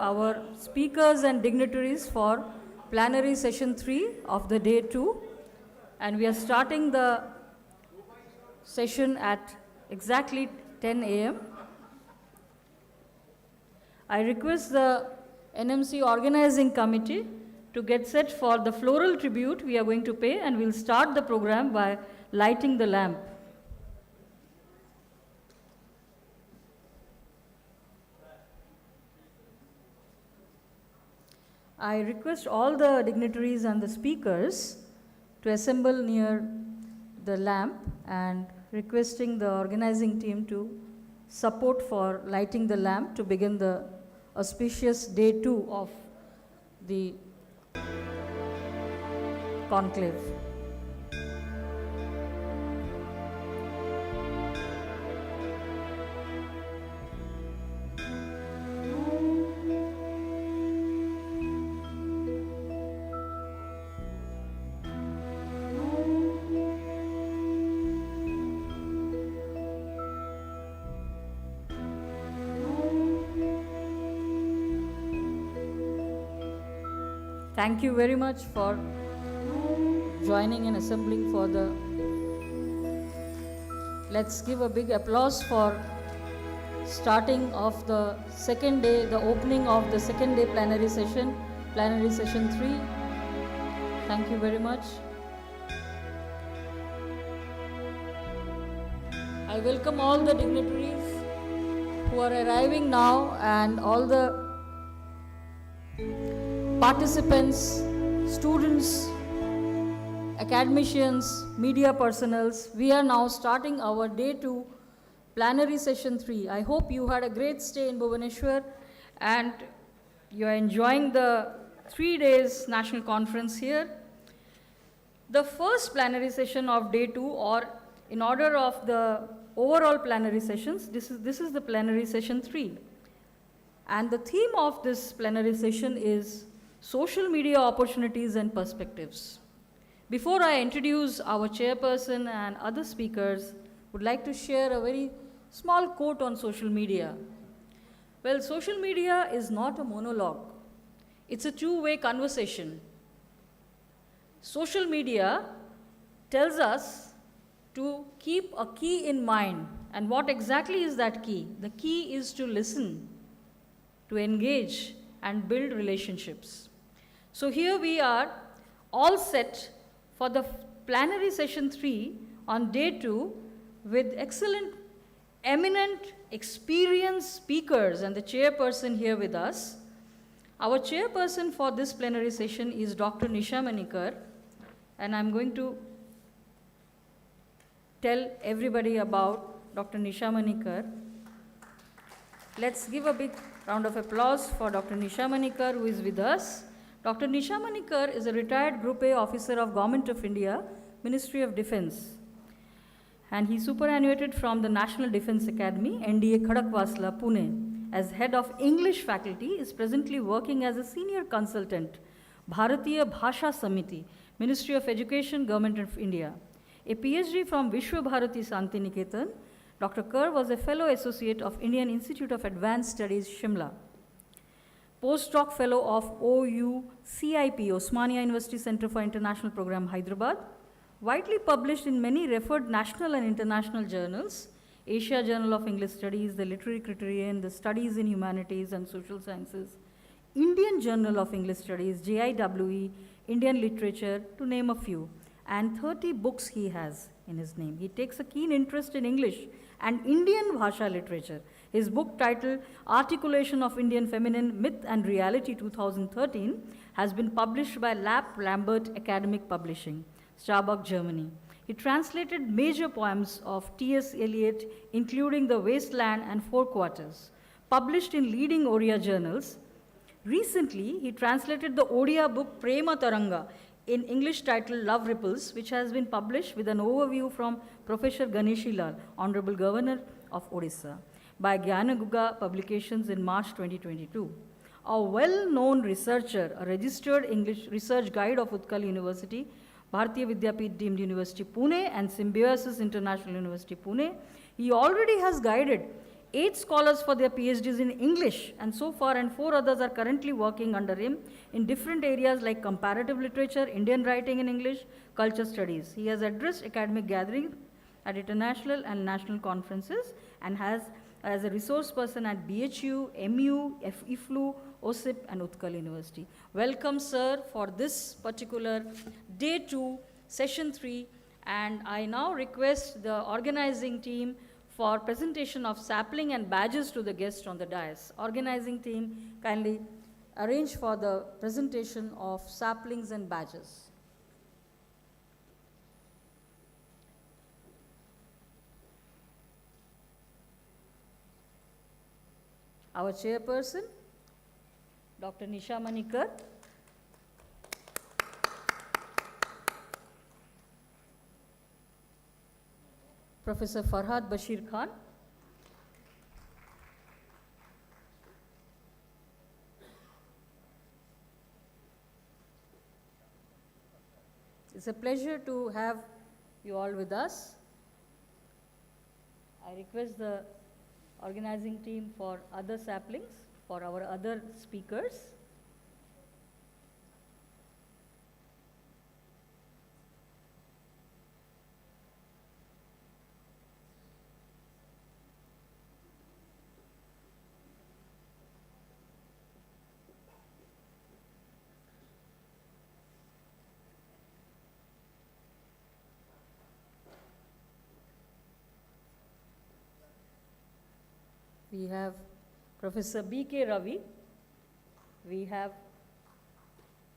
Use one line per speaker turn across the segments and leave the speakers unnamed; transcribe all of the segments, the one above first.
our speakers and dignitaries for plenary session 3 of the day 2. And we are starting the session at exactly 10 a.m. I request the NMC organizing committee to get set for the floral tribute we are going to pay, and we'll start the program by lighting the lamp. I request all the dignitaries and the speakers to assemble near the lamp, and requesting the organizing team to support for lighting the lamp to begin the auspicious day 2 of the conclave. Thank you very much for joining and assembling for the... Let's give a big applause for starting of the second day, the opening of the second day plenary session 3. Thank you very much. I welcome all the dignitaries who are arriving now and all the participants, students, academicians, media personals. We are now starting our day 2 plenary session 3. I hope you had a great stay in Bhubaneswar and you are enjoying the 3 days national conference here. The first plenary session of day 2, or in order of the overall plenary sessions, this is the plenary session 3. And the theme of this plenary session is social media opportunities and perspectives. Before I introduce our chairperson and other speakers, would like to share a very small quote on social media. Well, social media is not a monologue. It's a two-way conversation. Social media tells us to keep a key in mind. And what exactly is that key? The key is to listen, to engage, and build relationships. So here we are, all set for the plenary session 3 on day 2 with excellent, eminent, experienced speakers and the chairperson here with us. Our chairperson for this plenary session is Dr. Nisha Manikar, and I'm going to tell everybody about Dr. Nisha Manikar. Let's give a big round of applause for Dr. Nisha Manikar, who is with us. Dr. Nisha Manikar is a retired Group A officer of Government of India, Ministry of Defence. And he superannuated from the National Defence Academy, NDA Khadakwasla, Pune. As head of English faculty, is presently working as a senior consultant, Bharatiya Bhasha Samiti, Ministry of Education, Government of India. A PhD from Vishwa Bharati Santi Niketan, Dr. Kerr was a fellow associate of Indian Institute of Advanced Studies, Shimla. Postdoc fellow of OUCIP, Osmania University Center for International Program, Hyderabad. Widely published in many referred national and international journals, Asia Journal of English Studies, the Literary Criterion, the Studies in Humanities and Social Sciences, Indian Journal of English Studies, JIWE, Indian Literature, to name a few. And 30 books he has in his name. He takes a keen interest in English and Indian Bhasha literature. His book titled Articulation of Indian Feminine Myth and Reality 2013 has been published by Lapp Lambert Academic Publishing, Starbuck, Germany. He translated major poems of T.S. Eliot, including The Wasteland and Four Quarters, published in leading Oriya journals. Recently, he translated the Odia book Prema Taranga in English titled Love Ripples, which has been published with an overview from Professor Ganeshi Lal, Honorable Governor of Odisha, by Gyanaguga Publications in March 2022. A well-known researcher, a registered English research guide of Utkal University, Bharatiya Vidyapeeth Deemed University, Pune, and Symbiosis International University, Pune, he already has guided 8 scholars for their PhDs in English, and so far, and 4 others are currently working under him in different areas like comparative literature, Indian writing in English, culture studies. He has addressed academic gatherings at international and national conferences and has as a resource person at BHU, MU, IFLU, OSIP, and Utkal University. Welcome, sir, for this particular day 2, session 3, and I now request the organizing team for presentation of sapling and badges to the guests on the dais. Organizing team, kindly arrange for the presentation of saplings and badges. Our chairperson, Dr. Nisha Manikar. Professor Farhad Bashir Khan. It's a pleasure to have you all with us. I request the organizing team for other saplings, for our other speakers. We have Professor B.K. Ravi. We have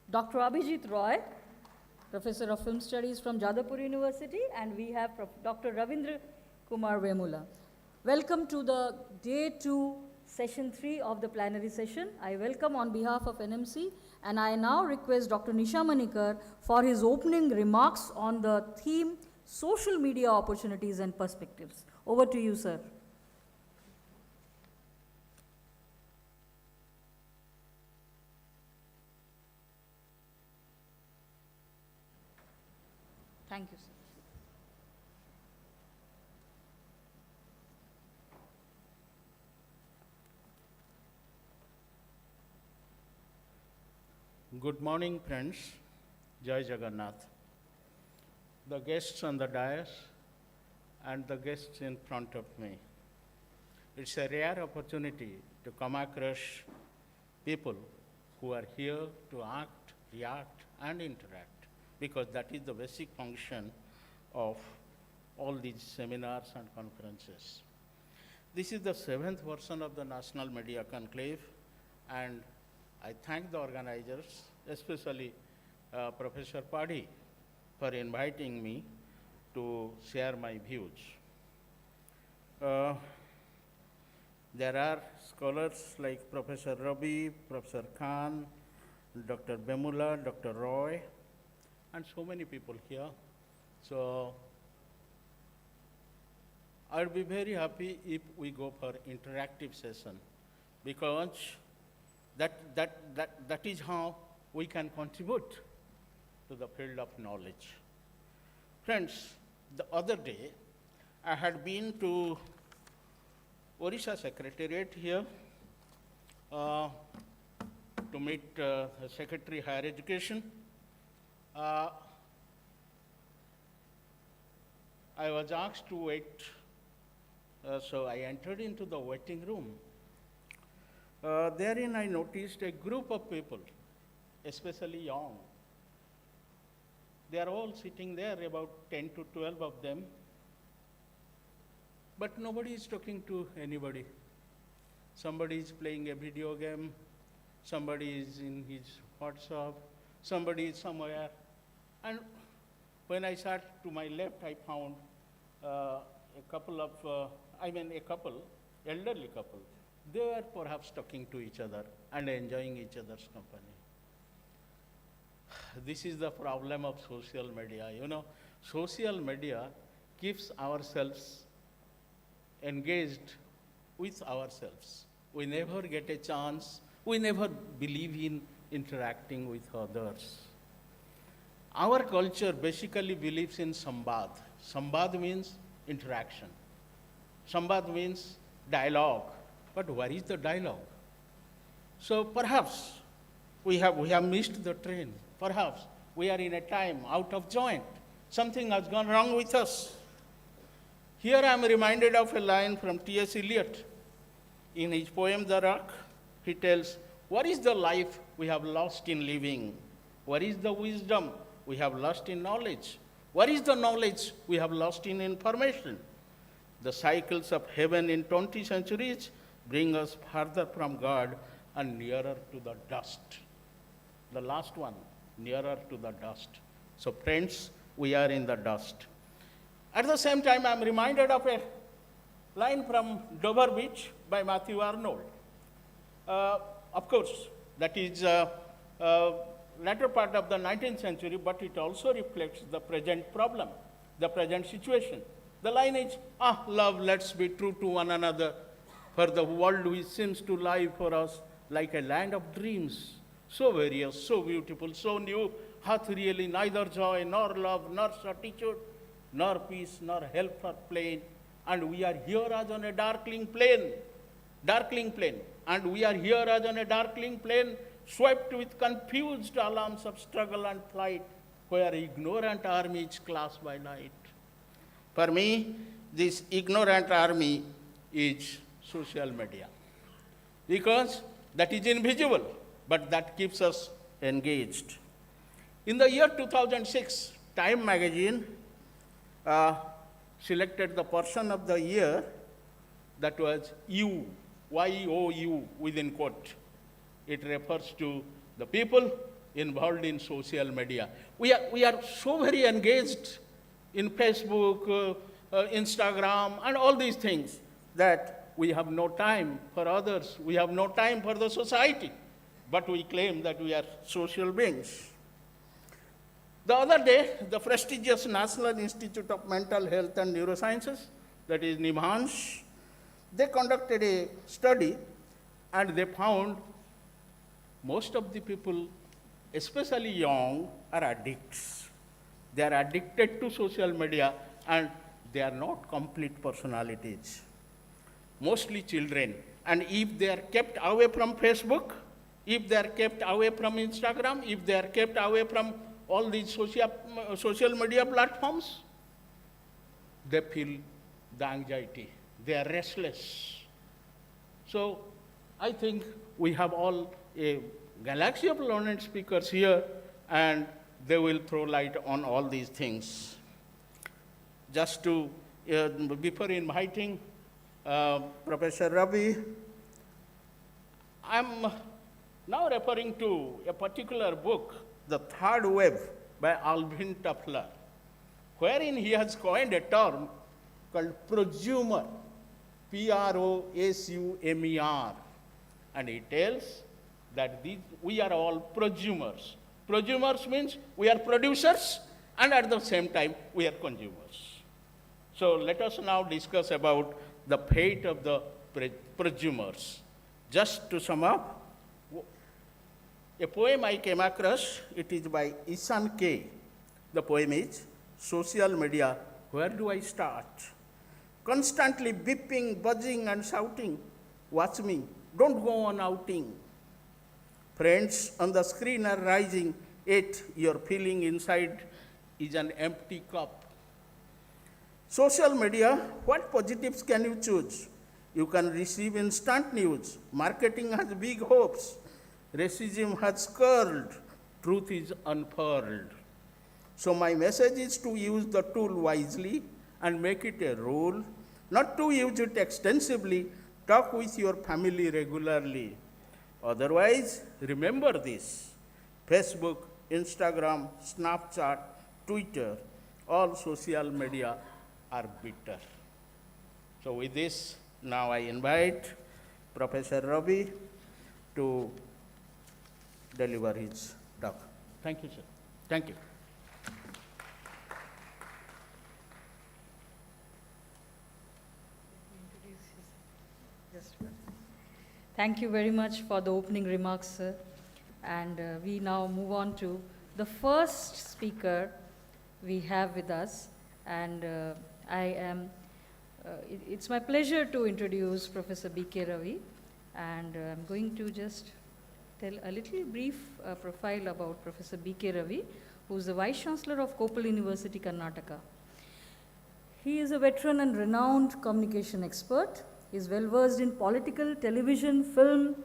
Dr. Abhijit Roy, Professor of Film Studies from Jadavpur University, and we have Dr. Ravindra Kumar Vemula. Welcome to the day 2, session 3 of the plenary session. I welcome on behalf of NMC, and I now request Dr. Nisha Manikar for his opening remarks on the theme, Social Media Opportunities and Perspectives. Over to you, sir. Thank you, sir.
Good morning, friends. Jai Jagannath. The guests on the dais and the guests in front of me. It's a rare opportunity to come across people who are here to act, react, and interact, because that is the basic function of all these seminars and conferences. This is the 7th version of the National Media Conclave, and I thank the organizers, especially Professor Padhi, for inviting me to share my views. There are scholars like Professor Rabi, Professor Khan, Dr. Vemula, Dr. Roy, and so many people here. So I'd be very happy if we go for interactive session, because that is how we can contribute to the field of knowledge. Friends, the other day I had been to Odisha Secretariat here to meet the Secretary Higher Education. I was asked to wait, so I entered into the waiting room. Therein I noticed a group of people, especially young. They are all sitting there, about 10 to 12 of them, but nobody is talking to anybody. Somebody is playing a video game, somebody is in his WhatsApp, somebody is somewhere. And when I sat to my left, I found a elderly couple. They were perhaps talking to each other and enjoying each other's company. This is the problem of social media. You know, social media keeps ourselves engaged with ourselves. We never get a chance, we never believe in interacting with others. Our culture basically believes in sambad. Sambad means interaction. Sambad means dialogue. But where is the dialogue? So perhaps we have missed the train. Perhaps we are in a time out of joint. Something has gone wrong with us. Here I am reminded of a line from T.S. Eliot. In his poem, The Rock, he tells, "What is the life we have lost in living? What is the wisdom we have lost in knowledge? What is the knowledge we have lost in information? The cycles of heaven in 20 centuries bring us farther from God and nearer to the dust." The last one, nearer to the dust. So friends, we are in the dust. At the same time, I am reminded of a line from Dover Beach by Matthew Arnold. Of course, that is latter part of the 19th century, but it also reflects the present problem, the present situation. The line is, love, let's be true to one another, for the world which seems to lie for us like a land of dreams, so various, so beautiful, so new, hath really neither joy, nor love, nor certitude, nor peace, nor help for plain. And we are here as on a darkling plain, and we are here as on a darkling plain, swept with confused alarms of struggle and flight, where ignorant armies clash by night. For me, this ignorant army is social media, because that is invisible, but that keeps us engaged. In the year 2006, Time magazine selected the person of the year that was you, Y-O-U within quote. It refers to the people involved in social media. We are so very engaged in Facebook, Instagram, and all these things that we have no time for others. We have no time for the society, but we claim that we are social beings. The other day, the prestigious National Institute of Mental Health and Neurosciences, that is NIMHANS, they conducted a study and they found most of the people, especially young, are addicts. They are addicted to social media and they are not complete personalities. Mostly children. And if they are kept away from Facebook, if they are kept away from Instagram, if they are kept away from all these social media platforms, they feel the anxiety. They are restless. So I think we have all a galaxy of learned speakers here, and they will throw light on all these things. Just to, before inviting Professor Ravi, I'm now referring to a particular book, The Third Wave by Alvin Toffler, wherein he has coined a term called prosumer, P-R-O-S-U-M-E-R. And he tells that we are all prosumers. Prosumers means we are producers and at the same time we are consumers. So let us now discuss about the fate of the prosumers. Just to sum up, a poem I came across, it is by Ishan K. The poem is, "Social media, where do I start? Constantly beeping, buzzing, and shouting, watch me, don't go on outing. Friends on the screen are rising, yet your feeling inside is an empty cup. Social media, what positives can you choose? You can receive instant news. Marketing has big hopes. Racism has curled. Truth is unfurled. So my message is to use the tool wisely and make it a rule, not to use it extensively. Talk with your family regularly. Otherwise, remember this: Facebook, Instagram, Snapchat, Twitter, all social media are bitter." So with this, now I invite Professor Ravi to deliver his talk. Thank you, sir. Thank you.
Thank you very much for the opening remarks, sir. And we now move on to the first speaker we have with us. And I am It's my pleasure to introduce Professor B.K. Ravi, and I'm going to just tell a little brief profile about Professor B.K. Ravi, who is the Vice Chancellor of Koppal University, Karnataka. He is a veteran and renowned communication expert. He is well versed in political, television, film,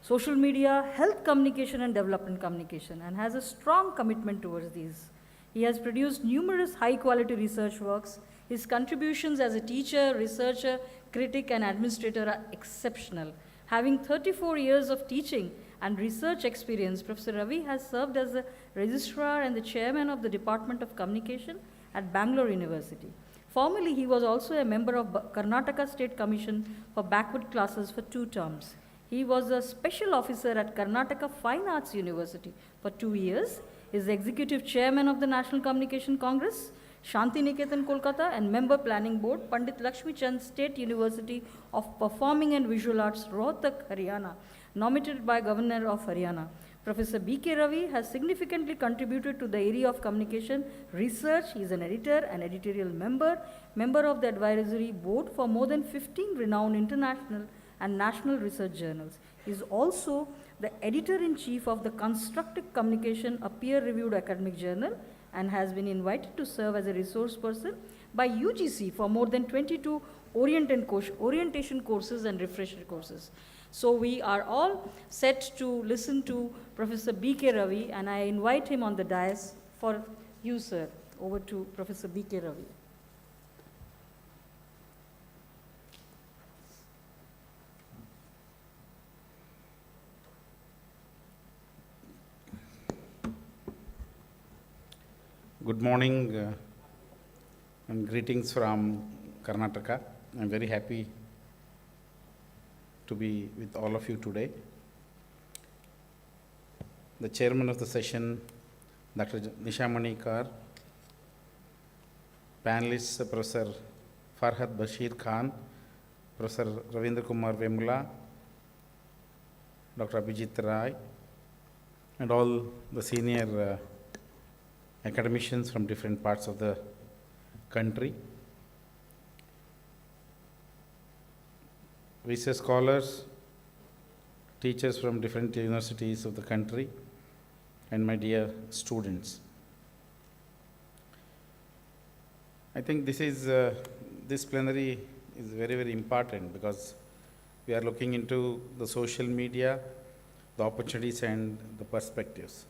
social media, health communication and development communication, and has a strong commitment towards these. He has produced numerous high-quality research works. His contributions as a teacher, researcher, critic, and administrator are exceptional. Having 34 years of teaching and research experience, Professor Ravi has served as the registrar and the chairman of the Department of Communication at Bangalore University. Formerly, he was also a member of Karnataka State Commission for Backward Classes for 2 terms. He was a special officer at Karnataka Fine Arts University for 2 years. He is executive chairman of the National Communication Congress, Shanti Niketan, Kolkata, and member planning board, Pandit Lakshmi Chand State University of Performing and Visual Arts, Rohtak, Haryana, nominated by Governor of Haryana. Professor B.K. Ravi has significantly contributed to the area of communication research. He is an editor, an editorial member, member of the advisory board for more than 15 renowned international and national research journals. He is also the editor-in-chief of the Constructive Communication, a peer-reviewed academic journal, and has been invited to serve as a resource person by UGC for more than 22 orientation courses and refresher courses. So we are all set to listen to Professor B.K. Ravi, and I invite him on the dais for you, sir. Over to Professor B.K. Ravi.
Good morning and greetings from Karnataka. I'm very happy to be with all of you today. The chairman of the session, Dr. Nisha Manikar, panelists, Professor Farhad Bashir Khan, Professor Ravindra Kumar Vemula, Dr. Abhijit Rai, and all the senior academicians from different parts of the country, research scholars, teachers from different universities of the country, and my dear students. I think this plenary is very, very important because we are looking into the social media, the opportunities and the perspectives.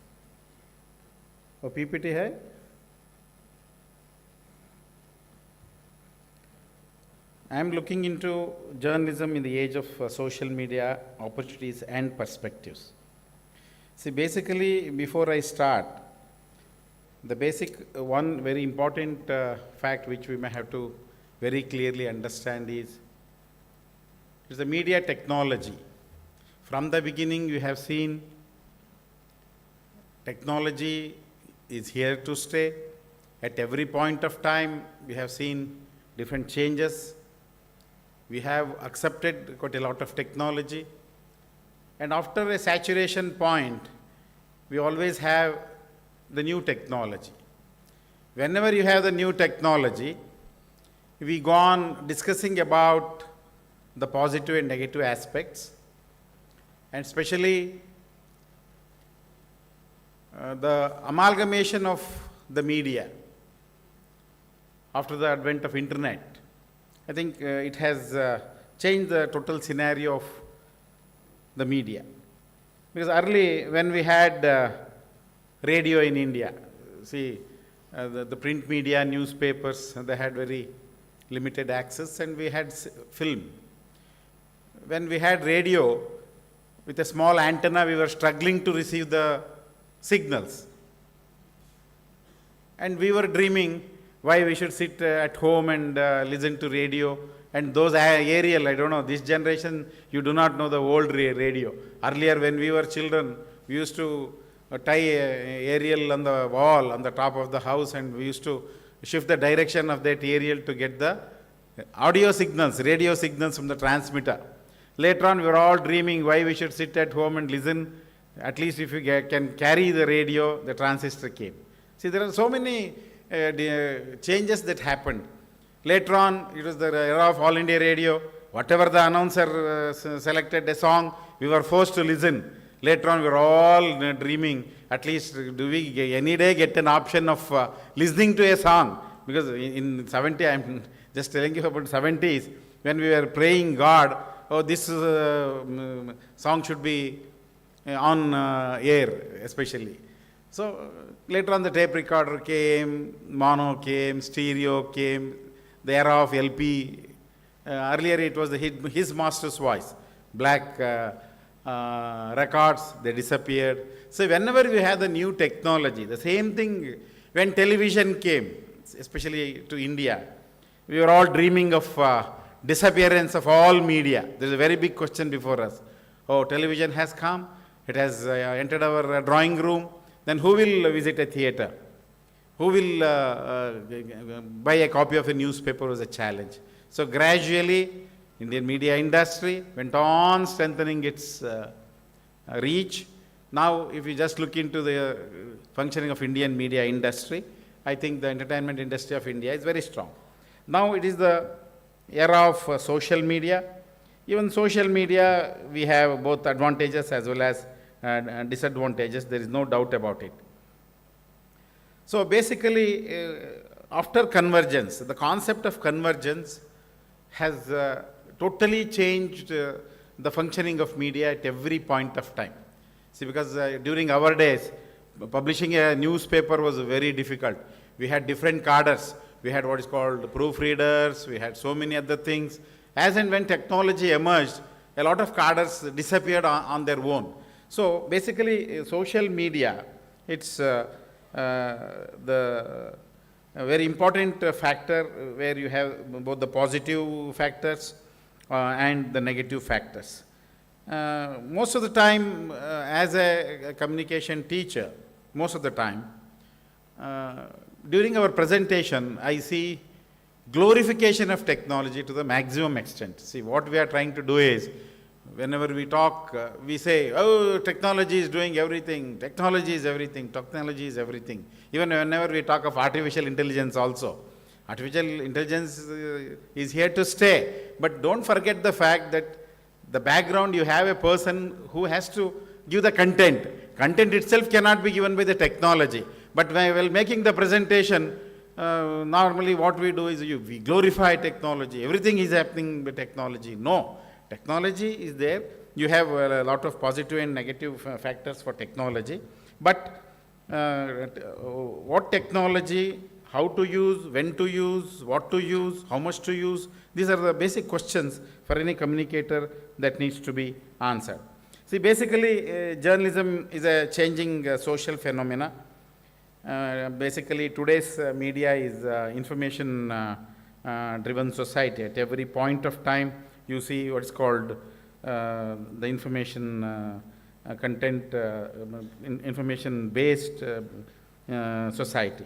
वो PPT है? I am looking into journalism in the age of social media, opportunities and perspectives. See, basically, before I start, the basic one very important fact which we may have to very clearly understand is the media technology. From the beginning, we have seen technology is here to stay. At every point of time, we have seen different changes. We have accepted quite a lot of technology. And after a saturation point, we always have the new technology. Whenever you have the new technology, we go on discussing about the positive and negative aspects, and especially the amalgamation of the media after the advent of internet. I think it has changed the total scenario of the media. Because early when we had radio in India, see the print media, newspapers, they had very limited access, and we had film. When we had radio, with a small antenna, we were struggling to receive the signals. And we were dreaming why we should sit at home and listen to radio. And those aerial, I don't know, this generation, you do not know the old radio. Earlier, when we were children, we used to tie aerial on the wall, on the top of the house, and we used to shift the direction of that aerial to get the audio signals, radio signals from the transmitter. Later on, we were all dreaming why we should sit at home and listen. At least if you can carry the radio, the transistor came. See, there are so many changes that happened. Later on, it was the era of All India Radio. Whatever the announcer selected a song, we were forced to listen. Later on, we were all dreaming, at least do we any day get an option of listening to a song? Because in 70, I'm just telling you about 70s, when we were praying God, oh, this song should be on air, especially. So later on, the tape recorder came, mono came, stereo came, the era of LP. Earlier, it was his master's voice. Black records, they disappeared. So whenever we had the new technology, the same thing when television came, especially to India, we were all dreaming of disappearance of all media. There is a very big question before us. Oh, television has come, it has entered our drawing room, then who will visit a theater? Who will buy a copy of a newspaper was a challenge. So gradually, Indian media industry went on strengthening its reach. Now, if you just look into the functioning of Indian media industry, I think the entertainment industry of India is very strong. Now, it is the era of social media. Even social media, we have both advantages as well as disadvantages. There is no doubt about it. So basically, after convergence, the concept of convergence has totally changed the functioning of media at every point of time. See, because during our days, publishing a newspaper was very difficult. We had different cadres. We had what is called proofreaders. We had so many other things. As and when technology emerged, a lot of cadres disappeared on their own. So basically, social media, it's a very important factor where you have both the positive factors and the negative factors. Most of the time, as a communication teacher, most of the time, during our presentation, I see glorification of technology to the maximum extent. See, what we are trying to do is, whenever we talk, we say, oh, technology is doing everything, technology is everything, technology is everything. Even whenever we talk of artificial intelligence also, artificial intelligence is here to stay. But don't forget the fact that the background, you have a person who has to give the content. Content itself cannot be given by the technology. But while making the presentation, normally what we do is we glorify technology. Everything is happening by technology. No. Technology is there. You have a lot of positive and negative factors for technology. But what technology, how to use, when to use, what to use, how much to use, these are the basic questions for any communicator that needs to be answered. See, basically, journalism is a changing social phenomena. Basically, today's media is information driven society. At every point of time, you see what's called the information content, information based society.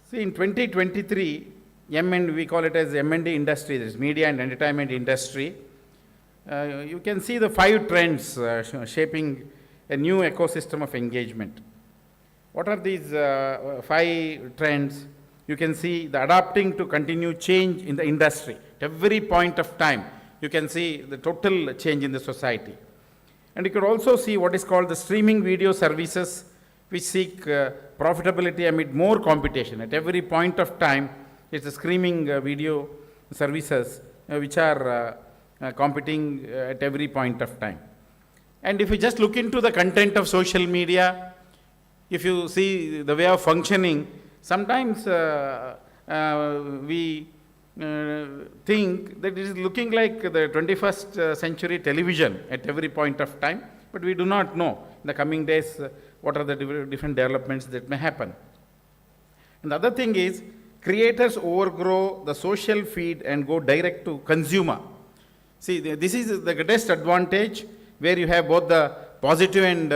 See, in 2023, we call it as M&E industry, that is media and entertainment industry. You can see the 5 trends shaping a new ecosystem of engagement. What are these 5 trends? You can see the adapting to continue change in the industry. At every point of time, you can see the total change in the society. And you could also see what is called the streaming video services, which seek profitability amid more competition. At every point of time, it's the streaming video services which are competing at every point of time. And if you just look into the content of social media, if you see the way of functioning, sometimes we think that it is looking like the 21st century television at every point of time, but we do not know in the coming days what are the different developments that may happen. And the other thing is, creators overgrow the social feed and go direct to consumer. See, this is the greatest advantage where you have both the positive and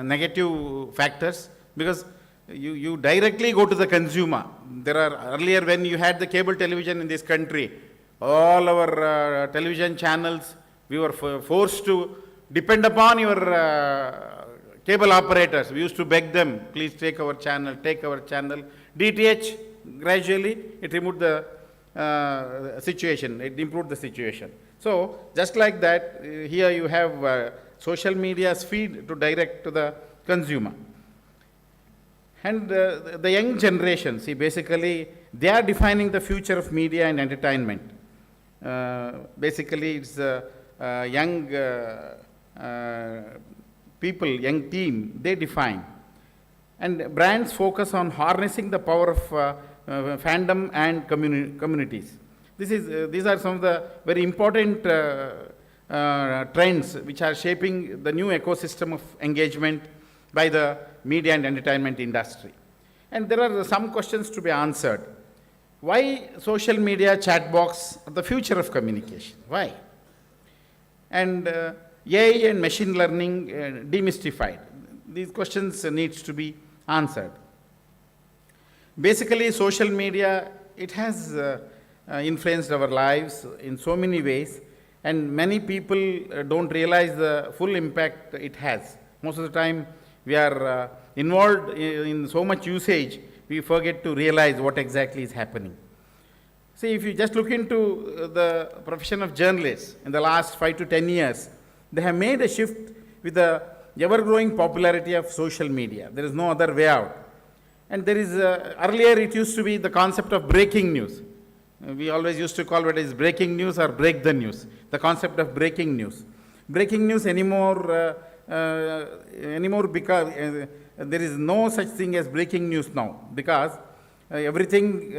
negative factors, because you directly go to the consumer. There are earlier, when you had the cable television in this country, all our television channels, we were forced to depend upon your cable operators. We used to beg them, please take our channel, take our channel. DTH, gradually, it removed the situation, it improved the situation. So, just like that, here you have social media's feed to direct to the consumer. And the young generation, see, basically, they are defining the future of media and entertainment. Basically, it's young people, young team, they define. And brands focus on harnessing the power of fandom and communities. These are some of the very important trends which are shaping the new ecosystem of engagement by the media and entertainment industry. And there are some questions to be answered. Why social media chat box are the future of communication? Why? And AI and machine learning demystified. These questions needs to be answered. Basically, social media, it has influenced our lives in so many ways, and many people don't realize the full impact it has. Most of the time, we are involved in so much usage, we forget to realize what exactly is happening. See, if you just look into the profession of journalists in the last 5 to 10 years, they have made a shift with the ever-growing popularity of social media. There is no other way out. And there is, earlier it used to be the concept of breaking news. We always used to call it as breaking news or break the news, the concept of breaking news. Breaking news anymore because there is no such thing as breaking news now, because everything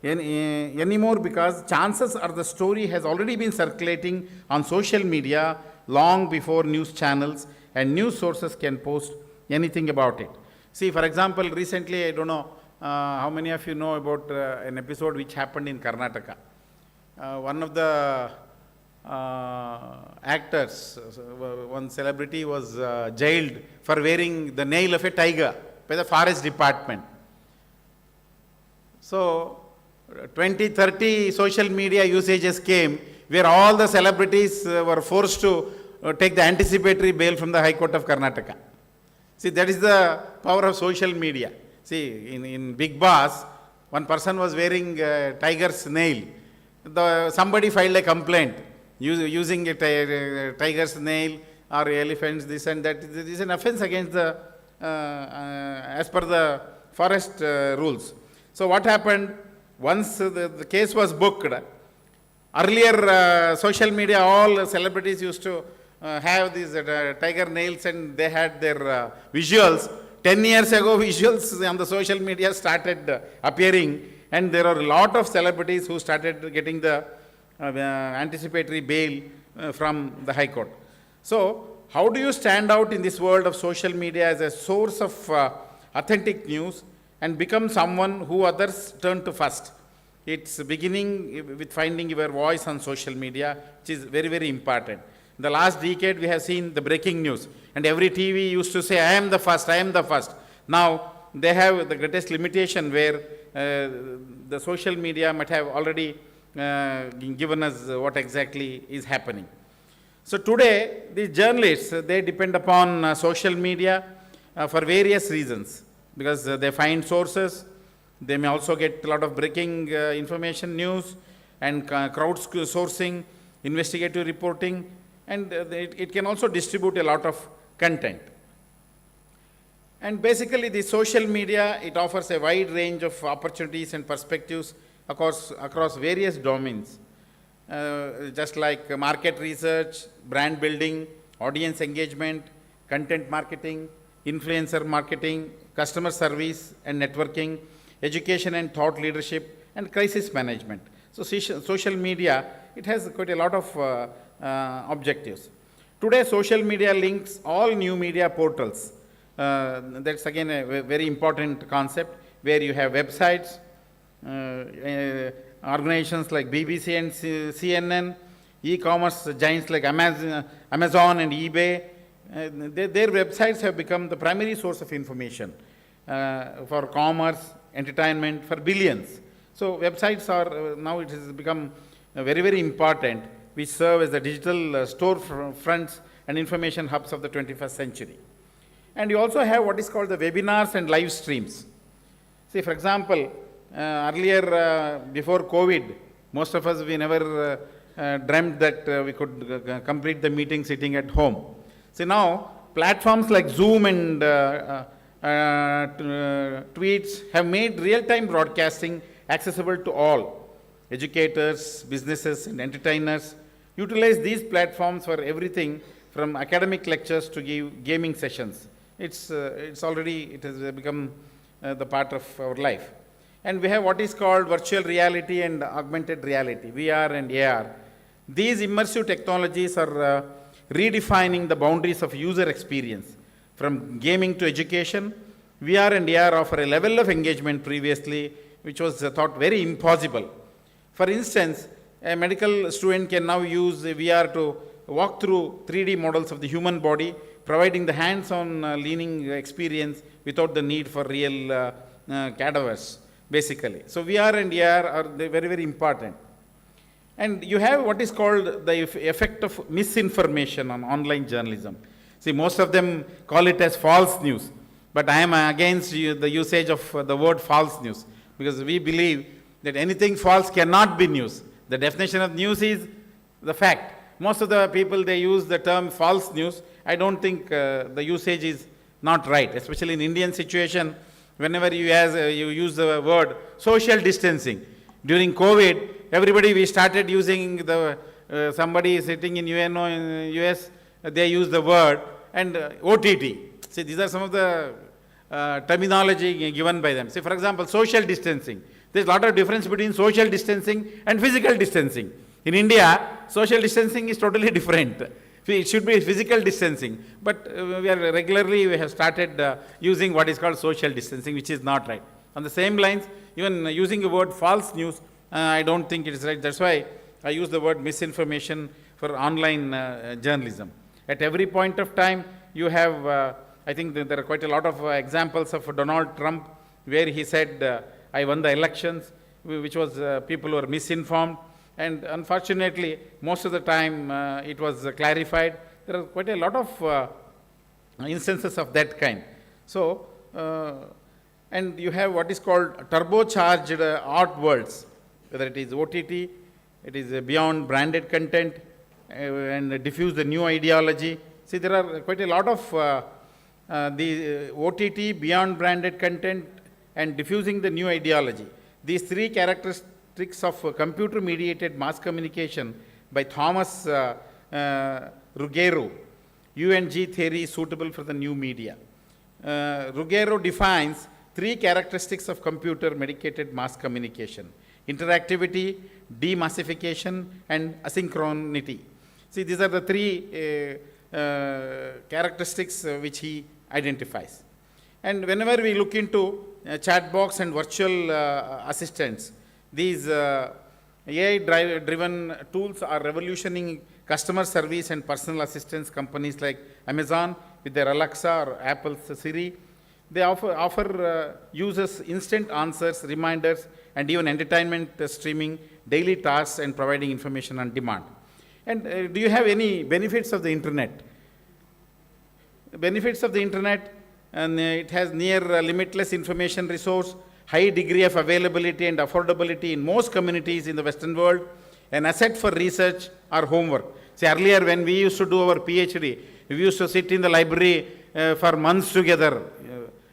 anymore, because chances are the story has already been circulating on social media long before news channels and news sources can post anything about it. See, for example, recently, I don't know how many of you know about an episode which happened in Karnataka. One of the actors, one celebrity was jailed for wearing the nail of a tiger by the forest department. So, 20, 30 social media usages came where all the celebrities were forced to take the anticipatory bail from the High Court of Karnataka. See, that is the power of social media. See, in Big Boss, one person was wearing tiger's nail. Somebody filed a complaint using a tiger's nail or elephants, this and that. This is an offense against the, as per the forest rules. So what happened, once the case was booked, earlier social media, all celebrities used to have these tiger nails and they had their visuals. 10 years ago, visuals on the social media started appearing, and there are a lot of celebrities who started getting the anticipatory bail from the High Court. So, how do you stand out in this world of social media as a source of authentic news and become someone who others turn to first? It's beginning with finding your voice on social media, which is very, very important. In the last decade, we have seen the breaking news, and every TV used to say, I am the first, I am the first. Now, they have the greatest limitation where the social media might have already given us what exactly is happening. So today, these journalists, they depend upon social media for various reasons, because they find sources, they may also get a lot of breaking information news and crowdsourcing, investigative reporting, and it can also distribute a lot of content. And basically, the social media, it offers a wide range of opportunities and perspectives across various domains, just like market research, brand building, audience engagement, content marketing, influencer marketing, customer service and networking, education and thought leadership, and crisis management. So social media, it has quite a lot of objectives. Today, social media links all new media portals. That's again a very important concept, where you have websites, organizations like BBC and CNN, e-commerce giants like Amazon and eBay. Their websites have become the primary source of information for commerce, entertainment, for billions. So websites are, now it has become very, very important, which serve as the digital storefronts and information hubs of the 21st century. And you also have what is called the webinars and live streams. See, for example, Earlier, before COVID, most of us, we never dreamt that we could complete the meeting sitting at home. So now, platforms like Zoom and tweets have made real-time broadcasting accessible to all. Educators, businesses, and entertainers utilize these platforms for everything from academic lectures to gaming sessions. It's already, it has become the part of our life. And we have what is called virtual reality and augmented reality, VR and AR. These immersive technologies are redefining the boundaries of user experience. From gaming to education, VR and AR offer a level of engagement previously which was thought very impossible. For instance, a medical student can now use VR to walk through 3D models of the human body, providing the hands-on learning experience without the need for real cadavers, basically. So VR and AR are very, very important. And you have what is called the effect of misinformation on online journalism. See, most of them call it as false news, but I am against the usage of the word false news, because we believe that anything false cannot be news. The definition of news is the fact. Most of the people, they use the term false news. I don't think the usage is not right, especially in Indian situation. Whenever you use the word social distancing. During COVID, everybody, we started using the, somebody sitting in UNO in US, they use the word, and OTT. See, these are some of the terminology given by them. See, for example, social distancing. There's a lot of difference between social distancing and physical distancing. In India, social distancing is totally different. It should be physical distancing, but we have started using what is called social distancing, which is not right. On the same lines, even using the word false news, I don't think it is right. That's why I use the word misinformation for online journalism. At every point of time, you have, I think there are quite a lot of examples of Donald Trump, where he said, I won the elections, which was people were misinformed. And unfortunately, most of the time it was clarified. There are quite a lot of instances of that kind. So, and you have what is called turbocharged art worlds, whether it is OTT, it is beyond branded content, and diffuse the new ideology. See, there are quite a lot of the OTT, beyond branded content, and diffusing the new ideology. These three characteristics of computer-mediated mass communication by Thomas Ruggiero, UNG theory suitable for the new media. Ruggiero defines three characteristics of computer-mediated mass communication: interactivity, demassification, and asynchronity. See, these are the three characteristics which he identifies. And whenever we look into chat box and virtual assistants, these AI-driven tools are revolutioning customer service and personal assistance. Companies like Amazon with their Alexa or Apple's Siri, they offer users instant answers, reminders, and even entertainment streaming, daily tasks, and providing information on demand. And do you have any benefits of the internet? Benefits of the internet, and it has near limitless information resource, high degree of availability and affordability in most communities in the Western world, an asset for research or homework. See, earlier when we used to do our PhD, we used to sit in the library for months together,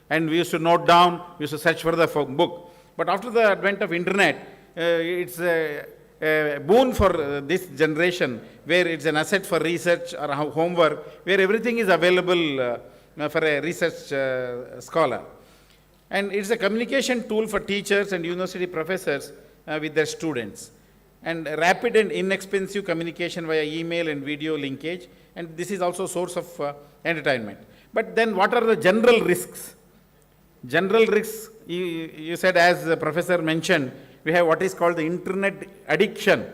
and we used to note down, we used to search for the book. But after the advent of internet, it's a boon for this generation, where it's an asset for research or homework, where everything is available for a research scholar. And it's a communication tool for teachers and university professors with their students. And rapid and inexpensive communication via email and video linkage, and this is also a source of entertainment. But then what are the general risks? General risks, you said, as the professor mentioned, we have what is called the internet addiction,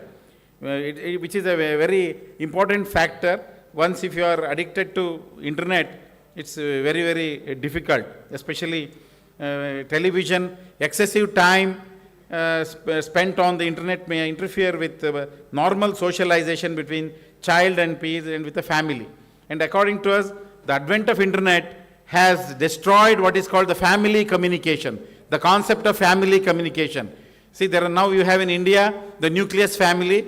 which is a very important factor. Once if you are addicted to internet, it's very, very difficult, especially television. Excessive time spent on the internet may interfere with normal socialization between child and peers and with the family. And according to us, the advent of internet has destroyed what is called the family communication. the concept of family communication. See, there are now you have in India the nucleus family.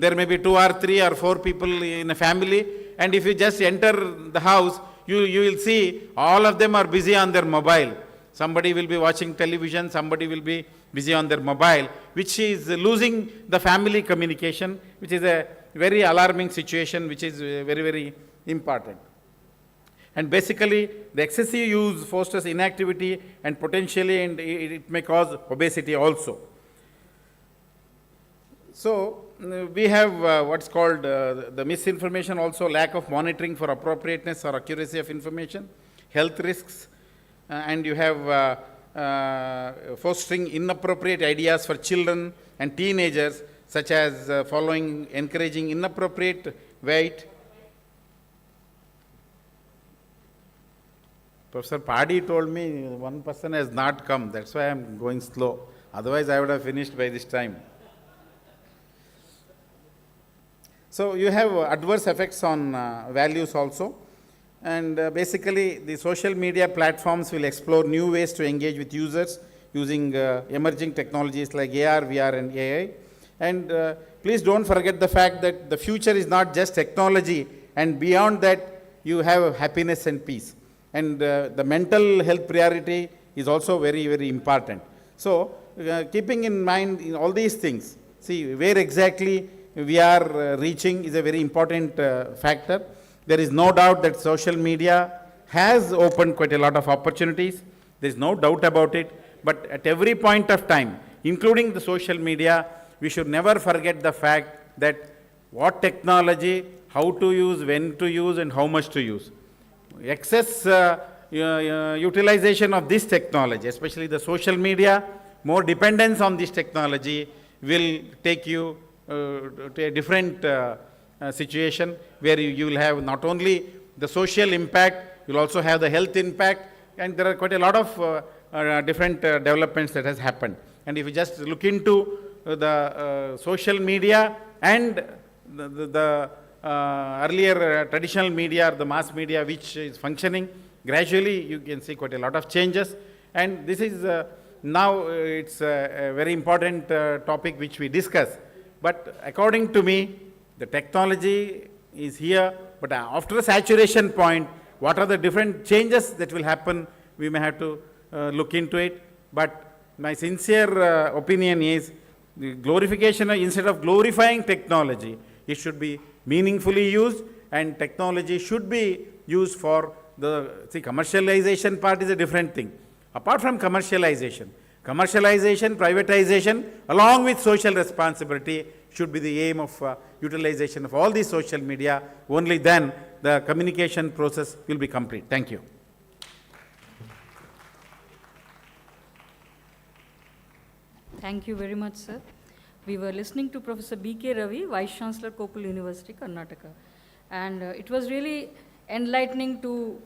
There may be 2 or 3 or 4 people in a family, and if you just enter the house, you will see all of them are busy on their mobile. Somebody will be watching television, somebody will be busy on their mobile, which is losing the family communication, which is a very alarming situation, which is very, very important. And basically, the excessive use fosters inactivity and potentially, and it may cause obesity also. So, we have what's called the misinformation, also lack of monitoring for appropriateness or accuracy of information, health risks, and you have fostering inappropriate ideas for children and teenagers, such as encouraging inappropriate weight. Professor Padi told me one person has not come, that's why I am going slow. Otherwise, I would have finished by this time. So, you have adverse effects on values also. And basically, the social media platforms will explore new ways to engage with users using emerging technologies like AR, VR, and AI. And please don't forget the fact that the future is not just technology, and beyond that, you have happiness and peace. And the mental health priority is also very, very important. So, keeping in mind in all these things, see where exactly we are reaching is a very important factor. There is no doubt that social media has opened quite a lot of opportunities. There is no doubt about it. But at every point of time, including the social media, we should never forget the fact that what technology, how to use, when to use, and how much to use. Excess utilization of this technology, especially the social media, more dependence on this technology will take you to a different situation where you will have not only the social impact, you will also have the health impact, and there are quite a lot of different developments that has happened. And if you just look into the social media and the earlier traditional media or the mass media which is functioning, gradually you can see quite a lot of changes. And this is now it's a very important topic which we discuss. But according to me, the technology is here, but after a saturation point, what are the different changes that will happen, we may have to look into it. But my sincere opinion is, the glorification, instead of glorifying technology, it should be meaningfully used, and technology should be used for commercialization part is a different thing. Apart from commercialization, privatization, along with social responsibility should be the aim of utilization of all these social media. Only then the communication process will be complete. Thank you.
Thank you very much, sir. We were listening to Professor B.K. Ravi, Vice Chancellor, Koppal University, Karnataka. And it was really enlightening to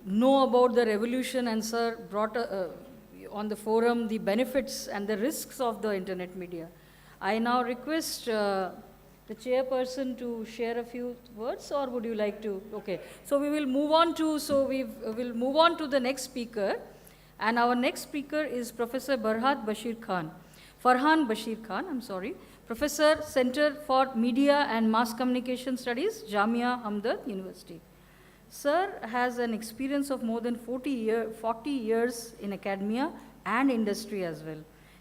know about the revolution, and sir brought on the forum the benefits and the risks of the internet media. I now request the chairperson to share a few words, or would you like to? Okay, so we will move on to, we'll move on to the next speaker. And our next speaker is Professor Farhan Bashir Khan, I'm sorry, Professor, Center for Media and Mass Communication Studies, Jamia Hamdard University. Sir has an experience of more than 40 years in academia and industry as well.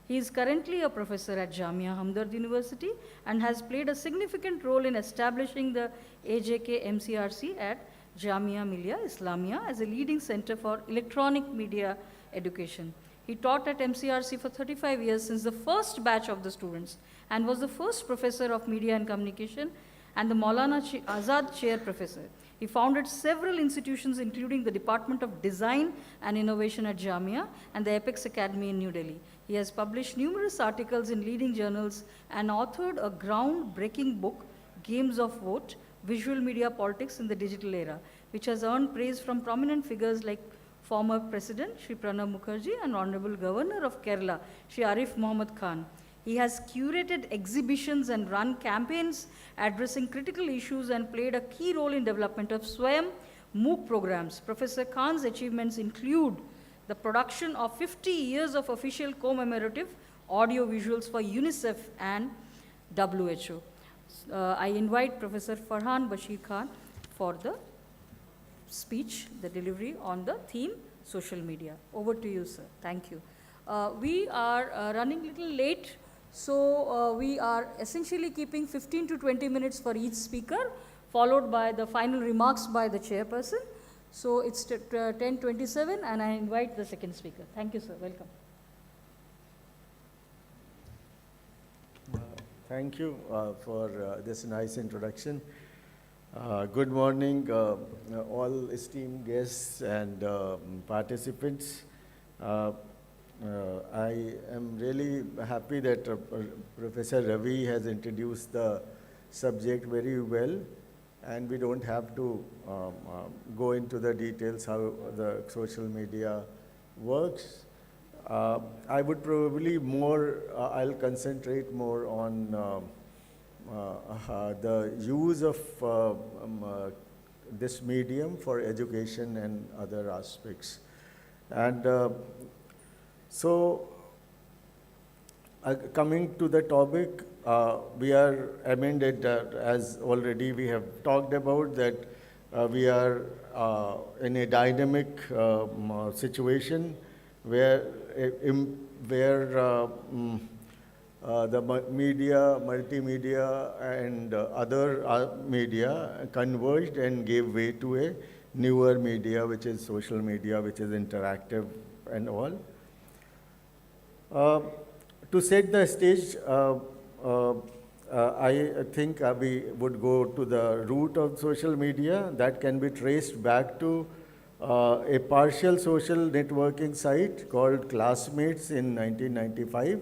He is currently a professor at Jamia Hamdard University and has played a significant role in establishing the AJK MCRC at Jamia Millia Islamia as a leading center for electronic media education. He taught at MCRC for 35 years since the first batch of the students, and was the first professor of media and communication and the Maulana Azad Chair Professor. He founded several institutions, including the Department of Design and Innovation at Jamia and the Apex Academy in New Delhi. He has published numerous articles in leading journals and authored a groundbreaking book, Games of Vote, Visual Media Politics in the Digital Era, which has earned praise from prominent figures like former President Shri Pranab Mukherjee and Honorable Governor of Kerala, Shri Arif Mohammed Khan. He has curated exhibitions and run campaigns addressing critical issues and played a key role in development of Swayam MOOC programs. Professor Khan's achievements include the production of 50 years of official commemorative audio visuals for UNICEF and WHO. I invite Professor Farhan Bashir Khan for the speech, the delivery on the theme social media. Over to you, sir. Thank you. We are running a little late, so we are essentially keeping 15 to 20 minutes for each speaker, followed by the final remarks by the chairperson. So it's 10:27 and I invite the second speaker. Thank you, sir. Welcome.
Thank you for this nice introduction. Good morning, all esteemed guests and participants. I am really happy that Professor Ravi has introduced the subject very well, and we don't have to go into the details how the social media works. I would probably I'll concentrate more on the use of this medium for education and other aspects. And coming to the topic, we are amended, as already we have talked about, that we are in a dynamic situation where the media, multimedia, and other media converged and gave way to a newer media, which is social media, which is interactive and all. To set the stage, I think we would go to the root of social media that can be traced back to a partial social networking site called Classmates in 1995,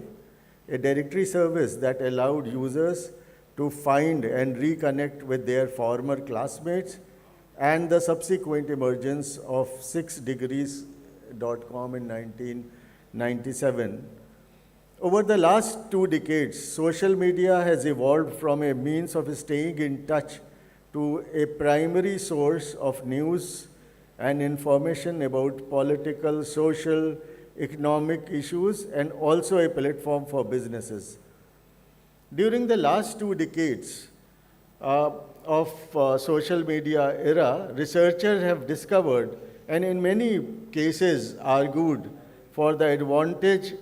a directory service that allowed users to find and reconnect with their former classmates, and the subsequent emergence of 6degrees.com in 1997. Over the last 2 decades, social media has evolved from a means of staying in touch to a primary source of news and information about political, social, economic issues, and also a platform for businesses. During the last 2 decades of social media era, researchers have discovered and in many cases argued for the advantage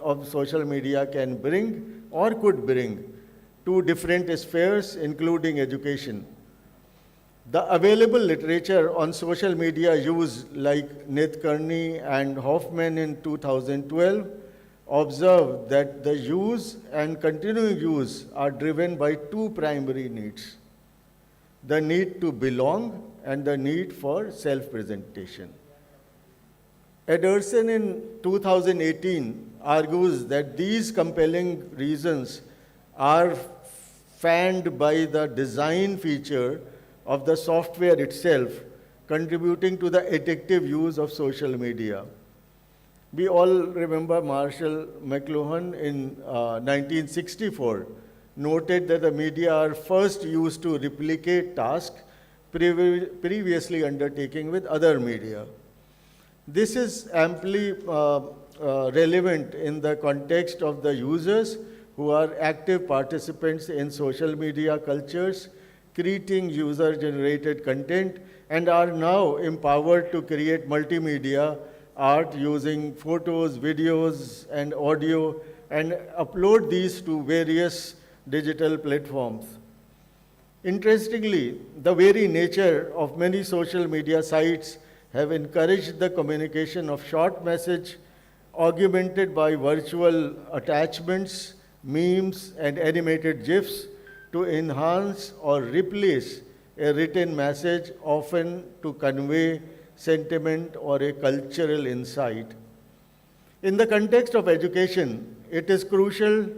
of social media can bring or could bring to different spheres, including education. The available literature on social media use, like Kearney and Hoffman in 2012, observed that the use and continuing use are driven by 2 primary needs: the need to belong and the need for self-presentation. Ederson in 2018 argues that these compelling reasons are fanned by the design feature of the software itself, contributing to the addictive use of social media. We all remember Marshall McLuhan in 1964 noted that the media are first used to replicate tasks previously undertaken with other media. This is amply relevant in the context of the users who are active participants in social media cultures, creating user-generated content, and are now empowered to create multimedia art using photos, videos, and audio, and upload these to various digital platforms. Interestingly, the very nature of many social media sites have encouraged the communication of short message, augmented by virtual attachments, memes, and animated GIFs to enhance or replace a written message, often to convey sentiment or a cultural insight. In the context of education, it is crucial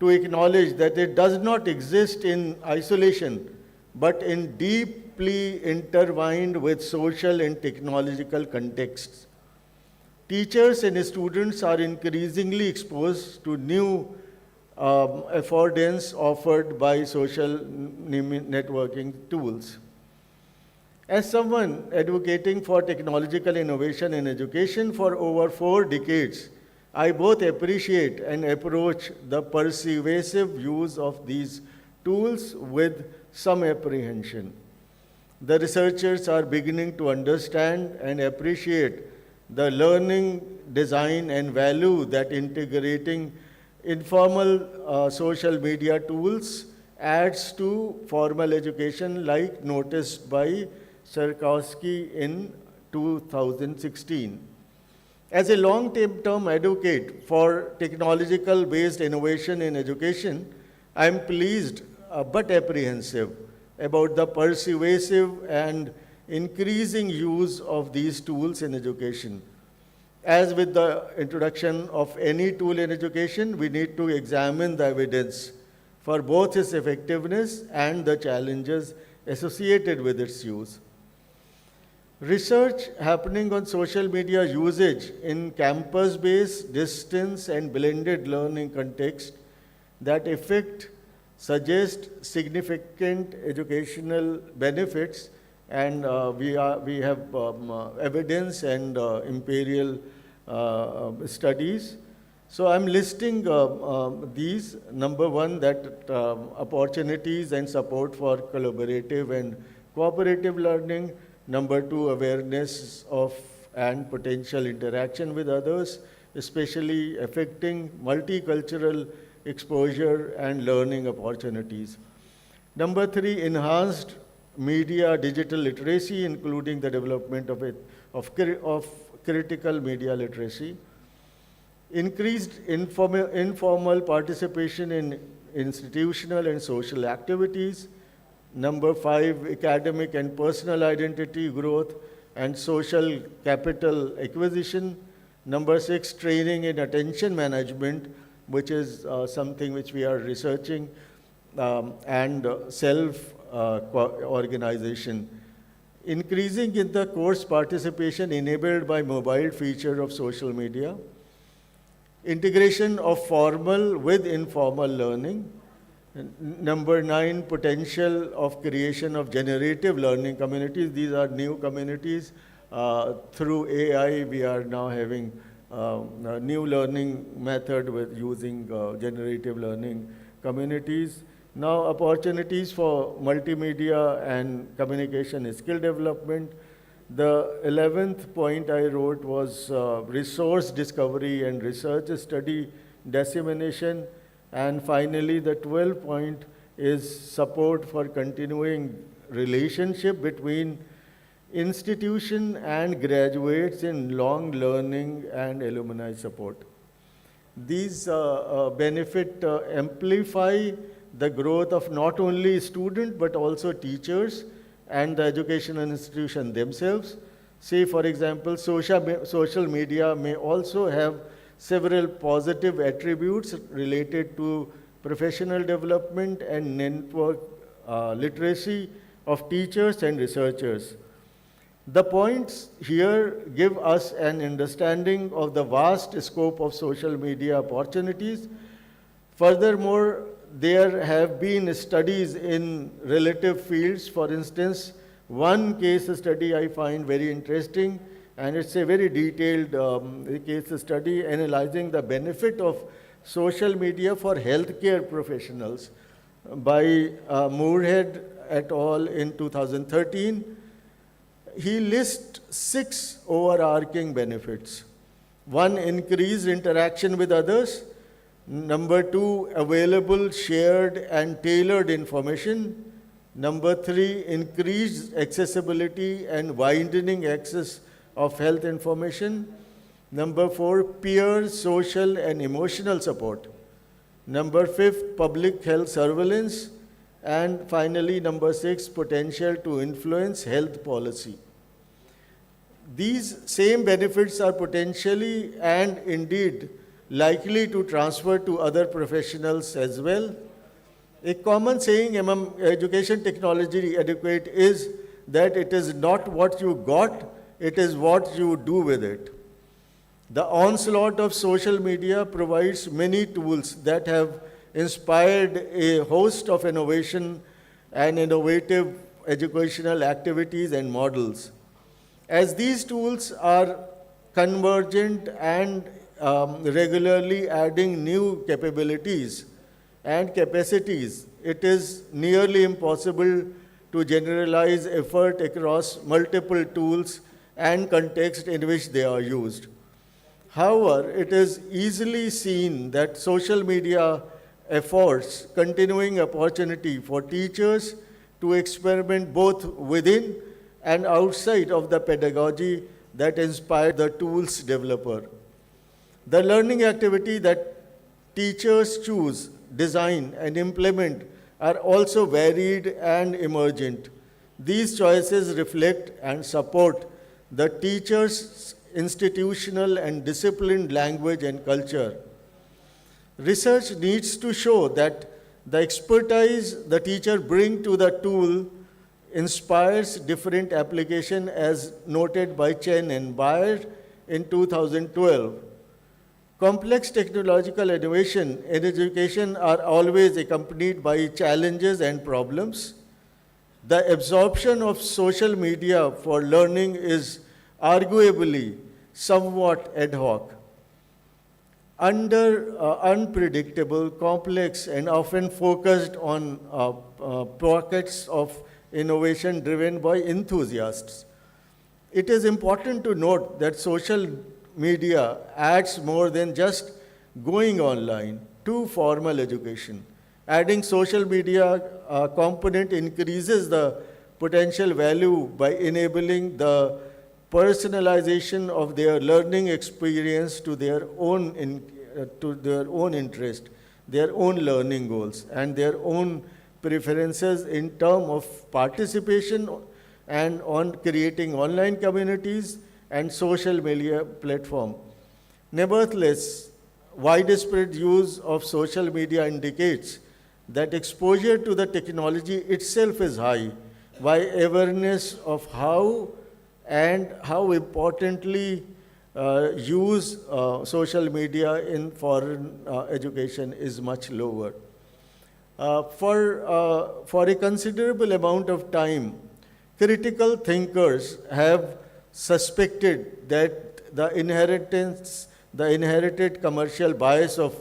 to acknowledge that it does not exist in isolation, but in deeply intertwined with social and technological contexts. Teachers and students are increasingly exposed to new affordance offered by social networking tools. As someone advocating for technological innovation in education for over 4 decades, I both appreciate and approach the persuasive use of these tools with some apprehension. The researchers are beginning to understand and appreciate the learning, design, and value that integrating informal social media tools adds to formal education, like noticed by Sarkowski in 2016. As a long-term advocate for technological-based innovation in education, I am pleased but apprehensive about the persuasive and increasing use of these tools in education. As with the introduction of any tool in education, we need to examine the evidence for both its effectiveness and the challenges associated with its use. Research happening on social media usage in campus-based, distance, and blended learning context that effect suggest significant educational benefits, and we have evidence and imperial studies. So I'm listing these. Number one, that opportunities and support for collaborative and cooperative learning. Number two, awareness of and potential interaction with others, especially affecting multicultural exposure and learning opportunities. Number three, enhanced media digital literacy, including the development of critical media literacy. Increased informal participation in institutional and social activities. Number five, academic and personal identity growth and social capital acquisition. Number six, training in attention management, which is something which we are researching, and self-organization. Increasing in the course participation enabled by mobile feature of social media. Integration of formal with informal learning. Number nine, potential of creation of generative learning communities. These are new communities. Through AI, we are now having a new learning method with using generative learning communities. Now, opportunities for multimedia and communication skill development. The 11th point I wrote was resource discovery and research study dissemination. And finally, the 12th point is support for continuing relationship between institution and graduates in long learning and alumni support. These benefit amplify the growth of not only students but also teachers and the educational institution themselves. Say, for example, social media may also have several positive attributes related to professional development and network literacy of teachers and researchers. The points here give us an understanding of the vast scope of social media opportunities. Furthermore, there have been studies in relative fields. For instance, one case study I find very interesting, and it's a very detailed case study analyzing the benefit of social media for healthcare professionals by Moorhead et al. In 2013. He lists 6 overarching benefits. One, increased interaction with others. Number two, available, shared, and tailored information. Number three, increased accessibility and widening access of health information. Number four, peer, social, and emotional support. Number 5, public health surveillance. And finally, number 6, potential to influence health policy. These same benefits are potentially and indeed likely to transfer to other professionals as well. A common saying among education technology educate is that it is not what you got, it is what you do with it. The onslaught of social media provides many tools that have inspired a host of innovation and innovative educational activities and models. As these tools are convergent and regularly adding new capabilities and capacities, it is nearly impossible to generalize effort across multiple tools and contexts in which they are used. However, it is easily seen that social media affords continuing opportunity for teachers to experiment both within and outside of the pedagogy that inspired the tool's developer. The learning activity that teachers choose, design, and implement are also varied and emergent. These choices reflect and support the teacher's institutional and disciplined language and culture. Research needs to show that the expertise the teacher brings to the tool inspires different application, as noted by Chen and Bayer in 2012. Complex technological innovation in education are always accompanied by challenges and problems. The absorption of social media for learning is arguably somewhat ad hoc. Under unpredictable, complex, and often focused on pockets of innovation driven by enthusiasts. It is important to note that social media adds more than just going online to formal education. Adding social media component increases the potential value by enabling the personalization of their learning experience to their own interest, their own learning goals, and their own preferences in terms of participation and on creating online communities and social media platform. Nevertheless, widespread use of social media indicates that exposure to the technology itself is high, while awareness of how importantly use social media in foreign education is much lower. For a considerable amount of time, critical thinkers have suspected that the inherited commercial bias of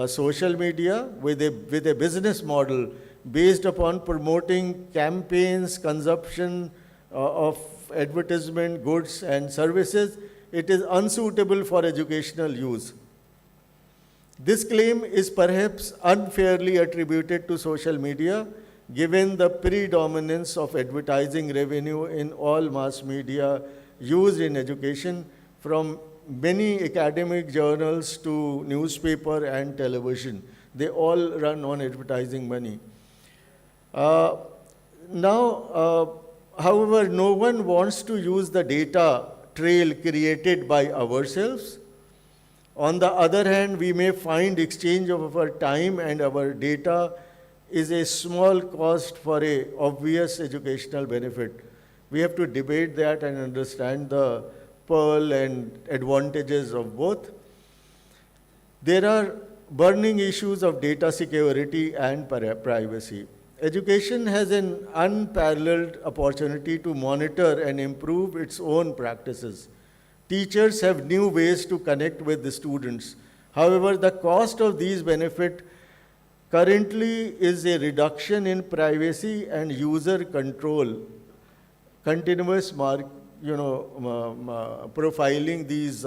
social media with a business model based upon promoting campaigns, consumption of advertisement, goods and services, it is unsuitable for educational use. This claim is perhaps unfairly attributed to social media, given the predominance of advertising revenue in all mass media used in education, from many academic journals to newspaper and television. They all run on advertising money. However, no one wants to use the data trail created by ourselves. On the other hand, we may find exchange of our time and our data is a small cost for a obvious educational benefit. We have to debate that and understand the pearl and advantages of both. There are burning issues of data security and privacy. Education has an unparalleled opportunity to monitor and improve its own practices. Teachers have new ways to connect with the students. However, the cost of these benefits currently is a reduction in privacy and user control, continuous profiling these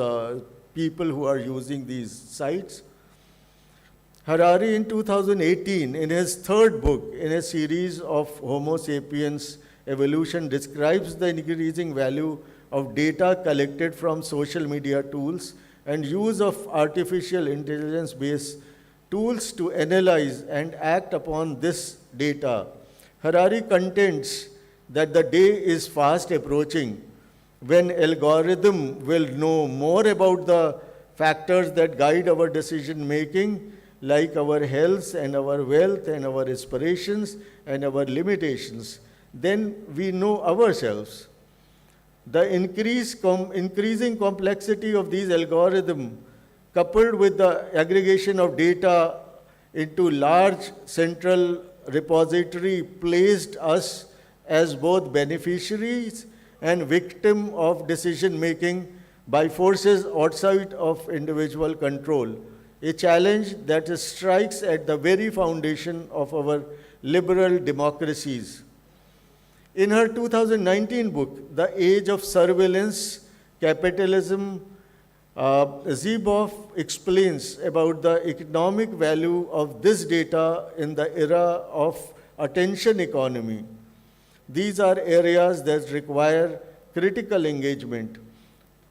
people who are using these sites. Harari in 2018, in his third book in a series of Homo sapiens evolution, describes the increasing value of data collected from social media tools and use of artificial intelligence-based tools to analyze and act upon this data. Harari contends that the day is fast approaching when algorithm will know more about the factors that guide our decision making, like our health and our wealth and our aspirations and our limitations, than we know ourselves. The increasing complexity of these algorithms, coupled with the aggregation of data into large central repository, placed us as both beneficiaries and victim of decision making by forces outside of individual control, a challenge that strikes at the very foundation of our liberal democracies. In her 2019 book, The Age of Surveillance Capitalism, Zeboff explains about the economic value of this data in the era of attention economy. These are areas that require critical engagement.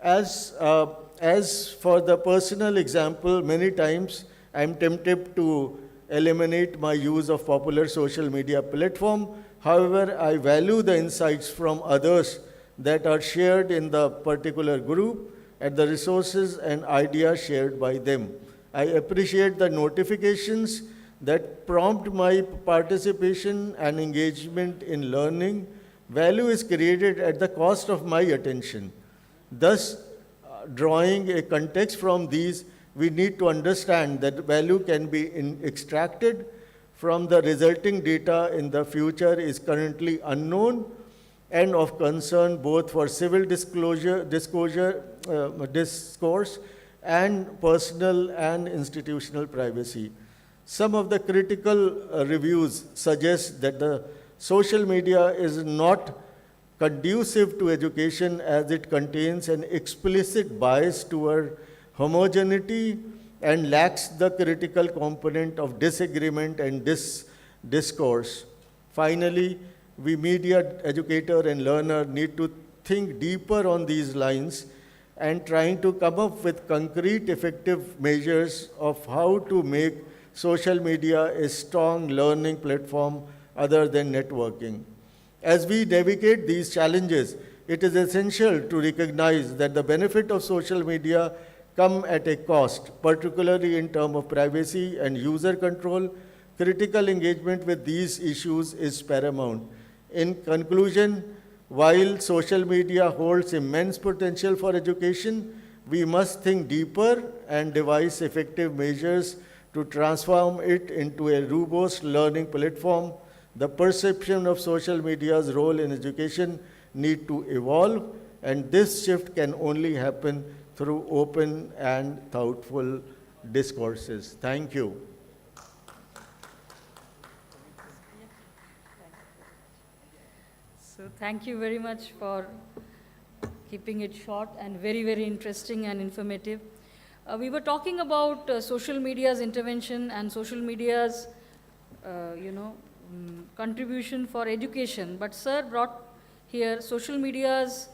As for the personal example, many times I'm tempted to eliminate my use of popular social media platform. However, I value the insights from others that are shared in the particular group and the resources and ideas shared by them. I appreciate the notifications that prompt my participation and engagement in learning. Value is created at the cost of my attention. Thus, drawing a context from these, we need to understand that value can be extracted from the resulting data in the future is currently unknown and of concern both for civil discourse and personal and institutional privacy. Some of the critical reviews suggest that the social media is not conducive to education as it contains an explicit bias toward homogeneity and lacks the critical component of disagreement and discourse. Finally, we media educator and learner need to think deeper on these lines and trying to come up with concrete effective measures of how to make social media a strong learning platform other than networking. As we navigate these challenges, it is essential to recognize that the benefit of social media come at a cost, particularly in terms of privacy and user control. Critical engagement with these issues is paramount. In conclusion, while social media holds immense potential for education, we must think deeper and devise effective measures to transform it into a robust learning platform. The perception of social media's role in education need to evolve, and this shift can only happen through open and thoughtful discourses. Thank you.
So thank you very much for keeping it short and very, very interesting and informative. We were talking about social media's intervention and social media's, contribution for education. But sir brought here social media's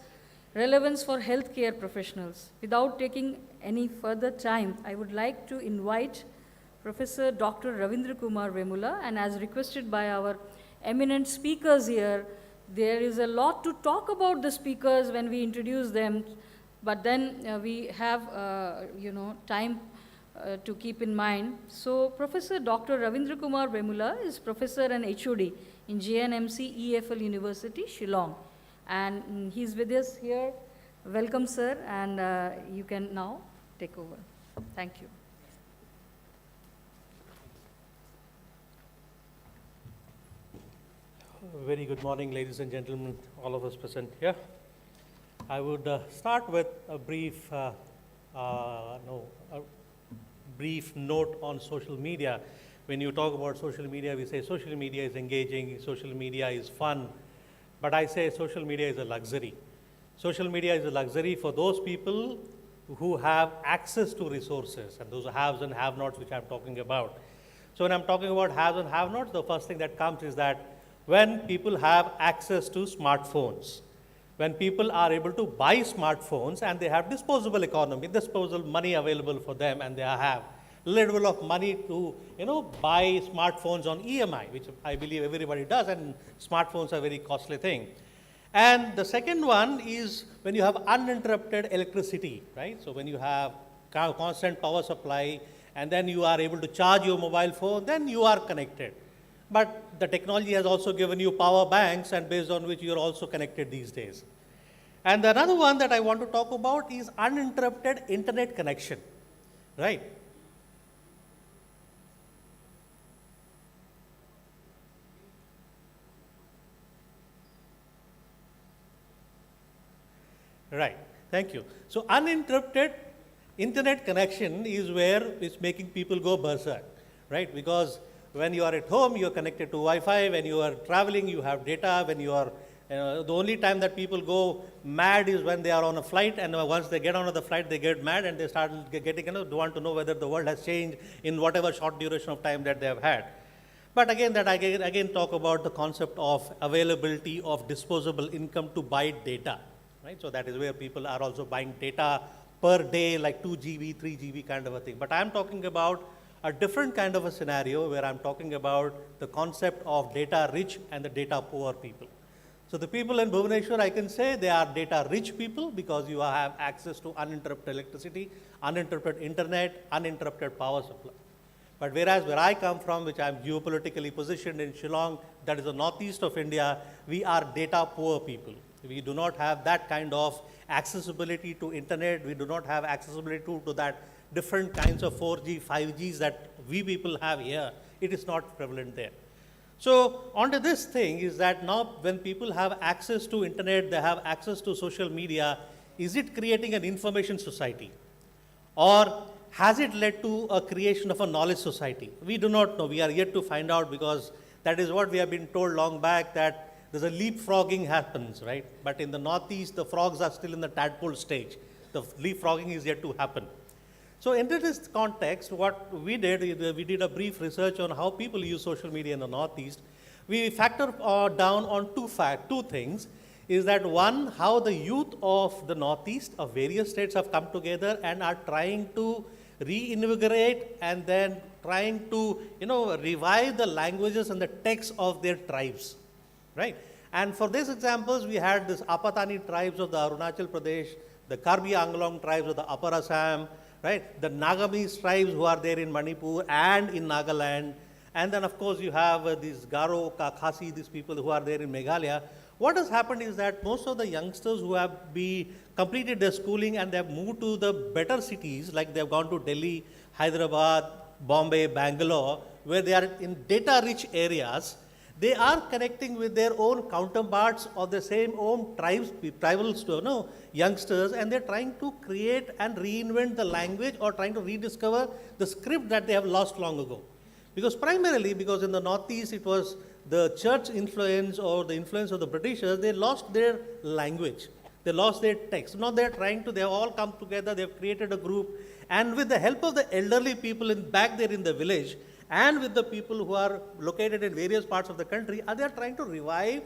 relevance for healthcare professionals. Without taking any further time, I would like to invite Professor Dr. Ravindra Kumar Vemula, and as requested by our eminent speakers here, there is a lot to talk about the speakers when we introduce them, but then we have, time to keep in mind. So Professor Dr. Ravindra Kumar Vemula is Professor and HOD in JNMC EFL University, Shillong. And he's with us here. Welcome, sir, and you can now take over. Thank you.
Very good morning, ladies and gentlemen, all of us present here. I would start with a brief note on social media. When you talk about social media, we say social media is engaging, social media is fun, but I say social media is a luxury. Social media is a luxury for those people who have access to resources, and those haves and have-nots which I'm talking about. So when I'm talking about haves and have-nots, the first thing that comes is that when people have access to smartphones, when people are able to buy smartphones and they have disposable economy, disposable money available for them, and they have little of money to buy smartphones on EMI, which I believe everybody does, and smartphones are a very costly thing. And the second one is when you have uninterrupted electricity, right? So when you have constant power supply and then you are able to charge your mobile phone, then you are connected. But the technology has also given you power banks, and based on which you are also connected these days. And another one that I want to talk about is uninterrupted internet connection, right? Right. Thank you. So uninterrupted internet connection is where it's making people go berserk, right? Because when you are at home, you are connected to Wi-Fi. When you are traveling, you have data. When you are, the only time that people go mad is when they are on a flight, and once they get on the flight, they get mad and they start getting, want to know whether the world has changed in whatever short duration of time that they have had. But again, that again talk about the concept of availability of disposable income to buy data, right? So that is where people are also buying data per day, like 2 GB, 3 GB kind of a thing. But I'm talking about a different kind of a scenario where I'm talking about the concept of data rich and the data poor people. So the people in Bhubaneswar, I can say they are data rich people because you have access to uninterrupted electricity, uninterrupted internet, uninterrupted power supply. But whereas where I come from, which I'm geopolitically positioned in Shillong, that is the northeast of India, we are data poor people. We do not have that kind of accessibility to internet. We do not have accessibility to that different kinds of 4G, 5Gs that we people have here. It is not prevalent there. So onto this thing is that now when people have access to internet, they have access to social media, is it creating an information society? Or has it led to a creation of a knowledge society? We do not know. We are yet to find out because that is what we have been told long back, that there's a leapfrogging happens, right? But in the northeast, the frogs are still in the tadpole stage. The leapfrogging is yet to happen. So in this context, what we did a brief research on how people use social media in the northeast. We factor down on two things. Is that one, how the youth of the northeast of various states have come together and are trying to reinvigorate and then trying to revive the languages and the texts of their tribes, right? And for these examples, we had this Apatani tribes of the Arunachal Pradesh, the Karbi Anglong tribes of the Upper Assam, right? The Nagamese tribes who are there in Manipur and in Nagaland, and then of course you have these Garo, Khasi, these people who are there in Meghalaya. What has happened is that most of the youngsters who have completed their schooling and they have moved to the better cities, like they have gone to Delhi, Hyderabad, Bombay, Bangalore, where they are in data-rich areas, they are connecting with their own counterparts of the same own tribal youngsters, and they're trying to create and reinvent the language or trying to rediscover the script that they have lost long ago. Because primarily, because in the northeast it was the church influence or the influence of the Britishers, they lost their language. They lost their text. Now they have all come together, they have created a group, and with the help of the elderly people back there in the village, and with the people who are located in various parts of the country, they are trying to revive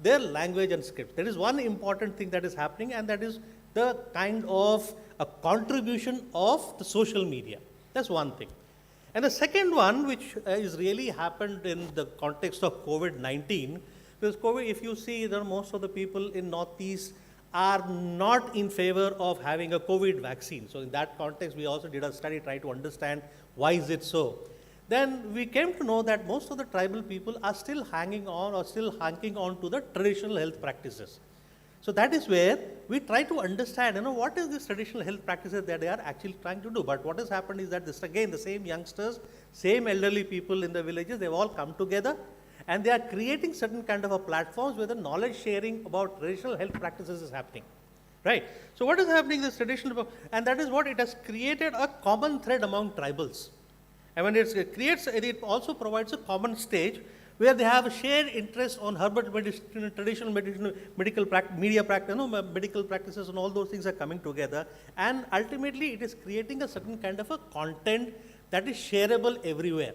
their language and script. There is one important thing that is happening, and that is the kind of a contribution of the social media. That's one thing. And the second one, which is really happened in the context of COVID-19, because COVID, if you see that most of the people in Northeast are not in favor of having a COVID vaccine. So in that context, we also did a study trying to understand why is it so. Then we came to know that most of the tribal people are still hanging on or still hanking on to the traditional health practices. So that is where we try to understand, what is this traditional health practices that they are actually trying to do. But what has happened is that this again, the same youngsters, same elderly people in the villages, they've all come together and they are creating certain kind of a platforms where the knowledge sharing about traditional health practices is happening, right? So what is happening this traditional, and that is what it has created a common thread among tribals. And when it also provides a common stage where they have a shared interest on herbal medicine, traditional medicine, medical practices, and all those things are coming together. And ultimately, it is creating a certain kind of a content that is shareable everywhere,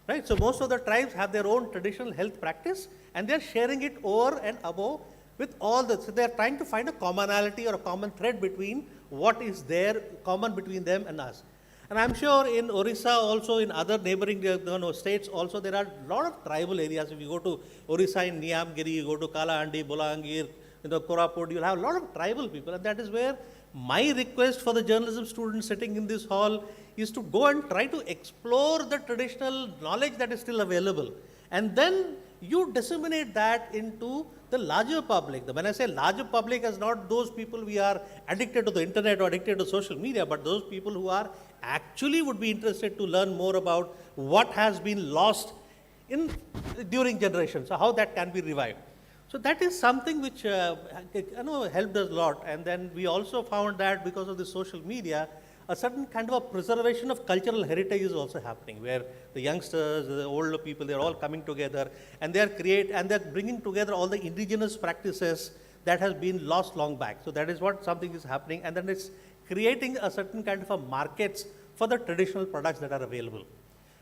right? So most of the tribes have their own traditional health practice, and they are sharing it over and above with all the. So they are trying to find a commonality or a common thread between what is there common between them and us. And I'm sure in Orissa, also in other neighboring states, also there are a lot of tribal areas. If you go to Orissa in Niyamgiri, you go to Kalahandi, Bolangir, Koraput, you'll have a lot of tribal people. And that is where my request for the journalism students sitting in this hall is to go and try to explore the traditional knowledge that is still available. And then you disseminate that into the larger public. When I say larger public, as not those people we are addicted to the internet or addicted to social media, but those people who are actually would be interested to learn more about what has been lost during generations, so how that can be revived. So that is something which helped us a lot. And then we also found that because of the social media, a certain kind of a preservation of cultural heritage is also happening, where the youngsters, the older people, they're all coming together and they're bringing together all the indigenous practices that has been lost long back. So that is what something is happening, and then it's creating a certain kind of a markets for the traditional products that are available.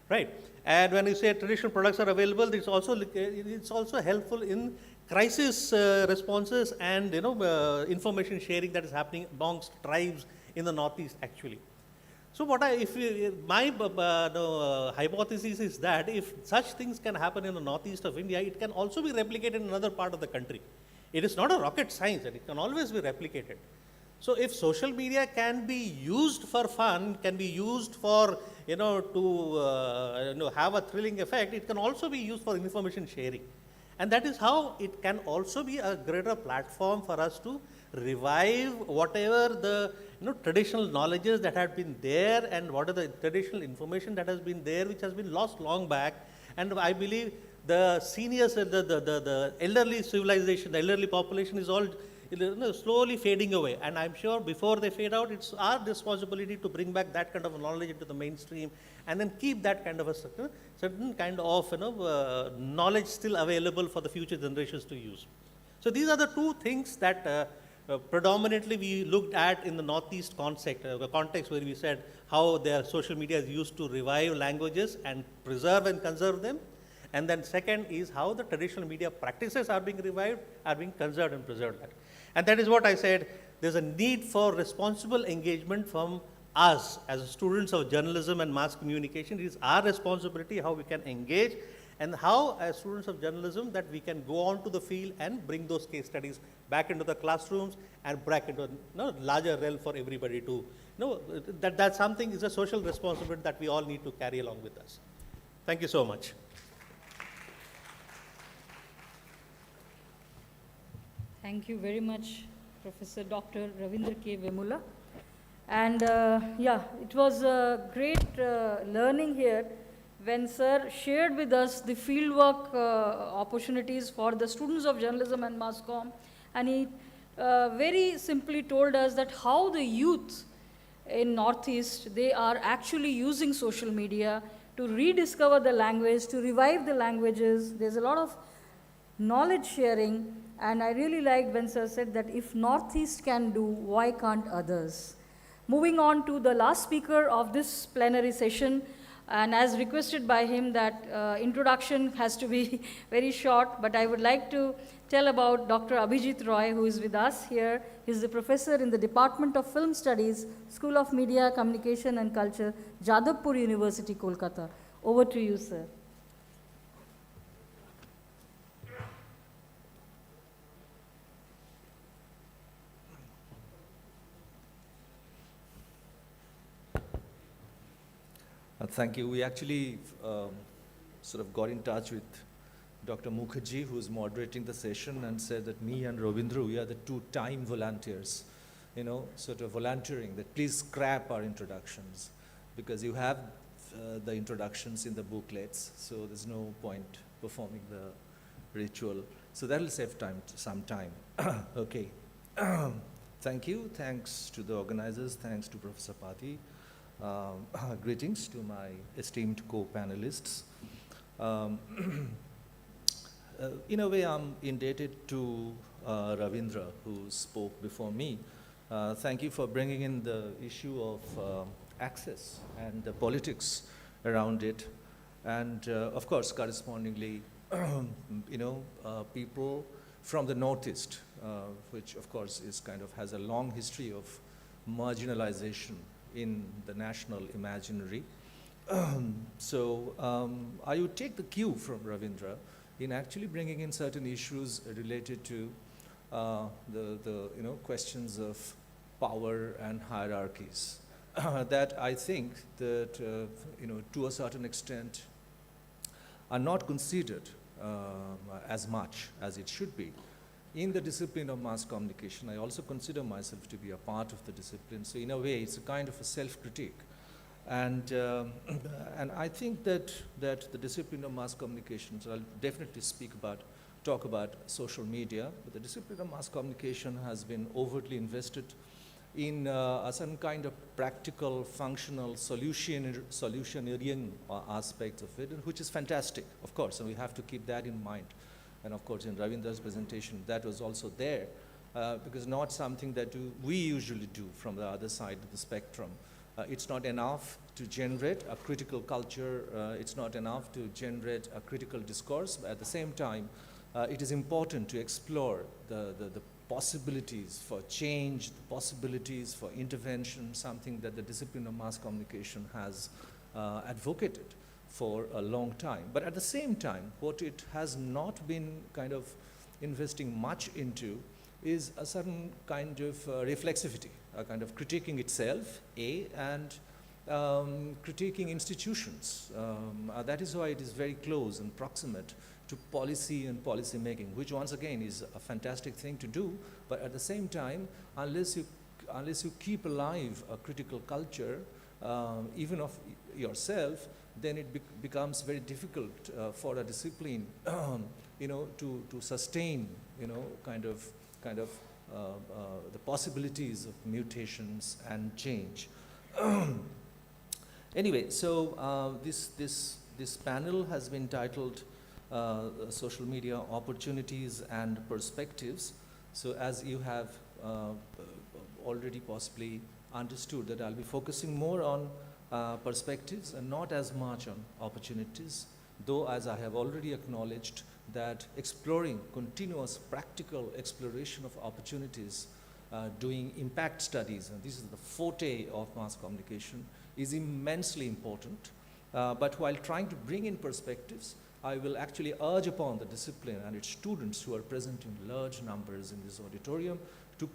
Right, and when you say traditional products are available, it's also helpful in crisis responses and information sharing that is happening amongst tribes in the Northeast actually. So my hypothesis is that if such things can happen in the Northeast of India, it can also be replicated in another part of the country. It is not a rocket science, and it can always be replicated. So if social media can be used for fun, can be used for to have a thrilling effect, it can also be used for information sharing, and that is how it can also be a greater platform for us to revive whatever the traditional knowledges that had been there, and what are the traditional information that has been there, which has been lost long back. And I believe the seniors, the elderly civilization, the elderly population is all slowly fading away, and I'm sure before they fade out, it's our responsibility to bring back that kind of knowledge into the mainstream, and then keep that kind of a certain kind of knowledge still available for the future generations to use. So these are the two things that predominantly we looked at in the Northeast context where we said how their social media is used to revive languages and preserve and conserve them. And then second is how the traditional media practices are being revived, are being conserved and preserved. And that is what I said, there's a need for responsible engagement from us as students of journalism and mass communication. It is our responsibility how we can engage, and how as students of journalism that we can go on to the field and bring those case studies back into the classrooms and back into a larger realm for everybody to know that something is a social responsibility that we all need to carry along with us. Thank you so much.
Thank you very much, Professor Dr. Ravindra K. Vemula. And it was a great learning here when Sir shared with us the fieldwork opportunities for the students of journalism and mass comm. And he very simply told us that how the youth in Northeast, they are actually using social media to rediscover the language, to revive the languages. There's a lot of knowledge sharing, and I really liked when Sir said that if Northeast can do, why can't others? Moving on to the last speaker of this plenary session, and as requested by him that introduction has to be very short, but I would like to tell about Dr. Abhijit Roy, who is with us here. He's the professor in the Department of Film Studies, School of Media, Communication and Culture, Jadavpur University, Kolkata. Over to you, sir.
Thank you. We actually sort of got in touch with Dr. Mukherjee, who's moderating the session, and said that me and Ravindra, we are the two time volunteers, sort of volunteering, that please scrap our introductions, because you have the introductions in the booklets, so there's no point performing the ritual. So that'll save some time. Okay. Thank you. Thanks to the organizers. Thanks to Professor Pati. Greetings to my esteemed co-panelists. In a way, I'm indebted to Ravindra, who spoke before me. Thank you for bringing in the issue of access and the politics around it. And of course, correspondingly, people from the Northeast, which of course has a long history of marginalization in the national imaginary. I would take the cue from Ravindra in actually bringing in certain issues related to the questions of power and hierarchies that I think that to a certain extent are not considered as much as it should be. In the discipline of mass communication, I also consider myself to be a part of the discipline. So in a way, it's a kind of a self-critique. And I think that the discipline of mass communication, so I'll definitely speak about talk about social media, but the discipline of mass communication has been overtly invested in a certain kind of practical, functional, solutionarian aspects of it, which is fantastic, of course, and we have to keep that in mind. And of course, in Ravindra's presentation, that was also there, because not something that we usually do from the other side of the spectrum. It's not enough to generate a critical culture, it's not enough to generate a critical discourse, but at the same time, it is important to explore the possibilities for change, the possibilities for intervention, something that the discipline of mass communication has advocated for a long time. But at the same time, what it has not been kind of investing much into is a certain kind of reflexivity, a kind of critiquing itself, and critiquing institutions. That is why it is very close and proximate to policy and policy making, which once again is a fantastic thing to do, but at the same time, unless you keep alive a critical culture, even of yourself, then it becomes very difficult for a discipline, to sustain, kind of the possibilities of mutations and change. Anyway, so this panel has been titled Social Media Opportunities and Perspectives. So as you have already possibly understood, that I'll be focusing more on perspectives and not as much on opportunities, though as I have already acknowledged that exploring continuous practical exploration of opportunities, doing impact studies, and this is the forte of mass communication, is immensely important. But while trying to bring in perspectives, I will actually urge upon the discipline and its students who are present in large numbers in this auditorium to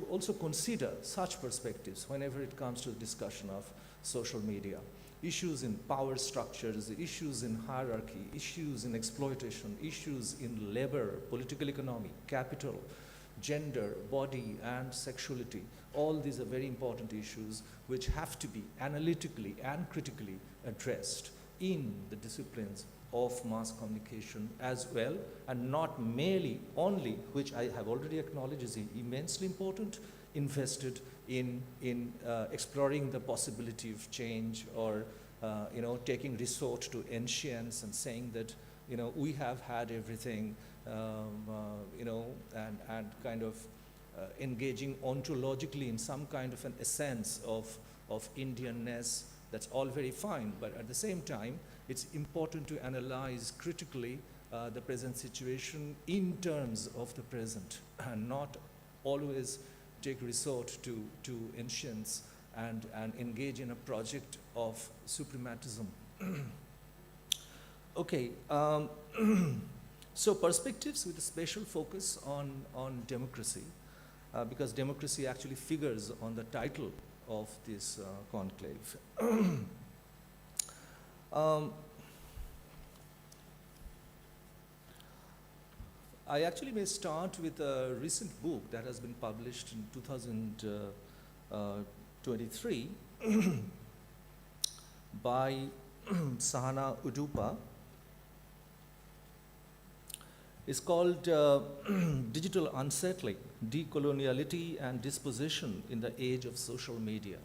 also consider such perspectives whenever it comes to the discussion of social media. Issues in power structures, issues in hierarchy, issues in exploitation, issues in labor, political economy, capital, gender, body, and sexuality. All these are very important issues which have to be analytically and critically addressed in the disciplines of mass communication as well, and not merely only, which I have already acknowledged is immensely important, invested in exploring the possibility of change, or taking resort to ancients and saying that we have had everything, and kind of engaging ontologically in some kind of an essence of Indianness. That's all very fine, but at the same time, it's important to analyze critically the present situation in terms of the present, and not always take resort to ancients and engage in a project of suprematism. Okay, so perspectives with a special focus on democracy, because democracy actually figures on the title of this conclave. I actually may start with a recent book that has been published in 2023 by Sahana Udupa. It's called Digital Unsettling, Decoloniality and Disposition in the Age of Social Media.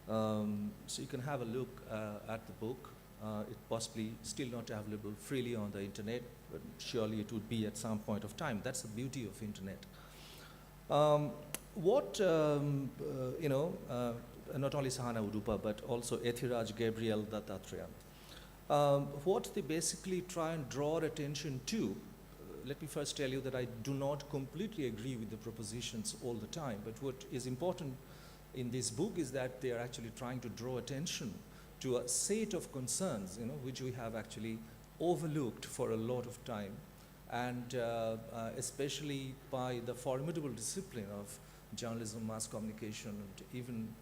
So you can have a look at the book. It possibly still not available freely on the internet, but surely it would be at some point of time. That's the beauty of internet. Not only Sahana Udupa, but also Ethiraj Gabriel Dattatreya. What they basically try and draw attention to, let me first tell you that I do not completely agree with the propositions all the time, but what is important in this book is that they are actually trying to draw attention to a set of concerns, which we have actually overlooked for a lot of time, and especially by the formidable discipline of journalism, mass communication, and even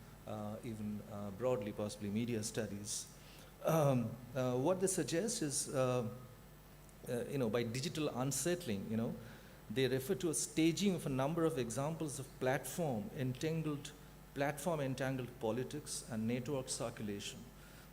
broadly, possibly media studies. What they suggest is, by digital unsettling, they refer to a staging of a number of examples of platform entangled politics and network circulation.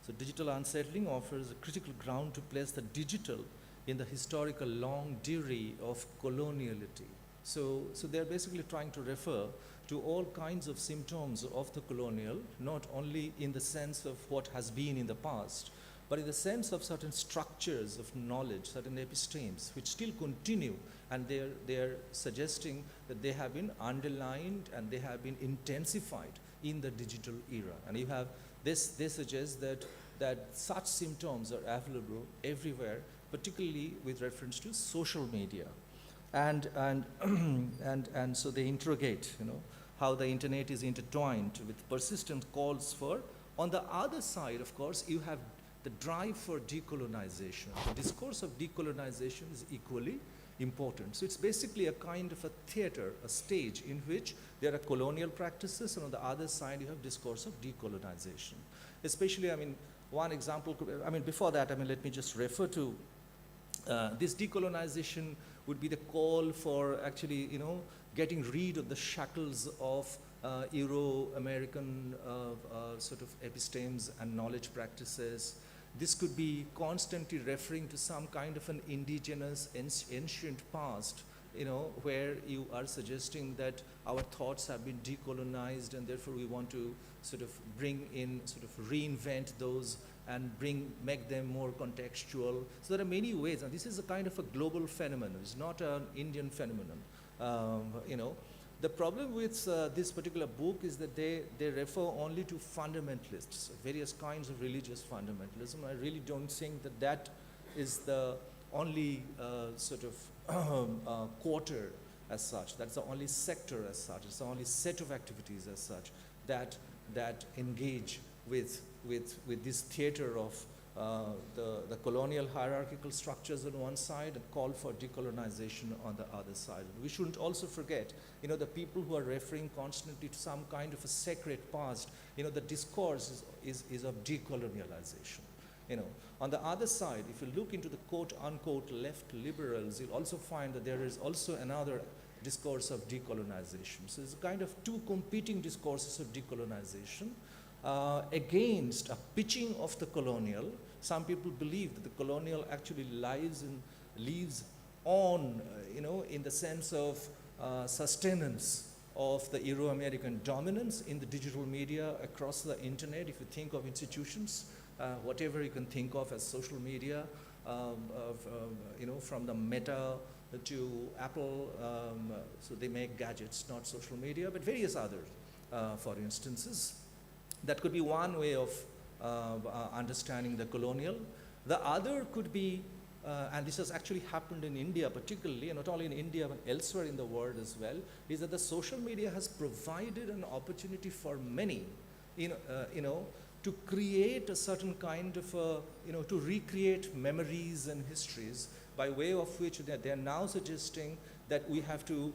So digital unsettling offers a critical ground to place the digital in the historical long durée of coloniality. So they're basically trying to refer to all kinds of symptoms of the colonial, not only in the sense of what has been in the past, but in the sense of certain structures of knowledge, certain epistemes, which still continue, and they're suggesting that they have been underlined and they have been intensified in the digital era. And you have this, they suggest that such symptoms are available everywhere, particularly with reference to social media. And so they interrogate, how the internet is intertwined with persistent calls for. On the other side, of course, you have the drive for decolonization. The discourse of decolonization is equally important. So it's basically a kind of a theater, a stage in which there are colonial practices, and on the other side you have discourse of decolonization. Especially, one example, before that, let me just refer to this decolonization would be the call for actually, getting rid of the shackles of Euro-American sort of epistemes and knowledge practices. This could be constantly referring to some kind of an indigenous ancient past, where you are suggesting that our thoughts have been decolonized and therefore we want to sort of bring in, sort of reinvent those and make them more contextual. So there are many ways, and this is a kind of a global phenomenon. It's not an Indian phenomenon. The problem with this particular book is that they refer only to fundamentalists, various kinds of religious fundamentalism. I really don't think that is the only sort of quarter as such. That's the only sector as such. It's the only set of activities as such that engage with this theater of the colonial hierarchical structures on one side and call for decolonization on the other side. We shouldn't also forget, the people who are referring constantly to some kind of a sacred past, the discourse is of decolonialization. On the other side, if you look into the quote-unquote left liberals, you'll also find that there is also another discourse of decolonization. So it's a kind of two competing discourses of decolonization against a pitching of the colonial. Some people believe that the colonial actually lives on, in the sense of sustenance of the Euro-American dominance in the digital media across the internet. If you think of institutions, whatever you can think of as social media, from the Meta to Apple, so they make gadgets, not social media, but various other, for instances. That could be one way of understanding the colonial. The other could be, and this has actually happened in India particularly, and not only in India but elsewhere in the world as well, is that the social media has provided an opportunity for many, to create a certain kind of, to recreate memories and histories, by way of which they are now suggesting that we have to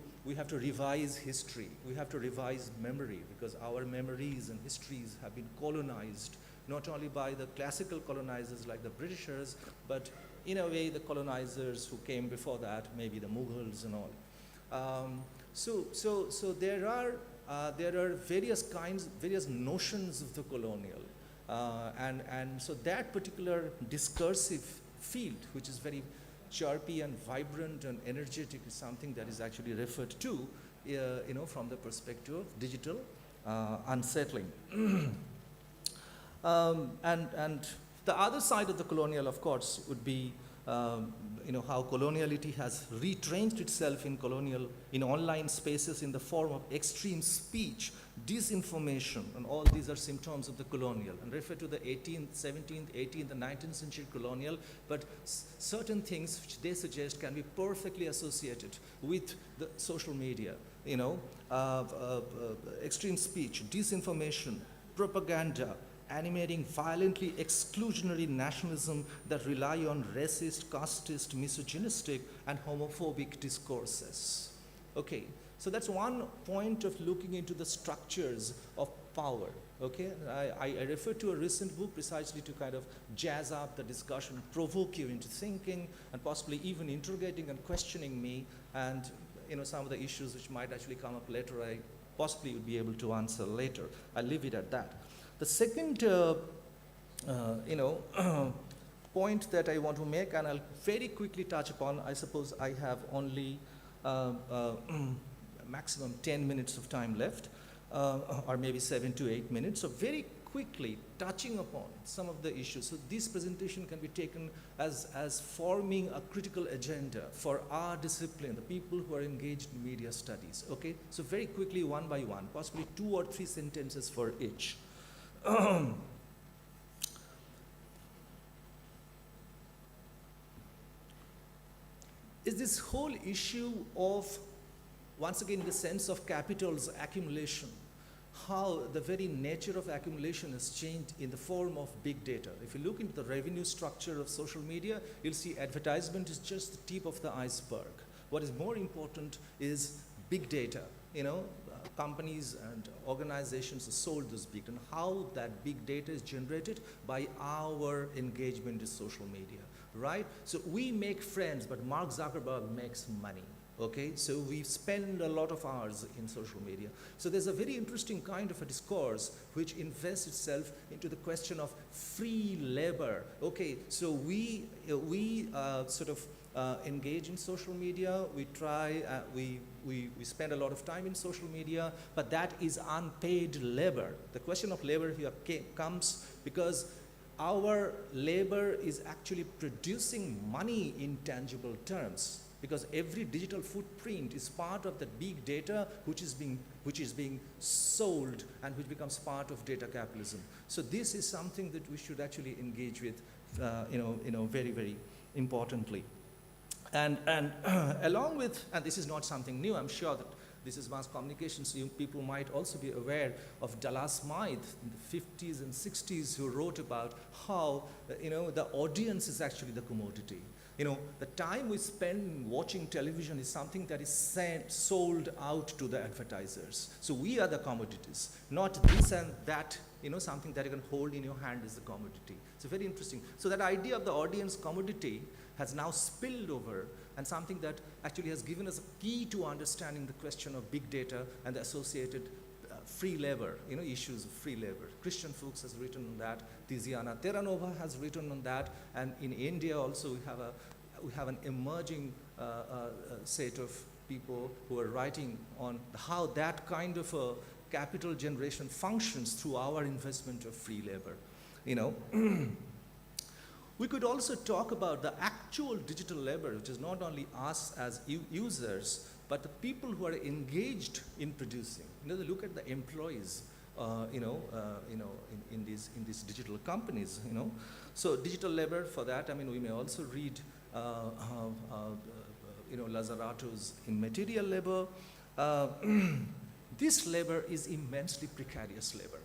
revise history, we have to revise memory, because our memories and histories have been colonized, not only by the classical colonizers like the Britishers, but in a way the colonizers who came before that, maybe the Mughals and all. So there are various notions of the colonial, and so that particular discursive field, which is very chirpy and vibrant and energetic, is something that is actually referred to, from the perspective of digital unsettling. And the other side of the colonial, of course, would be how coloniality has retrenched itself in online spaces in the form of extreme speech, disinformation, and all these are symptoms of the colonial, and refer to the 18th, 17th, 18th, and 19th century colonial, but certain things which they suggest can be perfectly associated with the social media, extreme speech, disinformation, propaganda, animating violently exclusionary nationalism that rely on racist, casteist, misogynistic, and homophobic discourses. Okay, so that's one point of looking into the structures of power. Okay, I refer to a recent book precisely to kind of jazz up the discussion, provoke you into thinking, and possibly even interrogating and questioning me, and some of the issues which might actually come up later, I possibly would be able to answer later. I'll leave it at that. The second, point that I want to make, and I'll very quickly touch upon, I suppose I have only maximum 10 minutes of time left, or maybe 7 to 8 minutes. So very quickly touching upon some of the issues. So this presentation can be taken as forming a critical agenda for our discipline, the people who are engaged in media studies, okay? So very quickly, one by one, possibly 2 or 3 sentences for each. Is this whole issue of, once again, the sense of capital's accumulation, how the very nature of accumulation has changed in the form of big data. If you look into the revenue structure of social media, you'll see advertisement is just the tip of the iceberg. What is more important is big data. You know, companies and organizations have sold this big data, and how that big data is generated by our engagement in social media, right? So we make friends, but Mark Zuckerberg makes money. Okay, so we spend a lot of hours in social media. So there's a very interesting kind of a discourse which invests itself into the question of free labor. Okay, so we sort of engage in social media. We try, we spend a lot of time in social media, but that is unpaid labor. The question of labor here comes because our labor is actually producing money in tangible terms. Because every digital footprint is part of the big data which is being sold and which becomes part of data capitalism. So this is something that we should actually engage with, very, very importantly. And along with, and this is not something new, I'm sure that this is mass communications. You people might also be aware of Dallas Smythe in the 50s and 60s, who wrote about how, the audience is actually the commodity. You know, the time we spend watching television is something that is sold out to the advertisers. So we are the commodities, not this and that, something that you can hold in your hand is the commodity. So very interesting. So that idea of the audience commodity has now spilled over, and something that actually has given us a key to understanding the question of big data and the associated free labor, issues of free labor. Christian Fuchs has written on that. Tiziana Terranova has written on that. And in India also we have an emerging set of people who are writing on how that kind of a capital generation functions through our investment of free labor. We could also talk about the actual digital labor, which is not only us as users, but the people who are engaged in producing. They look at the employees, in these digital companies. So digital labor, for that, we may also read, Lazarato's Immaterial Labor. This labor is immensely precarious labor.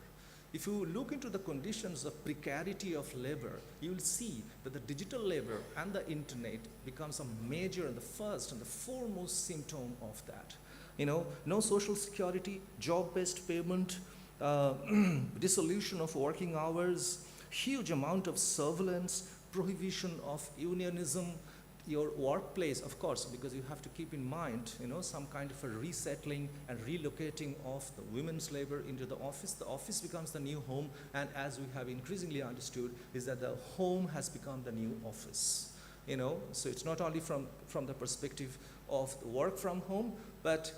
If you look into the conditions of precarity of labor, you will see that the digital labor and the internet becomes a major and the first and the foremost symptom of that. No social security, job-based payment, dissolution of working hours, huge amount of surveillance, prohibition of unionism, your workplace, of course, because you have to keep in mind, some kind of a resettling and relocating of the women's labor into the office. The office becomes the new home, and as we have increasingly understood, is that the home has become the new office. So it's not only from the perspective of the work from home, but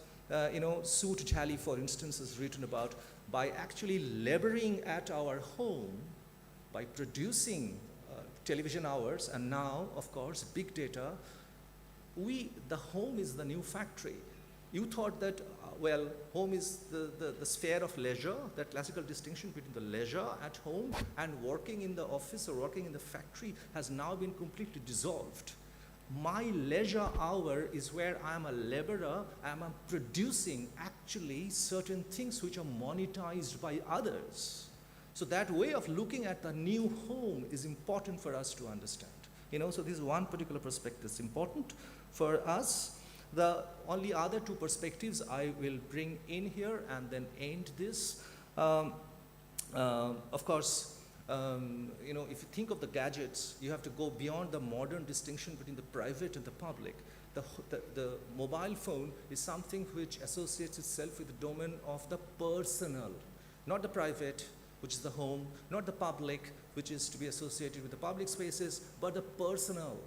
Soot Jali, for instance, has written about by actually laboring at our home, by producing television hours, and now, of course, big data, the home is the new factory. You thought that, home is the sphere of leisure, that classical distinction between the leisure at home and working in the office or working in the factory has now been completely dissolved. My leisure hour is where I am a laborer, I am producing actually certain things which are monetized by others. So that way of looking at the new home is important for us to understand. So this is one particular perspective that's important for us. The only other two perspectives I will bring in here and then end this. Of course, if you think of the gadgets, you have to go beyond the modern distinction between the private and the public. The mobile phone is something which associates itself with the domain of the personal, not the private, which is the home, not the public, which is to be associated with the public spaces, but the personal.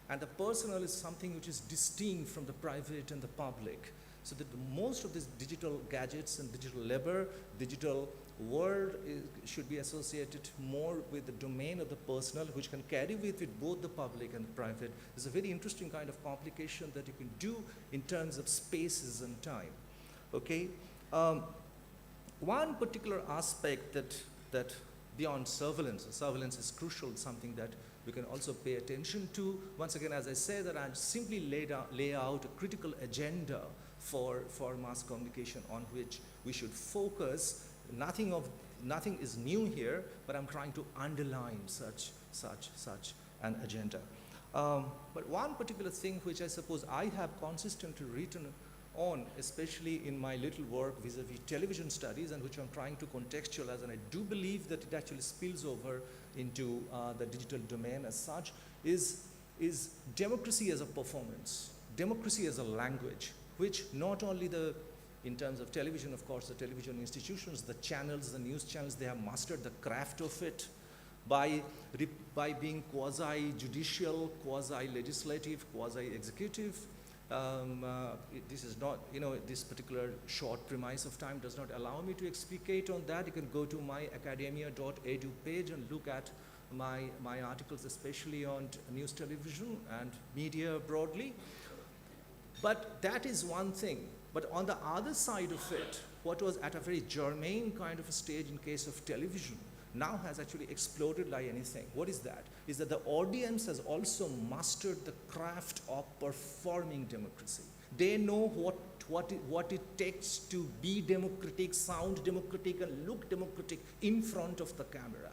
And the personal is something which is distinct from the private and the public. So that most of these digital gadgets and digital labor, digital world should be associated more with the domain of the personal, which can carry with it both the public and the private. It's a very interesting kind of complication that you can do in terms of spaces and time. Okay? One particular aspect that beyond surveillance, surveillance is crucial, something that we can also pay attention to. Once again, as I say, that I simply lay out a critical agenda for mass communication on which we should focus. Nothing is new here, but I'm trying to underline such an agenda. But one particular thing which I suppose I have consistently written on, especially in my little work vis-a-vis television studies, and which I'm trying to contextualize, and I do believe that it actually spills over into the digital domain as such, is democracy as a performance, democracy as a language, which not only in terms of television, of course, the television institutions, the channels, the news channels, they have mastered the craft of it by being quasi-judicial, quasi-legislative, quasi-executive. This is not, this particular short premise of time does not allow me to explicate on that. You can go to my academia.edu page and look at my articles, especially on news, television, and media broadly. But that is one thing. But on the other side of it, what was at a very germane kind of a stage in case of television now has actually exploded like anything. What is that? Is that the audience has also mastered the craft of performing democracy. They know what it takes to be democratic, sound democratic, and look democratic in front of the camera.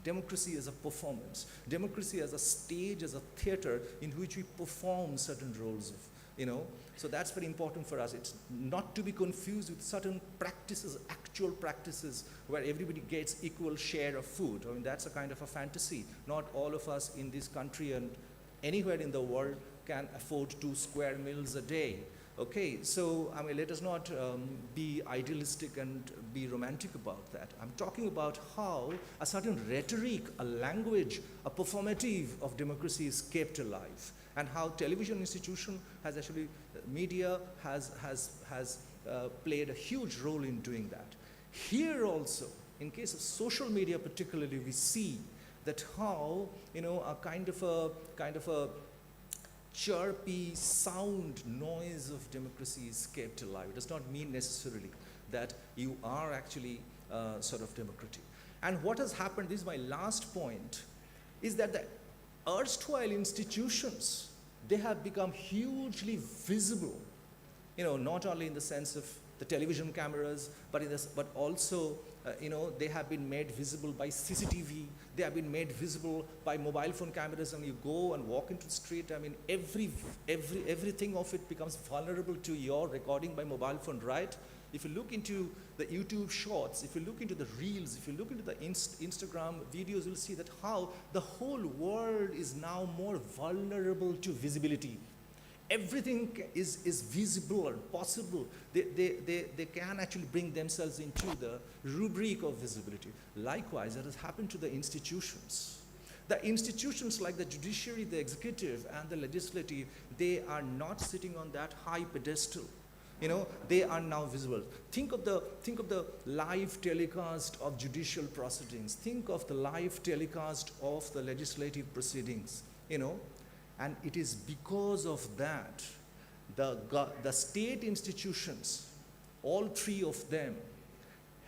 Democracy as a performance. Democracy as a stage, as a theater in which we perform certain roles of, So that's very important for us. It's not to be confused with certain practices, actual practices, where everybody gets equal share of food. I mean, that's a kind of a fantasy. Not all of us in this country and anywhere in the world can afford 2 square meals a day. Okay, so I mean, let us not be idealistic and be romantic about that. I'm talking about how a certain rhetoric, a language, a performative of democracy is kept alive, and how television institution has actually, media has played a huge role in doing that. Here also, in case of social media particularly, we see that how, a kind of a chirpy sound noise of democracy is kept alive. It does not mean necessarily that you are actually sort of democratic. And what has happened, this is my last point, is that the erstwhile institutions, they have become hugely visible, not only in the sense of the television cameras, but also, they have been made visible by CCTV. They have been made visible by mobile phone cameras. And you go and walk into the street, I mean, everything of it becomes vulnerable to your recording by mobile phone, right? If you look into the YouTube shorts, if you look into the reels, if you look into the Instagram videos, you'll see that how the whole world is now more vulnerable to visibility. Everything is visible or possible. They can actually bring themselves into the rubric of visibility. Likewise, that has happened to the institutions. The institutions like the judiciary, the executive, and the legislative, they are not sitting on that high pedestal. They are now visible. Think of the live telecast of judicial proceedings. Think of the live telecast of the legislative proceedings. And it is because of that, the state institutions, all 3 of them,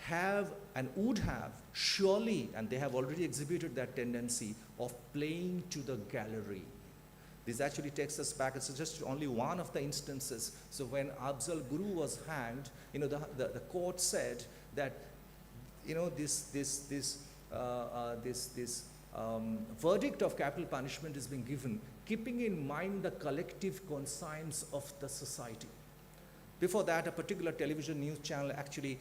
have and would have surely, and they have already exhibited that tendency of playing to the gallery. This actually takes us back. It's just only one of the instances. So when Afzal Guru was hanged, the court said that, this verdict of capital punishment is being given, keeping in mind the collective conscience of the society. Before that, a particular television news channel actually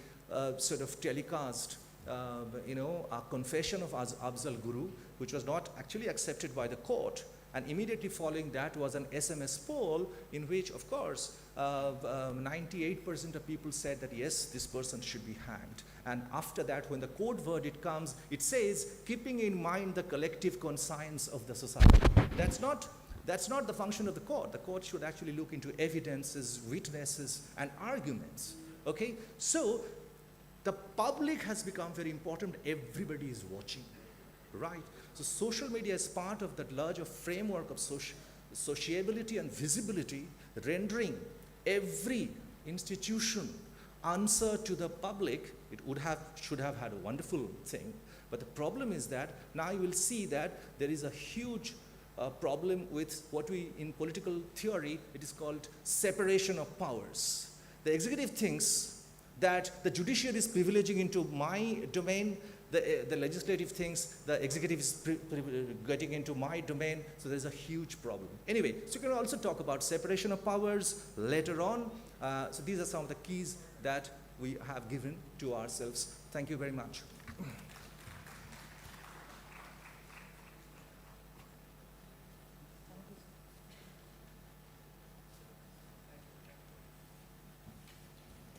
sort of telecast, a confession of Afzal Guru, which was not actually accepted by the court. And immediately following that was an SMS poll in which, of course, 98% of people said that yes, this person should be hanged. And after that, when the court verdict comes, it says, keeping in mind the collective conscience of the society. That's not the function of the court. The court should actually look into evidences, witnesses, and arguments. Okay? So, the public has become very important. Everybody is watching, right? So social media is part of that larger framework of sociability and visibility, rendering every institution answer to the public. It should have had a wonderful thing. But the problem is that now you will see that there is a huge problem with what we, in political theory, it is called separation of powers. The executive thinks that the judiciary is privileging into my domain, the legislative thinks the executive is getting into my domain, so there's a huge problem. Anyway, so you can also talk about separation of powers later on. So these are some of the keys that we have given to ourselves. Thank you very much.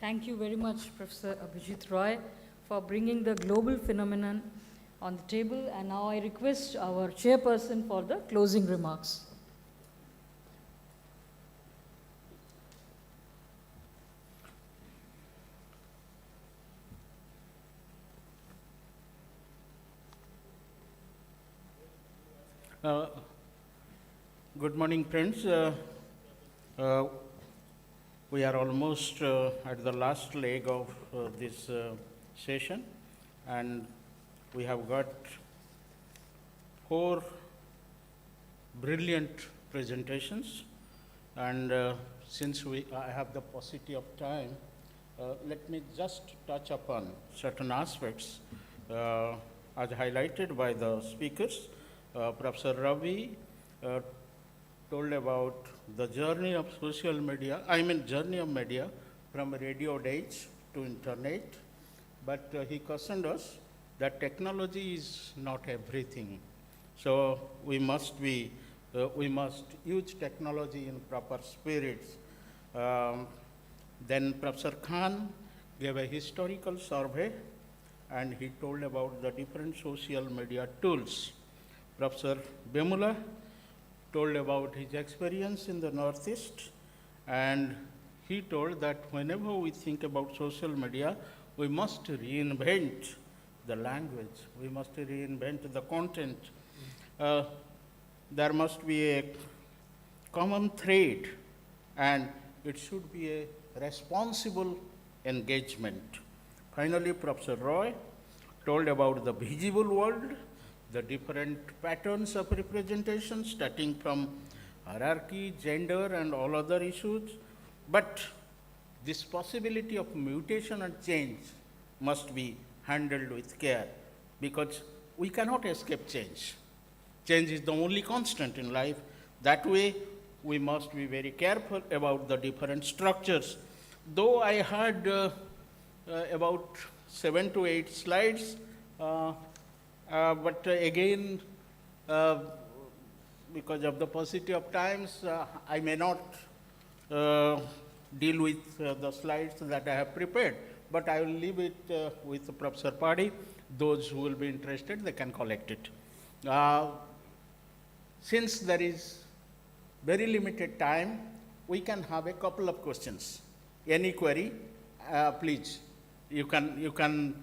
Thank you very much, Professor Abhijit Roy, for bringing the global phenomenon on the table. And now I request our chairperson for the closing remarks.
Good morning, friends. We are almost at the last leg of this session, and we have got 4 brilliant presentations. And since I have the paucity of time, let me just touch upon certain aspects as highlighted by the speakers. Professor Ravi told about the journey of social media, journey of media from radio days to internet, but he cautioned us that technology is not everything. So we must use technology in proper spirits. Then Professor Khan gave a historical survey, and he told about the different social media tools. Professor Bemula told about his experience in the Northeast, and he told that whenever we think about social media, we must reinvent the language, we must reinvent the content. There must be a common thread, and it should be a responsible engagement. Finally, Professor Roy told about the visible world, the different patterns of representation starting from hierarchy, gender, and all other issues. But this possibility of mutation and change must be handled with care, because we cannot escape change. Change is the only constant in life. That way, we must be very careful about the different structures. Though I had about 7 to 8 slides, but again, because of the paucity of times, I may not deal with the slides that I have prepared, but I will leave it with Professor Padi. Those who will be interested, they can collect it. Since there is very limited time, we can have a couple of questions. Any query, please, you can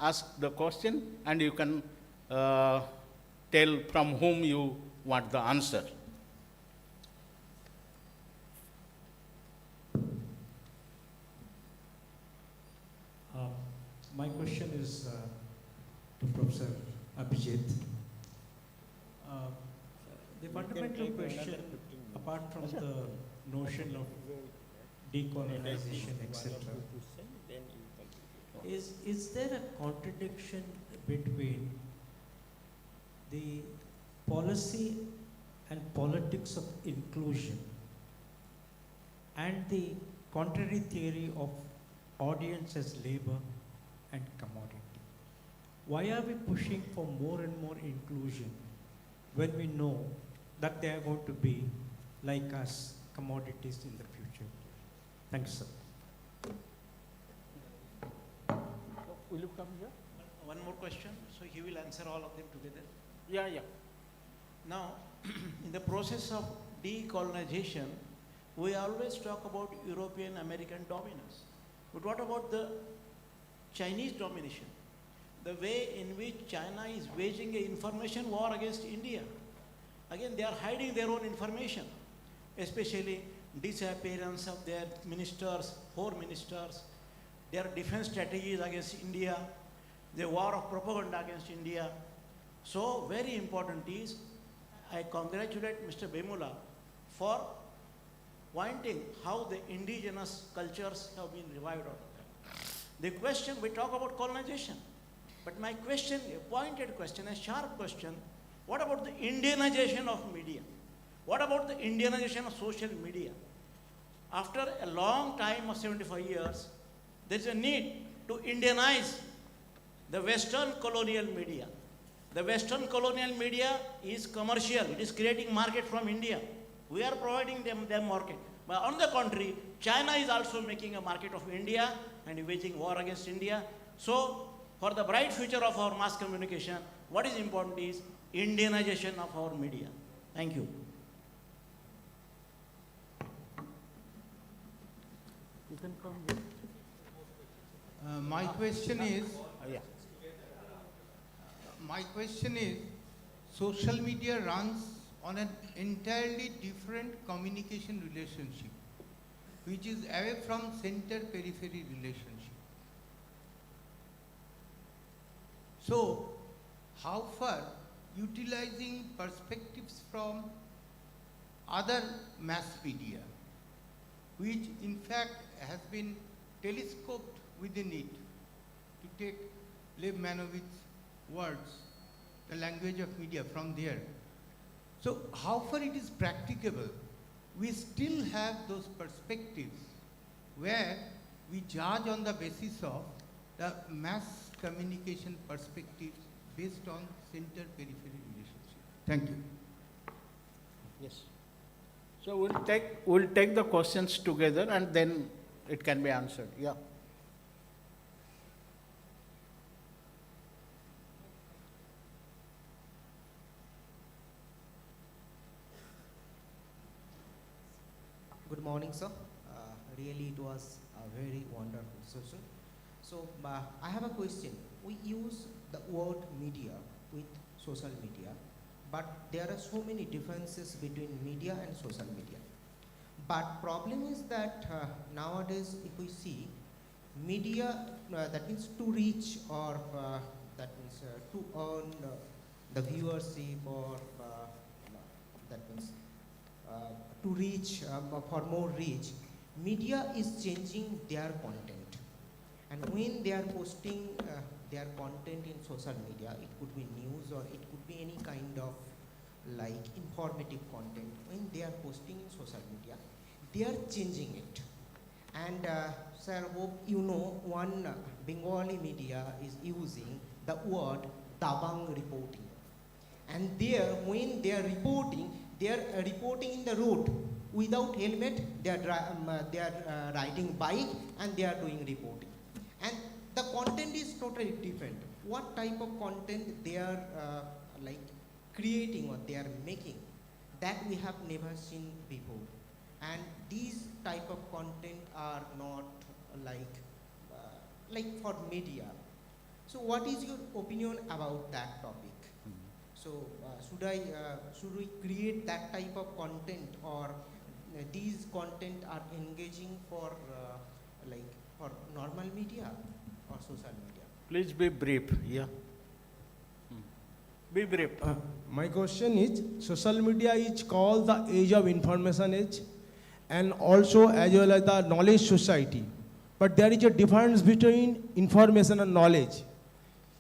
ask the question, and you can tell from whom you want the answer.
My question is to Professor Abhijit. The fundamental question, apart from the notion of decolonization, etc., is there a contradiction between the policy and politics of inclusion and the contrary theory of audience as labor and commodity? Why are we pushing for more and more inclusion when we know that they are going to be like us, commodities in the future. Thanks, sir.
Will you come here?
One more question, so he will answer all of them together.
Yeah, yeah.
Now, in the process of decolonization, we always talk about European American dominance. But what about the Chinese domination? The way in which China is waging an information war against India. Again, they are hiding their own information, especially disappearance of their ministers, 4 ministers, their defense strategies against India, the war of propaganda against India. So very important is, I congratulate Mr. Bemula for pointing how the indigenous cultures have been revived out of that. The question, we talk about colonization, but my question, a pointed question, a sharp question, what about the Indianization of media? What about the Indianization of social media? After a long time of 75 years, there is a need to Indianize the Western colonial media. The Western colonial media is commercial. It is creating market from India. We are providing them their market. But on the contrary, China is also making a market of India and waging war against India. So, for the bright future of our mass communication, what is important is Indianization of our media. Thank you.
You can come here.
My question is,
Yeah.
my question is, social media runs on an entirely different communication relationship, which is away from center-periphery relationship. So, how far utilizing perspectives from other mass media, which in fact has been telescoped within it, to take Lev Manovich's words, the language of media from there. So how far it is practicable, we still have those perspectives where we judge on the basis of the mass communication perspectives based on center-periphery relationship. Thank you.
Yes. So we'll take the questions together and then it can be answered. Yeah.
Good morning, sir. Really, it was a very wonderful session. So, I have a question. We use the word media with social media, but there are so many differences between media and social media. But problem is that nowadays, if we see media, that means to reach or that means to earn the viewership or that means to reach, for more reach, media is changing their content. And when they are posting their content in social media, it could be news or it could be any kind of like informative content. When they are posting in social media, they are changing it. And sir, hope you know, one Bengali media is using the word tabang reporting. And there, when they are reporting in the road without helmet. They are riding bike and they are doing reporting. And the content is totally different. What type of content they are like creating or they are making, that we have never seen before. And these type of content are not like for media. So what is your opinion about that topic? So should we create that type of content, or these content are engaging for for normal media or social media?
Please be brief. Yeah. Be brief.
My question is, social media is called the age of information age and also as well as the knowledge society. But there is a difference between information and knowledge.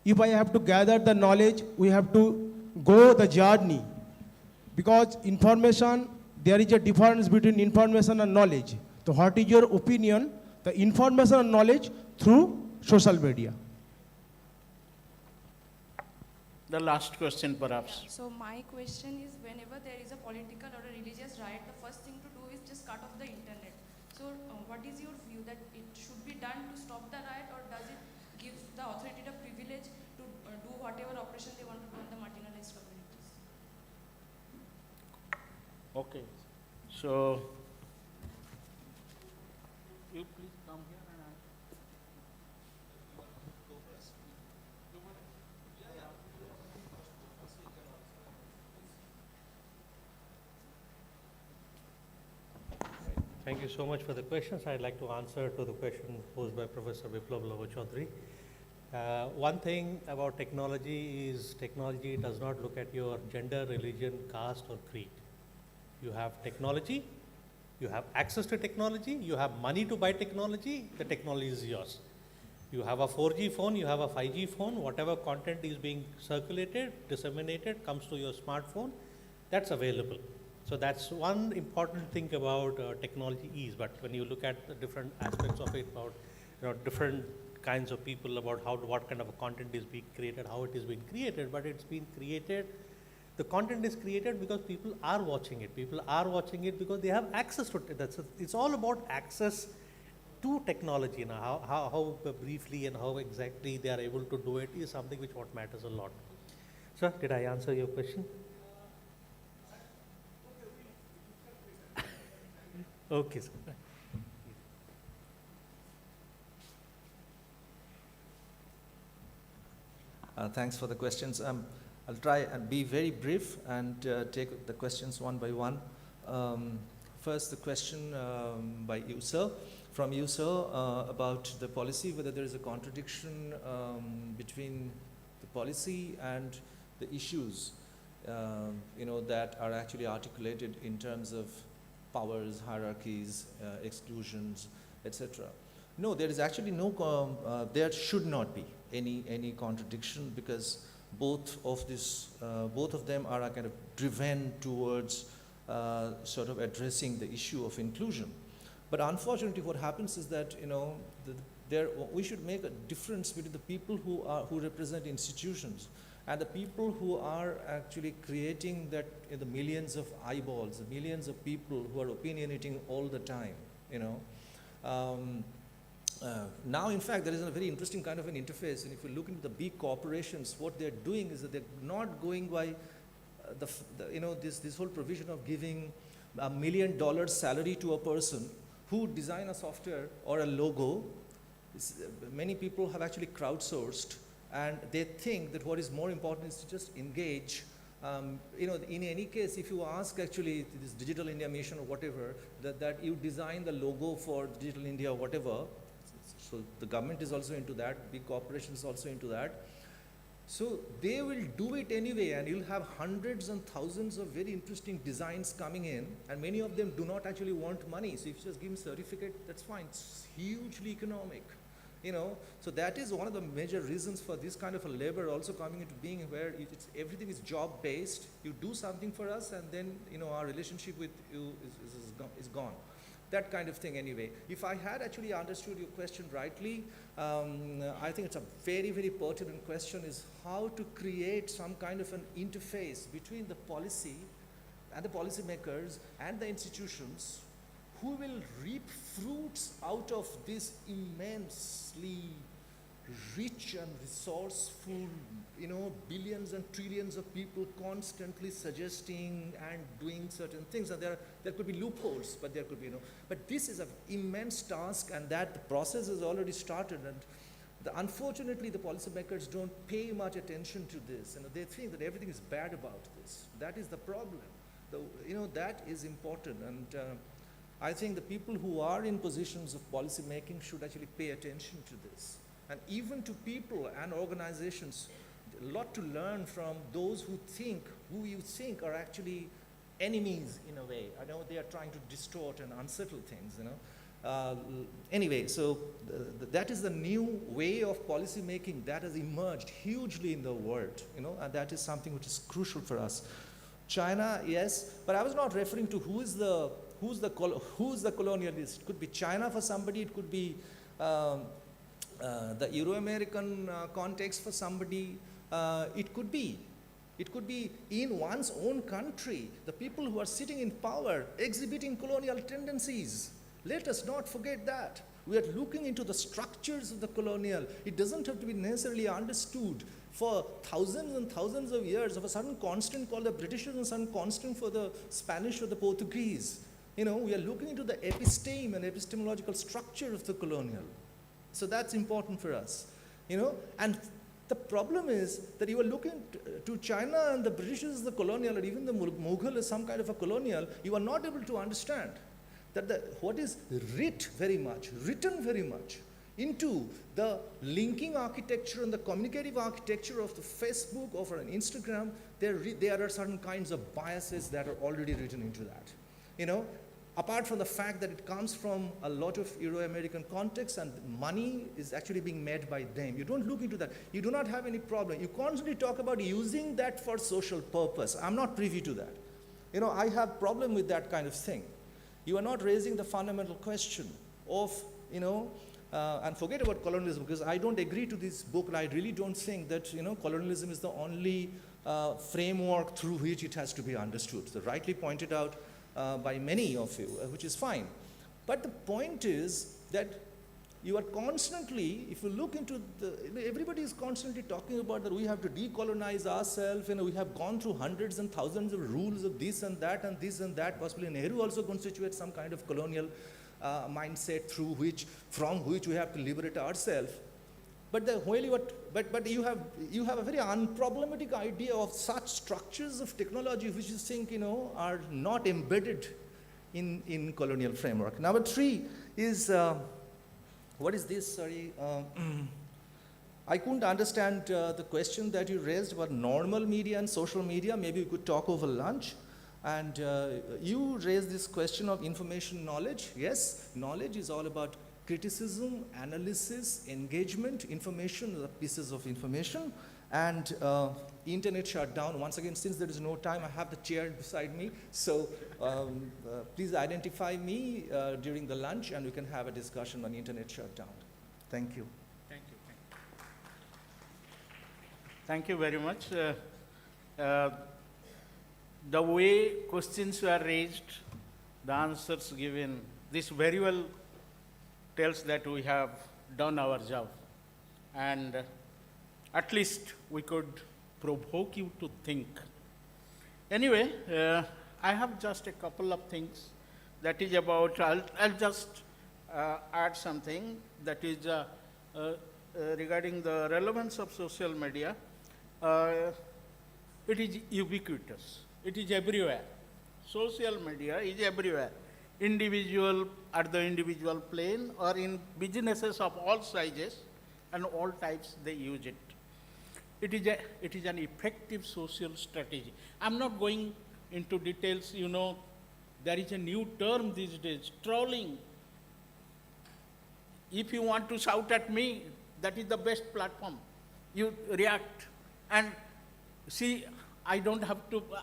If I have to gather the knowledge, we have to go the journey. Because information, there is a difference between information and knowledge. So what is your opinion, the information and knowledge through social media?
The last question perhaps.
So my question is, whenever there is a political or a religious riot, the first thing to do is just cut off the internet. So what is your view, that it should be done to stop the riot, or does it give the authority the privilege to do whatever operation they want to do on the marginalized communities?
Okay. So, you please come here and
Thank you so much for the questions. I'd like to answer to the question posed by Professor Biplab Chaudhary. One thing about technology is technology does not look at your gender, religion, caste or creed. You have technology, you have access to technology, you have money to buy technology, the technology is yours. You have a 4G phone, you have a 5G phone, whatever content is being circulated, disseminated, comes to your smartphone, that's available. So that's one important thing about technology is, but when you look at the different aspects of it, about different kinds of people, about what kind of a content is being created, how it is being created, but it's been created, the content is created because people are watching it. People are watching it because they have access to it. It's all about access to technology. Now, how briefly and how exactly they are able to do it is something which what matters a lot. Sir, did I answer your question? Okay, sir.
Thanks for the questions. I'll try and be very brief and take the questions one by one. First, the question by you, sir, from you, sir, about the policy, whether there is a contradiction between the policy and the issues, that are actually articulated in terms of powers, hierarchies, exclusions, etc. No, there is actually no, there should not be any contradiction, because both of them are kind of driven towards sort of addressing the issue of inclusion. But unfortunately, what happens is that we should make a difference between the people who represent institutions and the people who are actually creating that the millions of eyeballs, the millions of people who are opinionating all the time. Now, in fact, there is a very interesting kind of an interface, and if you look into the big corporations, what they're doing is that they're not going by this whole provision of giving $1 million salary to a person who design a software or a logo. Many people have actually crowdsourced, and they think that what is more important is to just engage. In any case, if you ask actually this Digital India Mission or whatever, that you design the logo for Digital India or whatever, so the government is also into that, big corporations also into that. So they will do it anyway, and you'll have hundreds and thousands of very interesting designs coming in, and many of them do not actually want money. So if you just give them a certificate, that's fine. It's hugely economic. So that is one of the major reasons for this kind of a labor also coming into being, where everything is job based. You do something for us, and then our relationship with you is gone. That kind of thing anyway. If I had actually understood your question rightly, I think it's a very, very pertinent question, is how to create some kind of an interface between the policy and the policymakers and the institutions who will reap fruits out of this immensely rich and resourceful, billions and trillions of people constantly suggesting and doing certain things. And there could be loopholes, but there could be, but this is an immense task, and that the process has already started. And unfortunately, the policymakers don't pay much attention to this. They think that everything is bad about this. That is the problem. That is important. And I think the people who are in positions of policy making should actually pay attention to this. And even to people and organizations, a lot to learn from those who you think are actually enemies in a way. I know they are trying to distort and unsettle things, Anyway, so that is the new way of policy making that has emerged hugely in the world, and that is something which is crucial for us. China, yes, but I was not referring to who's the colonialist. It could be China for somebody, it could be the Euro-American context for somebody, It could be in one's own country, the people who are sitting in power exhibiting colonial tendencies. Let us not forget that. We are looking into the structures of the colonial. It doesn't have to be necessarily understood for thousands and thousands of years of a certain constant called the Britishers and certain constant for the Spanish or the Portuguese. We are looking into the episteme and epistemological structure of the colonial. So that's important for us. And the problem is that you are looking to China and the Britishers as the colonial, or even the Mughal as some kind of a colonial. You are not able to understand that what is written very much into the linking architecture and the communicative architecture of the Facebook or for an Instagram, there are certain kinds of biases that are already written into that. Apart from the fact that it comes from a lot of Euro-American context and money is actually being made by them. You don't look into that. You do not have any problem. You constantly talk about using that for social purpose. I'm not privy to that. I have problem with that kind of thing. You are not raising the fundamental question of, and forget about colonialism, because I don't agree to this book, and I really don't think that, colonialism is the only framework through which it has to be understood. So rightly pointed out by many of you, which is fine. But the point is that you are constantly, if you look into everybody is constantly talking about that we have to decolonize ourselves, we have gone through hundreds and thousands of rules of this and that and this and that. Possibly Nehru also constitutes some kind of colonial mindset from which we have to liberate ourselves. But you have a very unproblematic idea of such structures of technology which you think are not embedded in colonial framework. Number 3 is what is this? Sorry, I couldn't understand the question that you raised about normal media and social media. Maybe we could talk over lunch. And you raised this question of information knowledge. Yes, knowledge is all about criticism, analysis, engagement, information, pieces of information, and internet shutdown. Once again, since there is no time, I have the chair beside me, so please identify me during the lunch and we can have a discussion on internet shutdown. Thank you.
Thank you. Thank you very much. The way questions were raised, the answers given, this very well tells that we have done our job. And at least we could provoke you to think. Anyway, I have just a couple of things that is about, I'll just add something that is regarding the relevance of social media. It is ubiquitous. It is everywhere. Social media is everywhere. Individual, at the individual plane, or in businesses of all sizes and all types, they use it. It is an effective social strategy. I'm not going into details, there is a new term these days, trolling. If you want to shout at me, that is the best platform. You react and see, I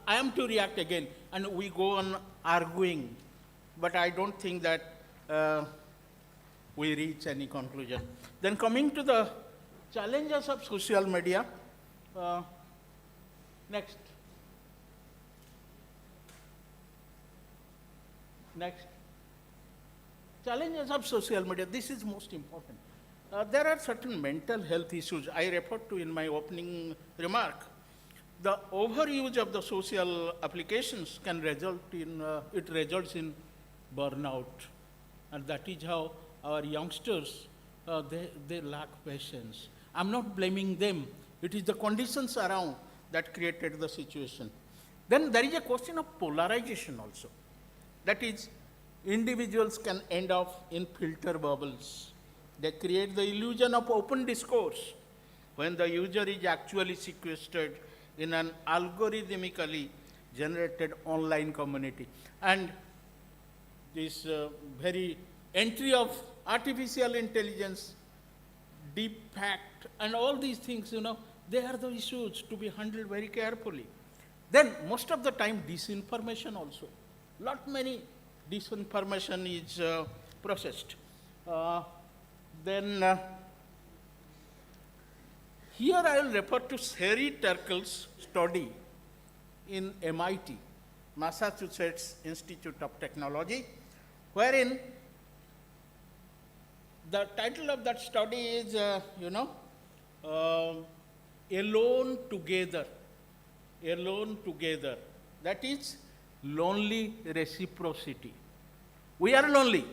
am to react again, and we go on arguing. But I don't think that we reach any conclusion. Then coming to the challenges of social media, next. Challenges of social media, this is most important. There are certain mental health issues I referred to in my opening remark. The overuse of the social applications can results in burnout, and that is how our youngsters, they lack patience. I'm not blaming them. It is the conditions around that created the situation. Then there is a question of polarization also. That is, individuals can end up in filter bubbles. They create the illusion of open discourse when the user is actually sequestered in an algorithmically generated online community. And this very entry of artificial intelligence, deep fact, and all these things, they are the issues to be handled very carefully. Then most of the time disinformation also. Many disinformation is processed. Then Here I will refer to Sherry Turkle's study in MIT, Massachusetts Institute of Technology, wherein the title of that study is, Alone Together. Alone Together. That is lonely reciprocity. We are lonely,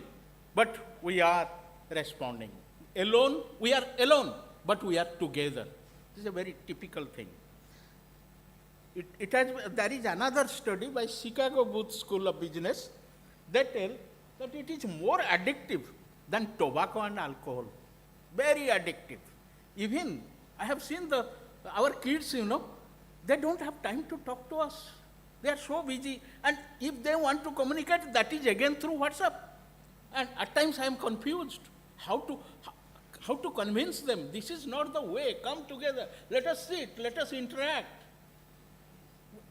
but we are responding. Alone, we are alone, but we are together. This is a very typical thing. There is another study by Chicago Booth School of Business that tell that it is more addictive than tobacco and alcohol. Very addictive. Even I have seen our kids, they don't have time to talk to us. They are so busy. And if they want to communicate, that is again through WhatsApp. And at times I am confused how to convince them. This is not the way. Come together. Let us sit. Let us interact.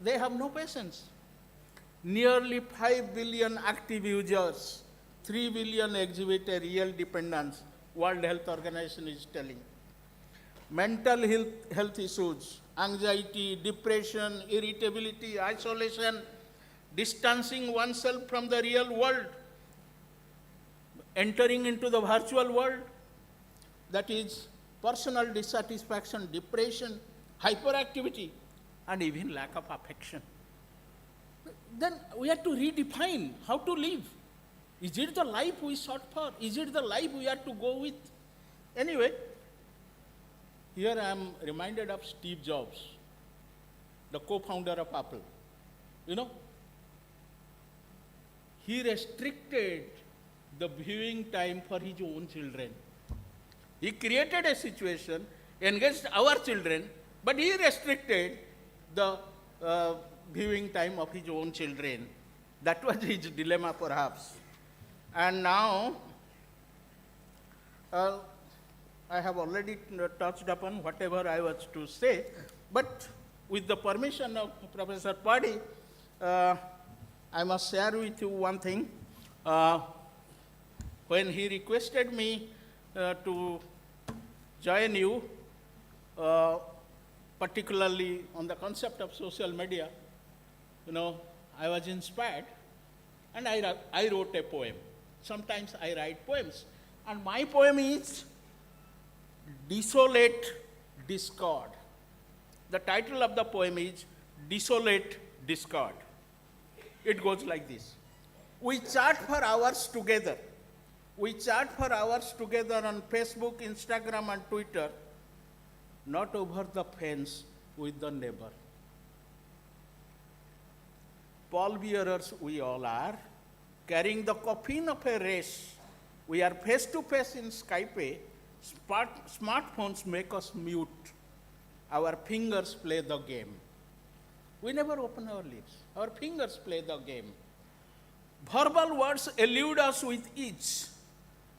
They have no patience. Nearly 5 billion active users, 3 billion exhibit a real dependence, World Health Organization is telling. Mental health issues, anxiety, depression, irritability, isolation, distancing oneself from the real world, entering into the virtual world, that is personal dissatisfaction, depression, hyperactivity, and even lack of affection. Then we have to redefine how to live. Is it the life we sought for? Is it the life we have to go with? Anyway, here I am reminded of Steve Jobs, the co-founder of Apple. He restricted the viewing time for his own children. He created a situation, engaged our children, but he restricted the viewing time of his own children. That was his dilemma, perhaps. And now, I have already touched upon whatever I was to say, but with the permission of Professor Padi, I must share with you one thing. When he requested me to join you, particularly on the concept of social media, I was inspired, and I wrote a poem. Sometimes I write poems, and my poem is Desolate Discord. The title of the poem is Desolate Discord. It goes like this. We chat for hours together. We chat for hours together on Facebook, Instagram, and Twitter, not over the fence with the neighbor. Pallbearers we all are, carrying the coffin of a race. We are face to face in Skype. Smartphones make us mute. Our fingers play the game. We never open our lips. Our fingers play the game. Verbal words elude us with ease.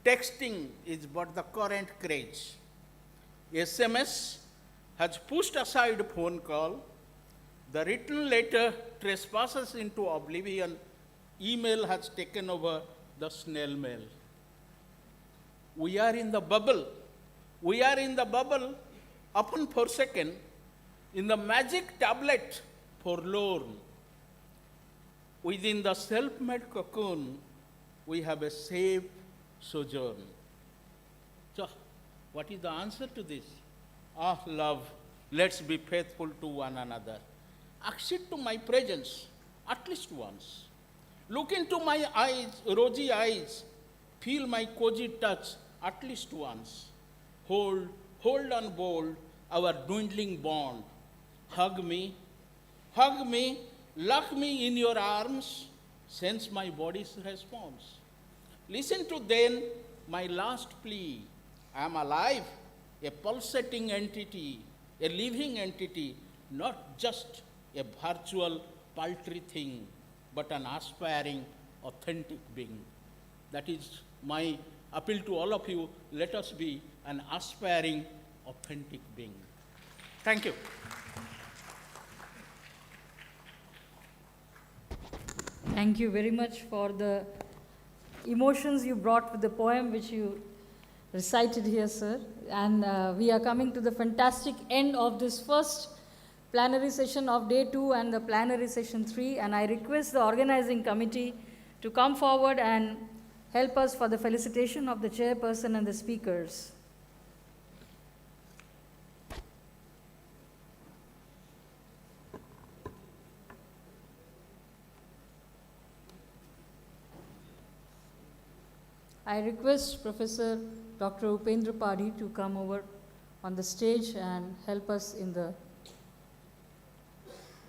Texting is but the current craze. SMS has pushed aside phone call. The written letter trespasses into oblivion. Email has taken over the snail mail. We are in the bubble. We are in the bubble, often forsaken, in the magic tablet, forlorn. Within the self-made cocoon, we have a safe sojourn. So, what is the answer to this? Love, let's be faithful to one another. Accede to my presence at least once. Look into my eyes, rosy eyes. Feel my cozy touch at least once. Hold on bold our dwindling bond. Hug me, lock me in your arms, sense my body's response. Listen to then my last plea. I am alive, a pulsating entity, a living entity, not just a virtual, paltry thing, but an aspiring, authentic being. That is my appeal to all of you. Let us be an aspiring, authentic being. Thank you.
Thank you very much for the emotions you brought with the poem which you recited here, sir. and we are coming to the fantastic end of this first plenary session of day 2 and the plenary session 3, and I request the organizing committee to come forward and help us for the felicitation of the chairperson and the speakers. I request Professor Dr. Upendra Padi to come over on the stage and help us in the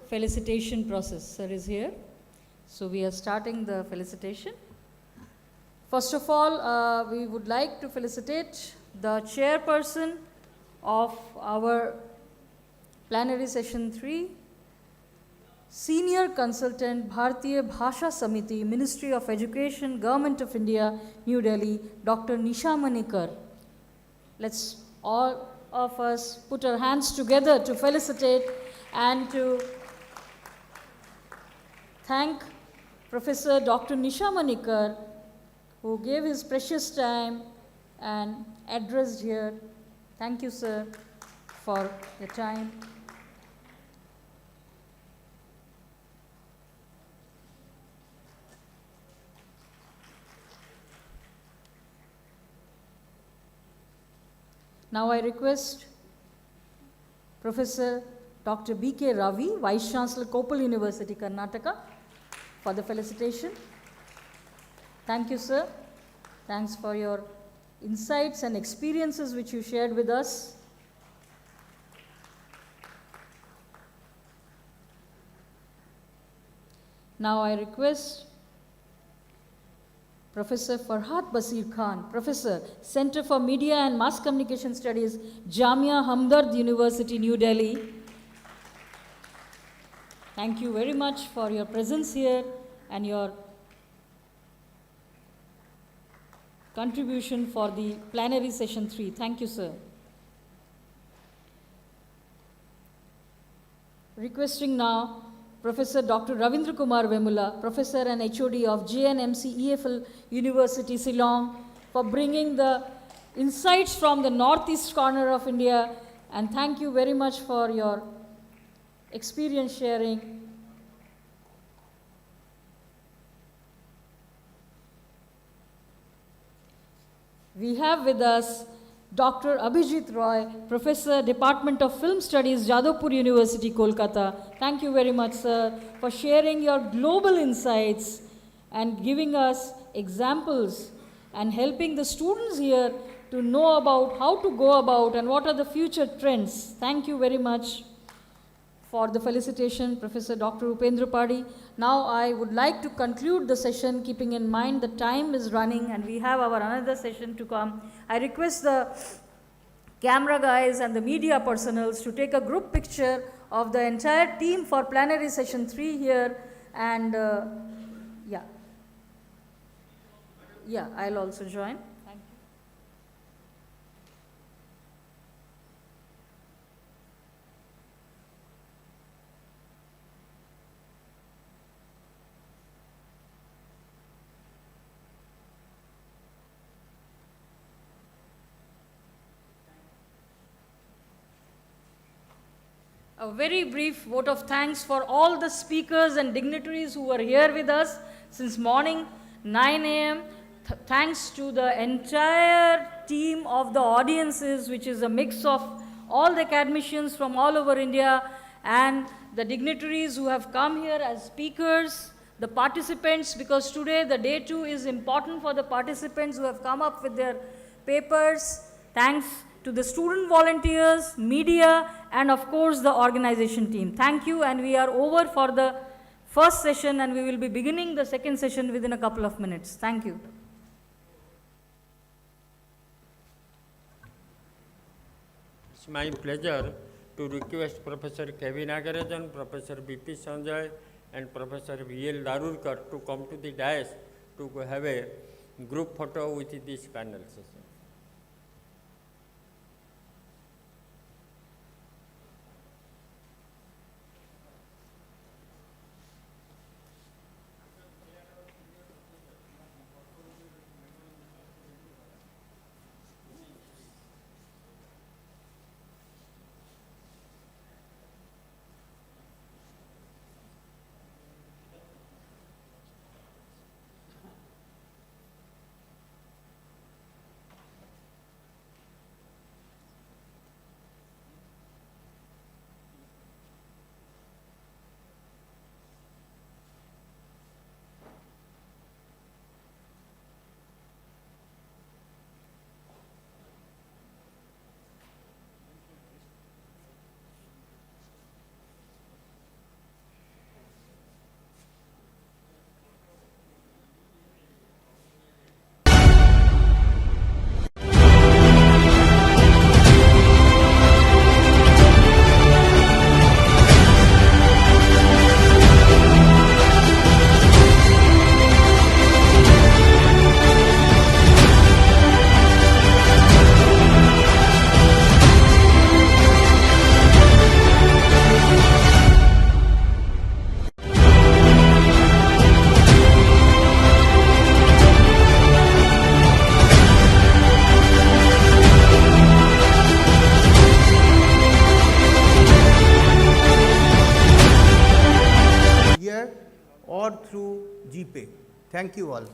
felicitation process. Sir is here. So we are starting the felicitation. First of all, we would like to felicitate the chairperson of our plenary session 3, Senior Consultant, Bharatiya Bhasha Samiti, Ministry of Education, Government of India, New Delhi, Dr. Nisha Manikar. Let's all of us put our hands together to felicitate and to thank Professor Dr. Nisha Manikar, who gave his precious time and addressed here. Thank you, sir, for your time. Now I request Professor Dr. B.K. Ravi, Vice Chancellor, Koppal University, Karnataka, for the felicitation. Thank you, sir. Thanks for your insights and experiences which you shared with us. Now I request Professor Farhat Basir Khan, Professor, Center for Media and Mass Communication Studies, Jamia Hamdard University, New Delhi. Thank you very much for your presence here and your contribution for the plenary session 3. Thank you, sir. Requesting now Professor Dr. Ravindra Kumar Vemula, Professor and HOD of JNMC EFL University, Shillong, for bringing the insights from the northeast corner of India, and thank you very much for your experience sharing. We have with us Dr. Abhijit Roy, Professor, Department of Film Studies, Jadavpur University, Kolkata. Thank you very much, sir, for sharing your global insights and giving us examples and helping the students here to know about how to go about and what are the future trends. Thank you very much for the felicitation, Professor Dr. Upendra Padi. Now I would like to conclude the session, keeping in mind the time is running and we have our another session to come. I request the camera guys and the media personnel to take a group picture of the entire team for plenary session 3 here, and yeah, I'll also join. Thank you. A very brief vote of thanks for all the speakers and dignitaries who were here with us since morning 9 a.m. Thanks to the entire team of the audiences, which is a mix of all the academicians from all over India and the dignitaries who have come here as speakers, the participants, because today the day 2 is important for the participants who have come up with their papers. Thanks to the student volunteers, media, and of course the organization team. Thank you, and we are over for the first session and we will be beginning the second session within a couple of minutes. Thank you.
It's my pleasure to request Professor K.V. Nagarajan, Professor B.P. Sanjay, and Professor V.L. Darurkar to come to the dais to have a group photo with this panel session.
or through GPay. Thank you all.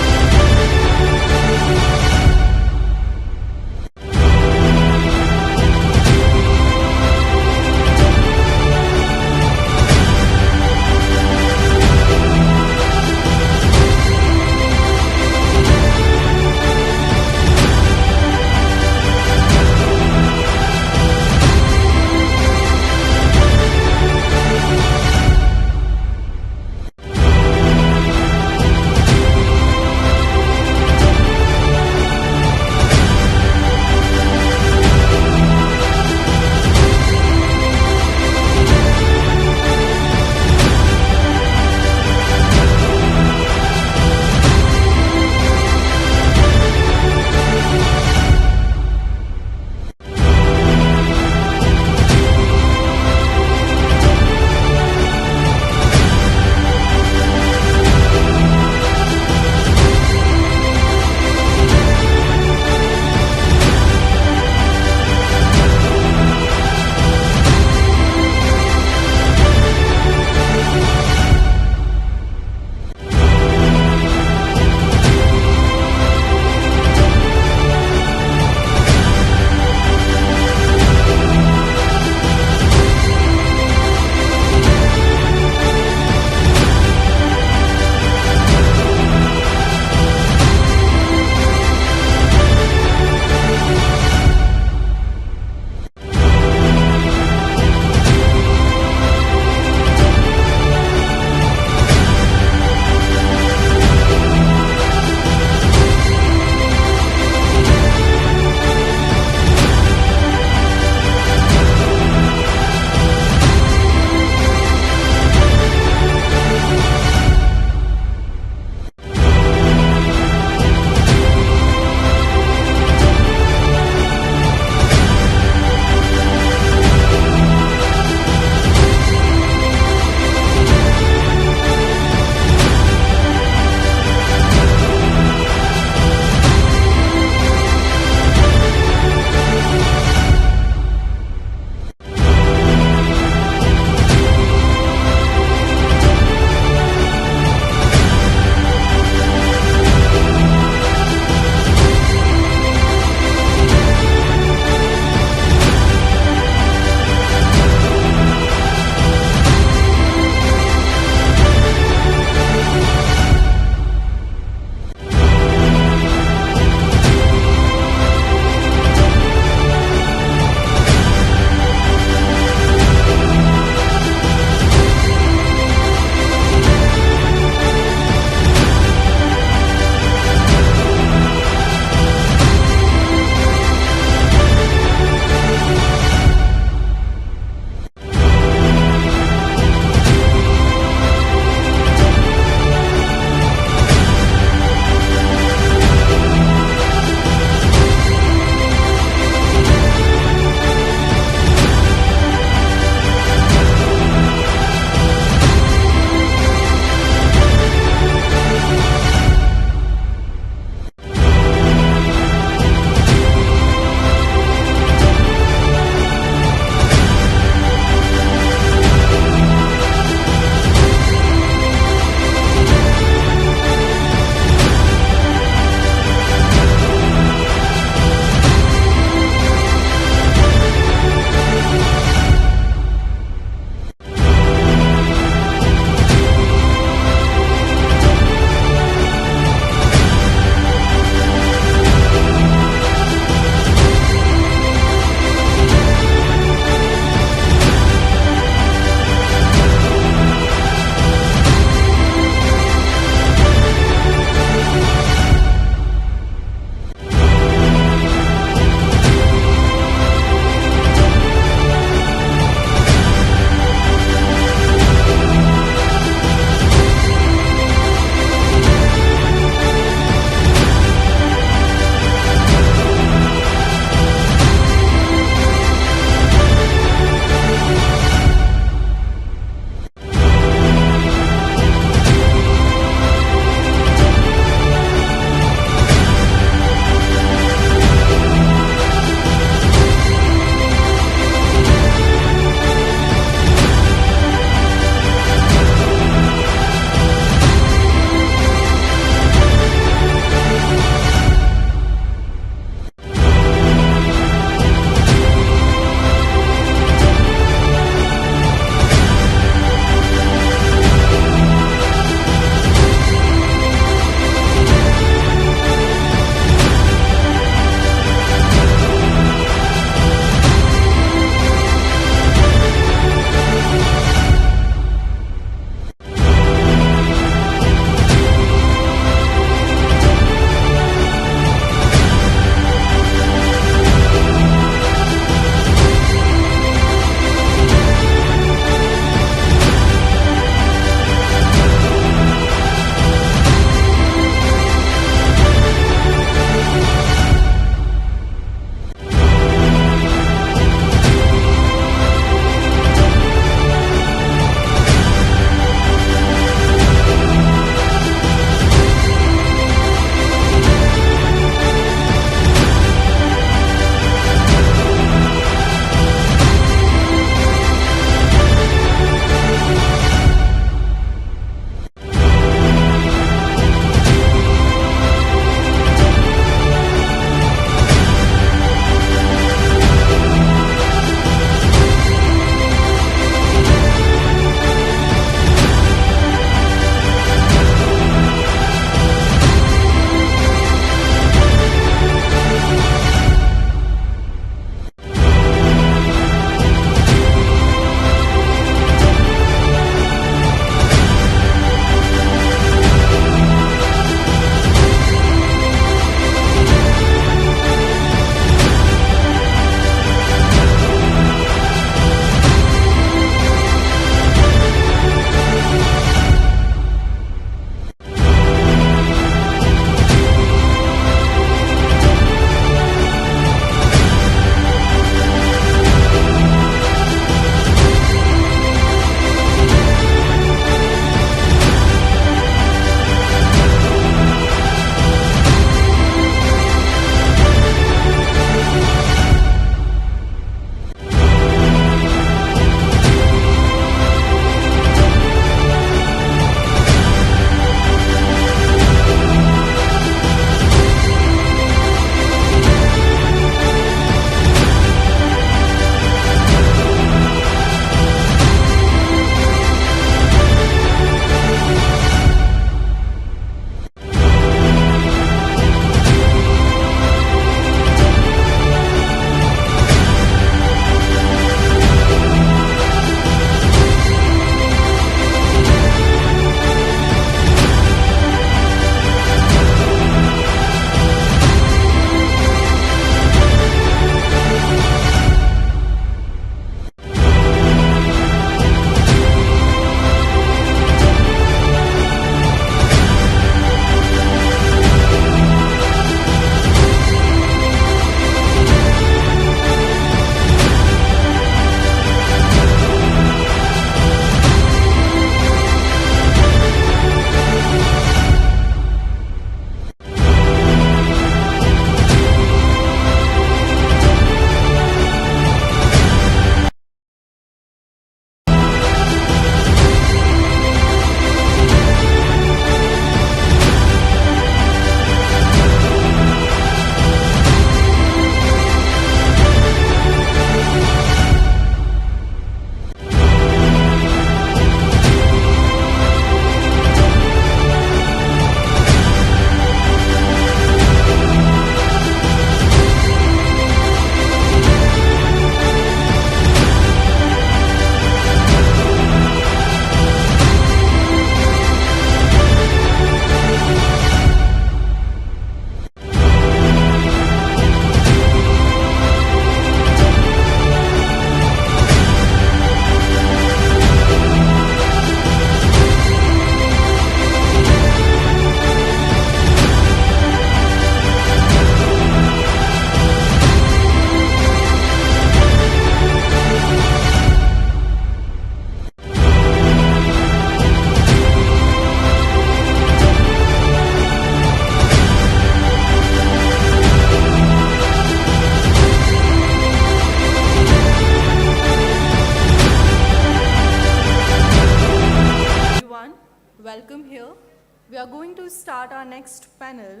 panel.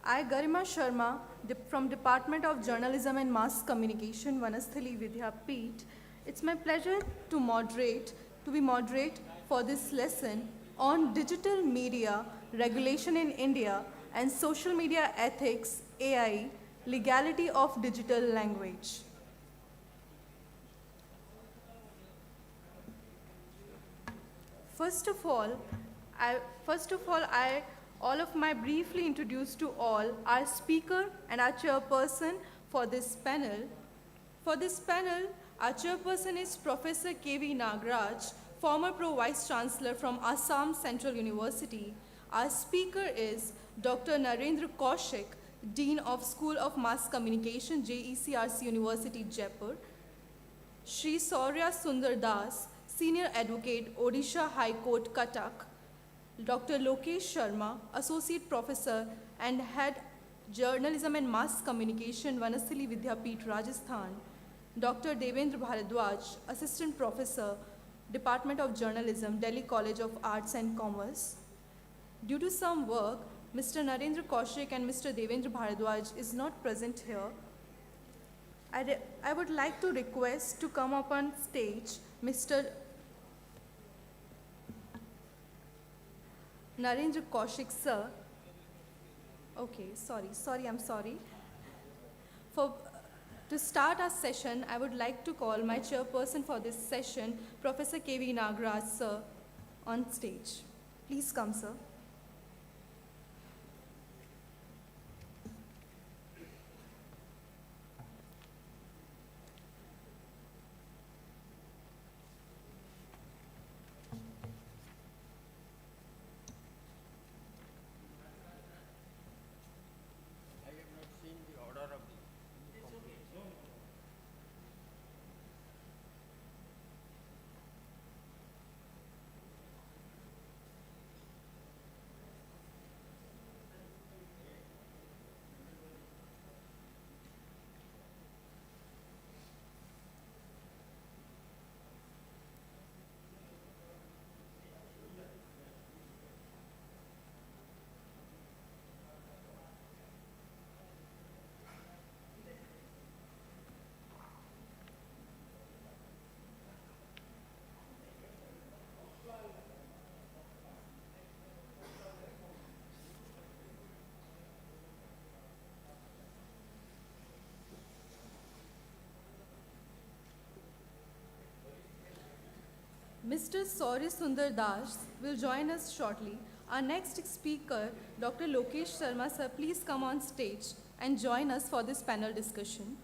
I, Garima Sharma, from Department of Journalism and Mass Communication, Vanasthali Vidyapeeth. It's my pleasure to be moderate for this lesson on digital media regulation in India and social media ethics, AI, legality of digital language. First of all, all of my briefly introduce to all our speaker and our chairperson for this panel. For this panel, our chairperson is Professor K.V. Nagraj, former Pro-Vice Chancellor from Assam Central University. Our speaker is Dr. Narendra Kaushik, Dean of School of Mass Communication, JECRC University, Jaipur. Shri Saurya Sundar Das, Senior Advocate, Odisha High Court, Cuttack. Dr. Lokesh Sharma, Associate Professor and Head Journalism and Mass Communication, Vanasthali Vidyapeeth, Rajasthan. Dr. Devendra Bharadwaj, Assistant Professor, Department of Journalism, Delhi College of Arts and Commerce. Due to some work, Mr. Narendra Kaushik and Mr. Devendra Bharadwaj is not present here. I would like to request to come up on stage Mr. Narendra Kaushik, sir. Okay, I'm sorry. To start our session, I would like to call my chairperson for this session, Professor K.V. Nagraj, sir, on stage. Please come, sir.
I have not seen the order of the
Mr. Saurya Sundar Das will join us shortly. Our next speaker, Dr. Lokesh Sharma, sir, please come on stage and join us for this panel discussion.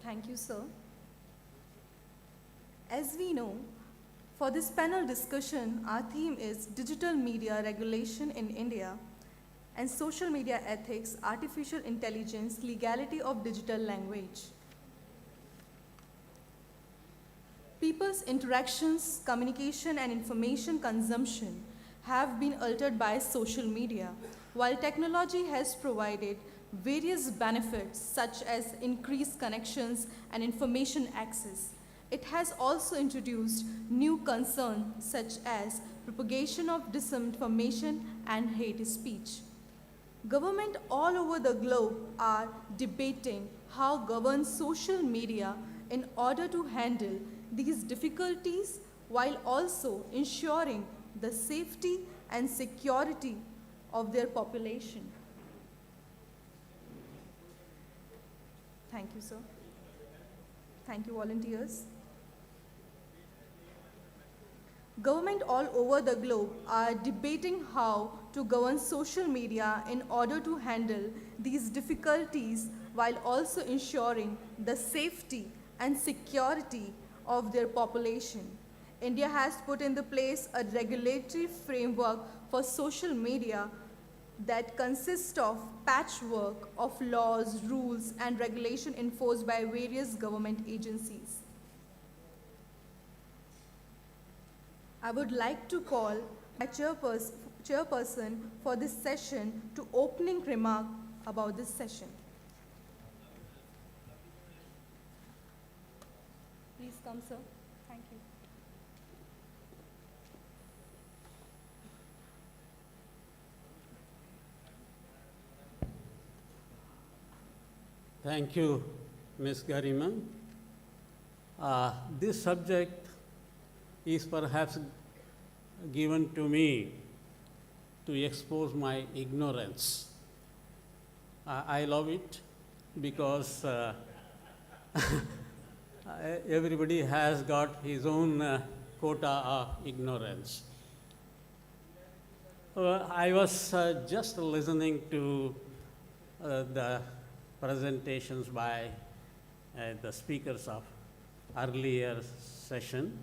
Thank you, sir. As we know, for this panel discussion, our theme is digital media regulation in India and social media ethics, artificial intelligence, legality of digital language. People's interactions, communication, and information consumption have been altered by social media. While technology has provided various benefits such as increased connections and information access, it has also introduced new concerns such as propagation of disinformation and hate speech. Governments all over the globe are debating how to govern social media in order to handle these difficulties while also ensuring the safety and security of their population. Thank you, sir. Thank you, volunteers. Governments all over the globe are debating how to govern social media in order to handle these difficulties while also ensuring the safety and security of their population. India has put in place a regulatory framework for social media that consists of patchwork of laws, rules, and regulation enforced by various government agencies. I would like to call my chairperson for this session, to opening remark about this session. Please come, sir. Thank you.
Thank you, Ms. Garima. This subject is perhaps given to me to expose my ignorance. I love it because everybody has got his own quota of ignorance. I was just listening to the presentations by the speakers of earlier session,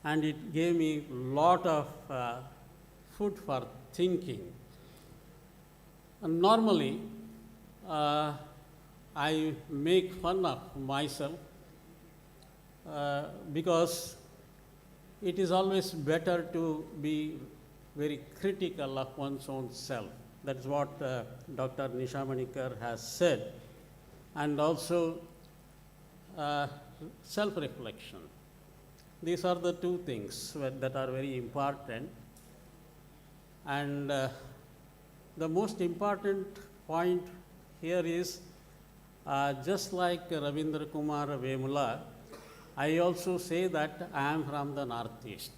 and it gave me a lot of food for thinking. And normally, I make fun of myself because it is always better to be very critical of one's own self. That's what Dr. Nisha Manikar has said. And also self-reflection. These are the two things that are very important. And the most important point here is, just like Ravindra Kumar Vemula, I also say that I am from the Northeast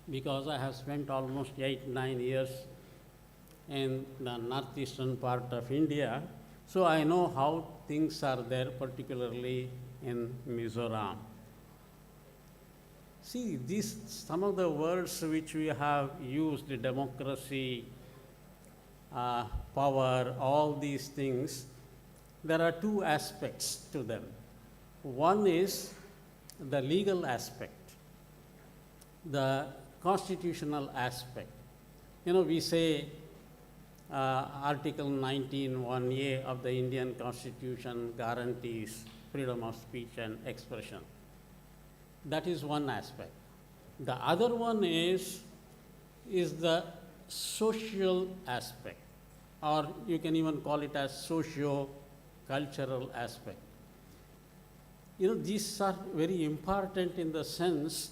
because I have spent almost 8-9 years in the northeastern part of India, so I know how things are there, particularly in Mizoram. See, some of the words which we have used, democracy, power, all these things, there are two aspects to them. One is the legal aspect, the constitutional aspect. You know, we say Article 19(1)(a) of the Indian Constitution guarantees freedom of speech and expression. That is one aspect. The other one is the social aspect, or you can even call it as socio-cultural aspect. You know, these are very important in the sense,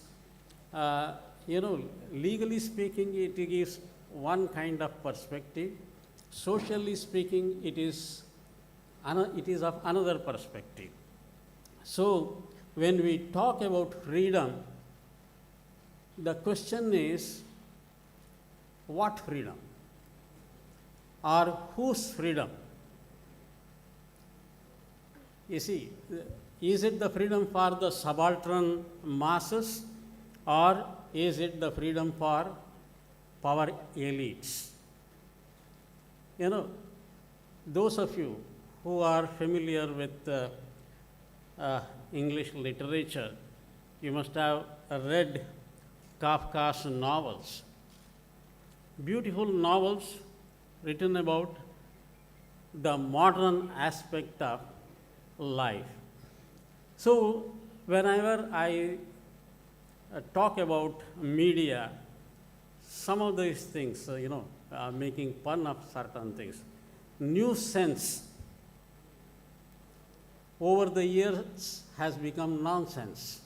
legally speaking, it gives one kind of perspective. Socially speaking, it is of another perspective. So, when we talk about freedom, the question is, what freedom? Or whose freedom? You see, is it the freedom for the subaltern masses, or is it the freedom for power elites? You know, those of you who are familiar with English literature, you must have read Kafka's novels. Beautiful novels written about the modern aspect of life. So, whenever I talk about media, some of these things, making fun of certain things, news sense over the years has become nonsense.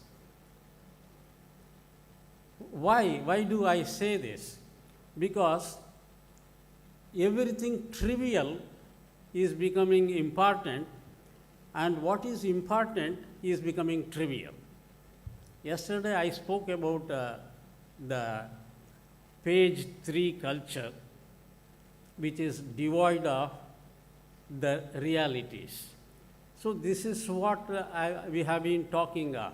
Why? Why do I say this? Because everything trivial is becoming important, and what is important is becoming trivial. Yesterday I spoke about the page 3 culture, which is devoid of the realities. So this is what we have been talking of.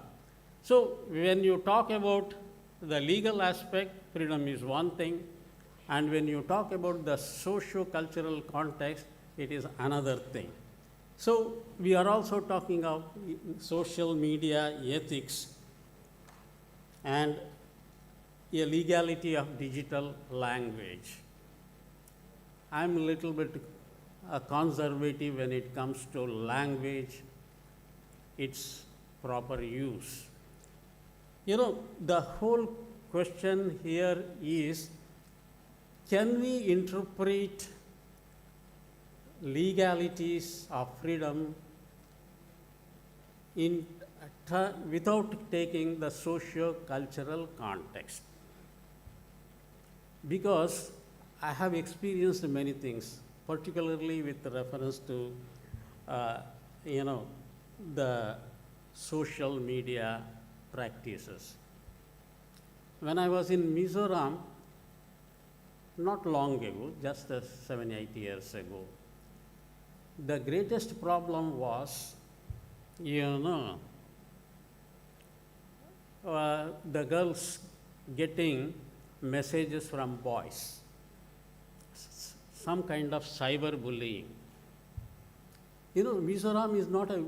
So when you talk about the legal aspect, freedom is one thing, and when you talk about the socio-cultural context, it is another thing. So we are also talking of social media ethics and a legality of digital language. I'm a little bit conservative when it comes to language, its proper use. You know, the whole question here is can we interpret legalities of freedom without taking the socio-cultural context? Because I have experienced many things, particularly with reference to, the social media practices. When I was in Mizoram, not long ago, just 7-8 years ago, the greatest problem was, the girls getting messages from boys, some kind of cyber bullying. Mizoram is not a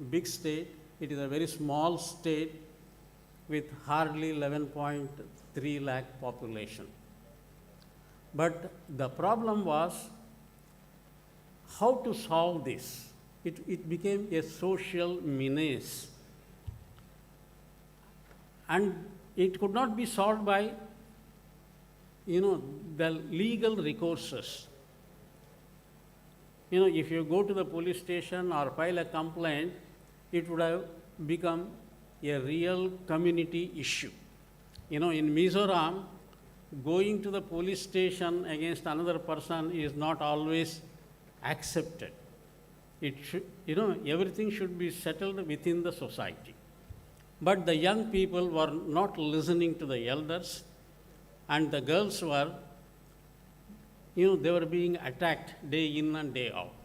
big state, it is a very small state with hardly 11.3 lakh population. But the problem was how to solve this. It became a social menace. And it could not be solved by, the legal recourses. If you go to the police station or file a complaint, it would have become a real community issue. In Mizoram, going to the police station against another person is not always accepted. It should, everything should be settled within the society. But the young people were not listening to the elders, and the girls were, they were being attacked day in and day out.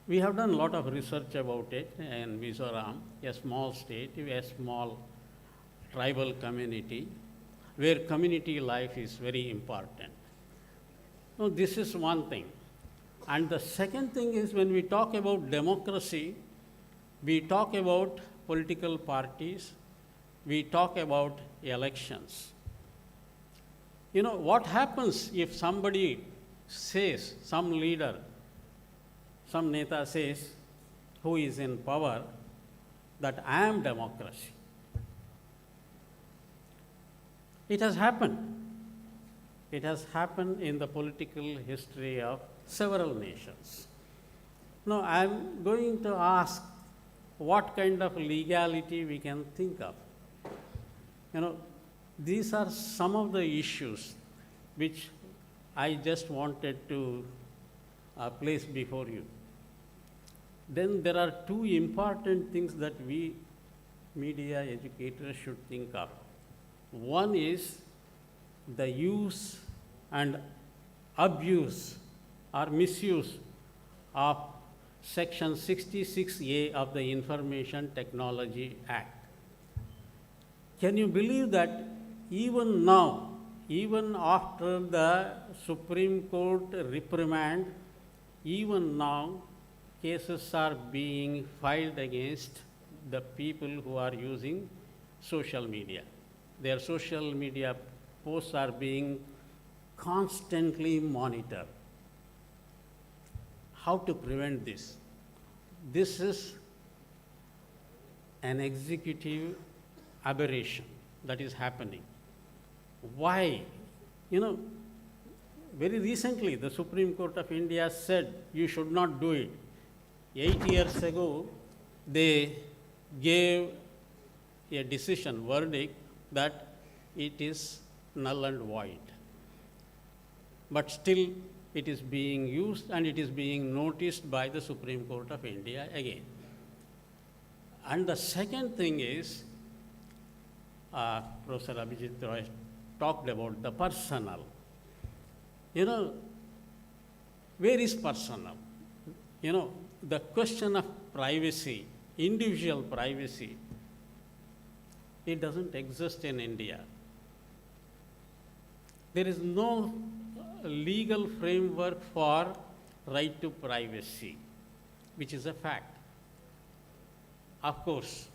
We have done a lot of research about it in Mizoram, a small state, a small tribal community, where community life is very important. So this is one thing. And the second thing is, when we talk about democracy, we talk about political parties, we talk about elections. What happens if somebody says, some leader, some neta says, who is in power, that I am democracy? It has happened. It has happened in the political history of several nations. Now, I am going to ask what kind of legality we can think of. These are some of the issues which I just wanted to place before you. Then there are two important things that we media educators should think of. One is the use and abuse or misuse of Section 66A of the Information Technology Act. Can you believe that even now, even after the Supreme Court reprimand, even now cases are being filed against the people who are using social media. Their social media posts are being constantly monitored. How to prevent this? This is an executive aberration that is happening. Why? Very recently, the Supreme Court of India said you should not do it. 8 years ago, they gave a decision, verdict, that it is null and void. But still, it is being used and it is being noticed by the Supreme Court of India again. And the second thing is, Professor Abhijit Roy talked about the personal. Where is personal? The question of privacy, individual privacy, it doesn't exist in India. There is no legal framework for right to privacy, which is a fact. Of course,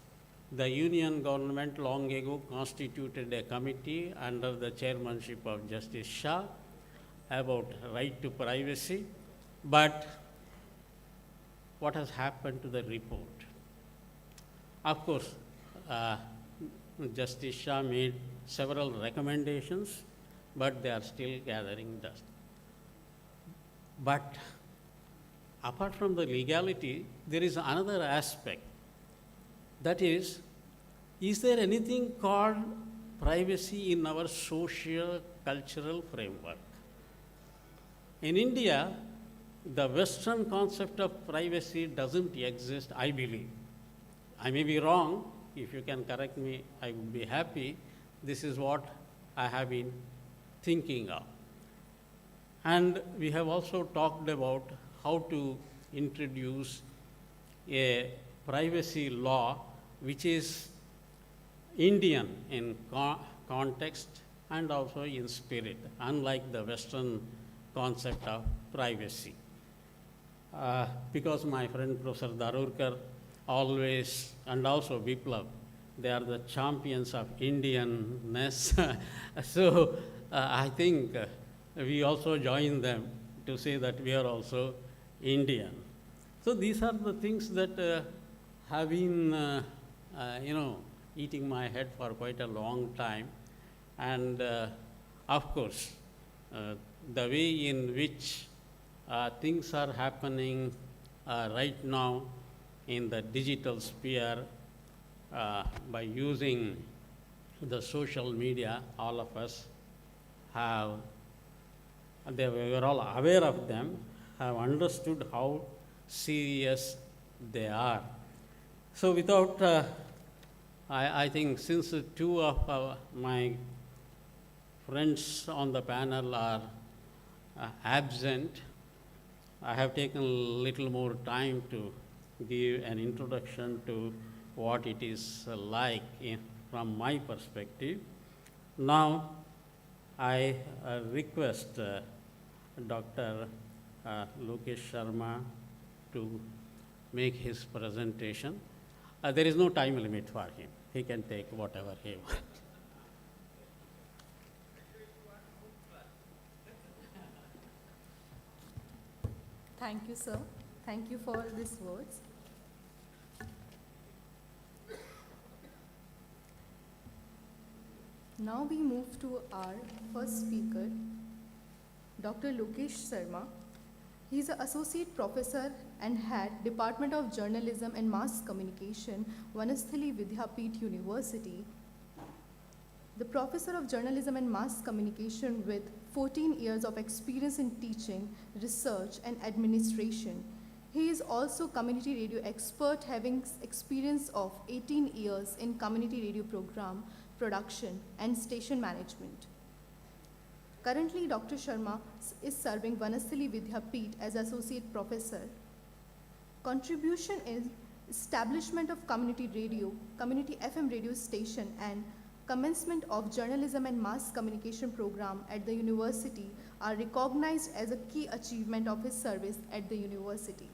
the union government long ago constituted a committee under the chairmanship of Justice Shah about right to privacy, but what has happened to the report? Of course, Justice Shah made several recommendations, but they are still gathering dust. But apart from the legality, there is another aspect. That is there anything called privacy in our social cultural framework? In India, the Western concept of privacy doesn't exist, I believe. I may be wrong. If you can correct me, I would be happy. This is what I have been thinking of. And we have also talked about how to introduce a privacy law which is Indian in context and also in spirit, unlike the Western concept of privacy. Because my friend Professor Darurkar always, and also Biplav, they are the champions of Indianness. So I think we also join them to say that we are also Indian. So these are the things that have been, eating my head for quite a long time. And of course, the way in which things are happening right now in the digital sphere by using the social media, all of us we were all aware of them, have understood how serious they are. So without, I think since two of my friends on the panel are absent, I have taken a little more time to give an introduction to what it is like from my perspective. Now, I request Dr. Lokesh Sharma to make his presentation. There is no time limit for him. He can take whatever he wants.
Thank you, sir. Thank you for these words. Now we move to our first speaker, Dr. Lokesh Sharma. He is an associate professor and head Department of Journalism and Mass Communication, Vanasthali Vidyapeeth University. The professor of journalism and mass communication with 14 years of experience in teaching, research, and administration. He is also community radio expert, having experience of 18 years in community radio program production and station management. Currently, Dr. Sharma is serving Vanasthali Vidyapeeth as associate professor. Contribution is establishment of community radio, community FM radio station, and commencement of journalism and mass communication program at the university are recognized as a key achievement of his service at the university.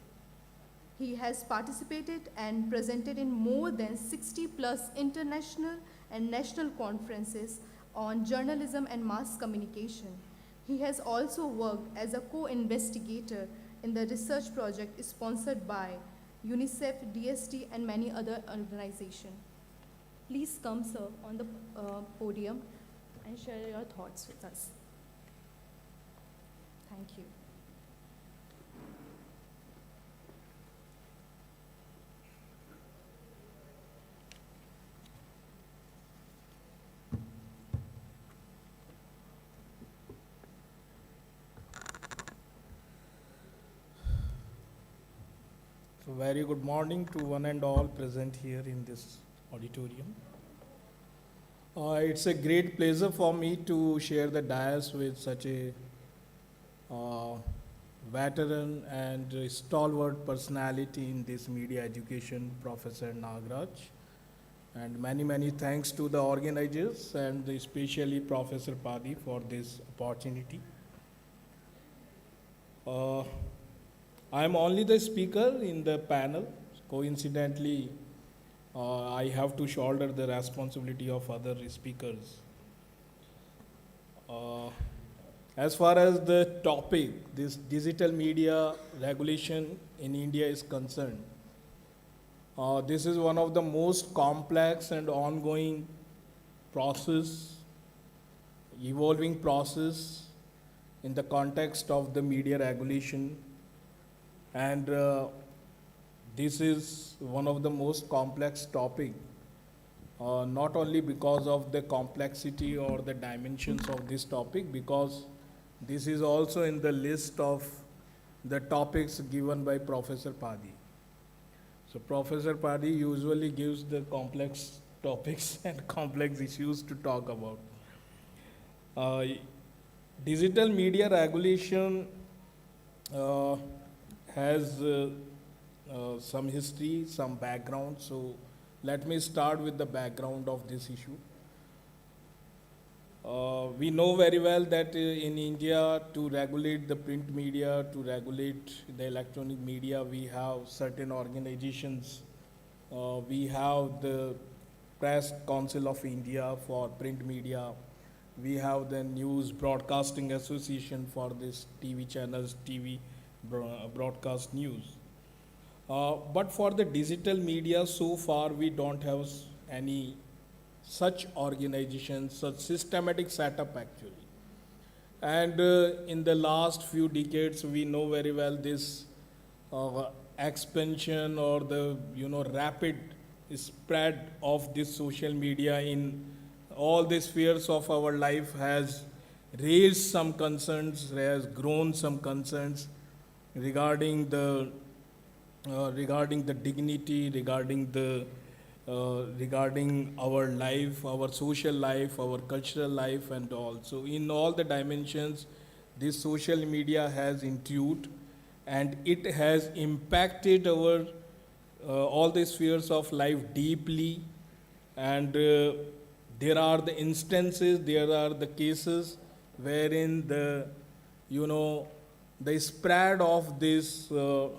He has participated and presented in more than 60 plus international and national conferences on journalism and mass communication. He has also worked as a co-investigator in the research project sponsored by UNICEF, DST, and many other organizations. Please come, sir, on the podium and share your thoughts with us. Thank you.
So very good morning to one and all present here in this auditorium. It's a great pleasure for me to share the dais with such a veteran and stalwart personality in this media education, Professor Nagraj. And many, many thanks to the organizers and especially Professor Padi for this opportunity. I am only the speaker in the panel. Coincidentally, I have to shoulder the responsibility of other speakers. As far as the topic, this digital media regulation in India is concerned, this is one of the most complex and ongoing process evolving process in the context of the media regulation, and this is one of the most complex topic, not only because of the complexity or the dimensions of this topic, because this is also in the list of the topics given by Professor Padi. So Professor Padi usually gives the complex topics and complex issues to talk about. Uh, Digital media regulation has some history, some background. So let me start with the background of this issue. We know very well that in India, to regulate the print media, to regulate the electronic media, we have certain organizations. We have the Press Council of India for print media. We have the News Broadcasting Association for this TV channels, TV broadcast news. But for the digital media, so far we don't have any such organizations, such systematic setup actually. And in the last few decades, we know very well this expansion or the rapid spread of this social media in all the spheres of our life has raised some concerns, has grown some concerns regarding the dignity, regarding our life, our social life, our cultural life, and all. So, in all the dimensions, this social media has intruded, and it has impacted our all the spheres of life deeply, and there are the instances, there are the cases wherein the spread of this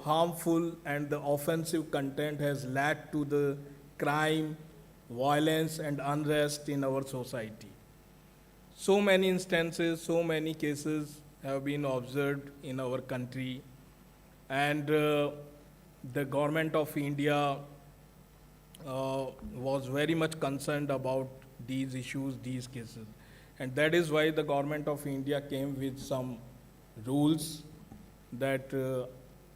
harmful and the offensive content has led to the crime, violence, and unrest in our society. So many instances, so many cases have been observed in our country, and the government of India was very much concerned about these issues, these cases. And that is why the government of India came with some rules that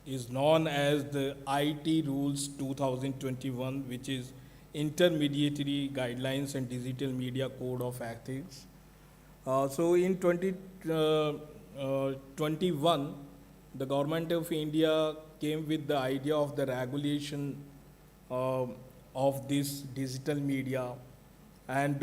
is known as the IT Rules 2021, which is Intermediary Guidelines and Digital Media Code of Ethics. So in 2021, the government of India came with the idea of the regulation of this digital media. And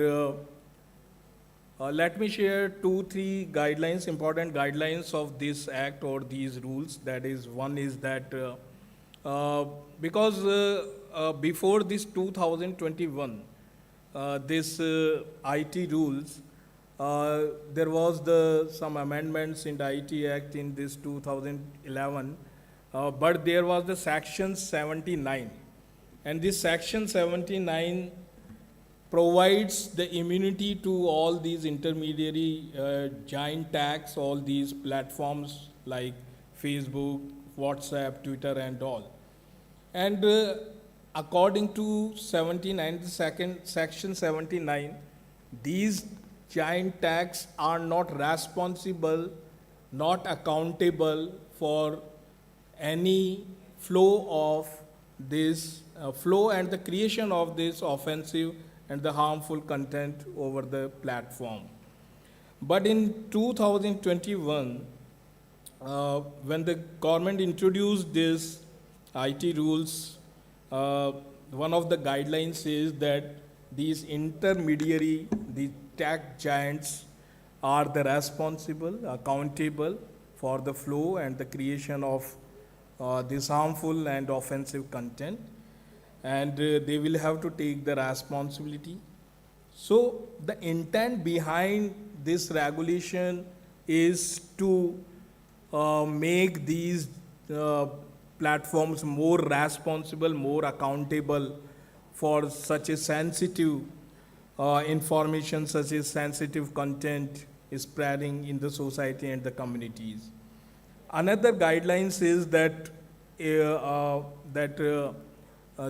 let me share 2-3 guidelines, important guidelines of this act or these rules. That is, one is that because before this 2021, this IT rules, there was some amendments in the IT Act in this 2011, but there was the Section 79. And this Section 79 provides the immunity to all these intermediary giant techs, all these platforms like Facebook, WhatsApp, Twitter, and all. And according to 79, the Section 79, these giant techs are not responsible, not accountable for any flow of this flow and the creation of this offensive and the harmful content over the platform. But in 2021, when the government introduced this IT rules, one of the guidelines is that these intermediary, the tech giants, are the responsible, accountable for the flow and the creation of this harmful and offensive content, and they will have to take the responsibility. So the intent behind this regulation is to make these platforms more responsible, more accountable for such a sensitive information, such as sensitive content is spreading in the society and the communities. Another guidelines is that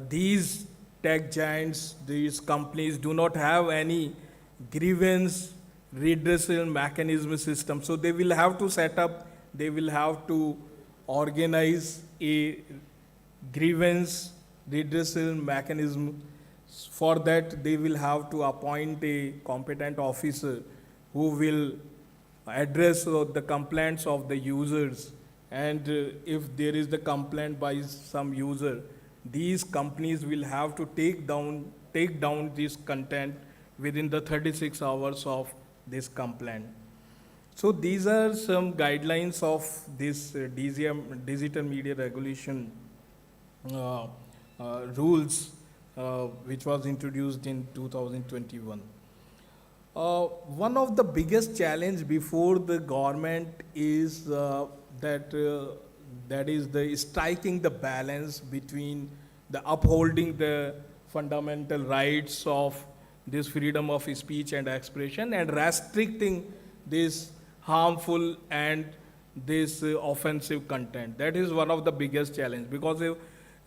these tech giants, these companies do not have any grievance redressal mechanism system. So they will have to set up, they will have to organize a grievance redressal mechanism. For that, they will have to appoint a competent officer who will address the complaints of the users. And if there is the complaint by some user, these companies will have to take down this content within the 36 hours of this complaint. So these are some guidelines of this digital media regulation rules, which was introduced in 2021. One of the biggest challenge before the government is that is the striking the balance between the upholding the fundamental rights of this freedom of speech and expression and restricting this harmful and this offensive content. That is one of the biggest challenge, because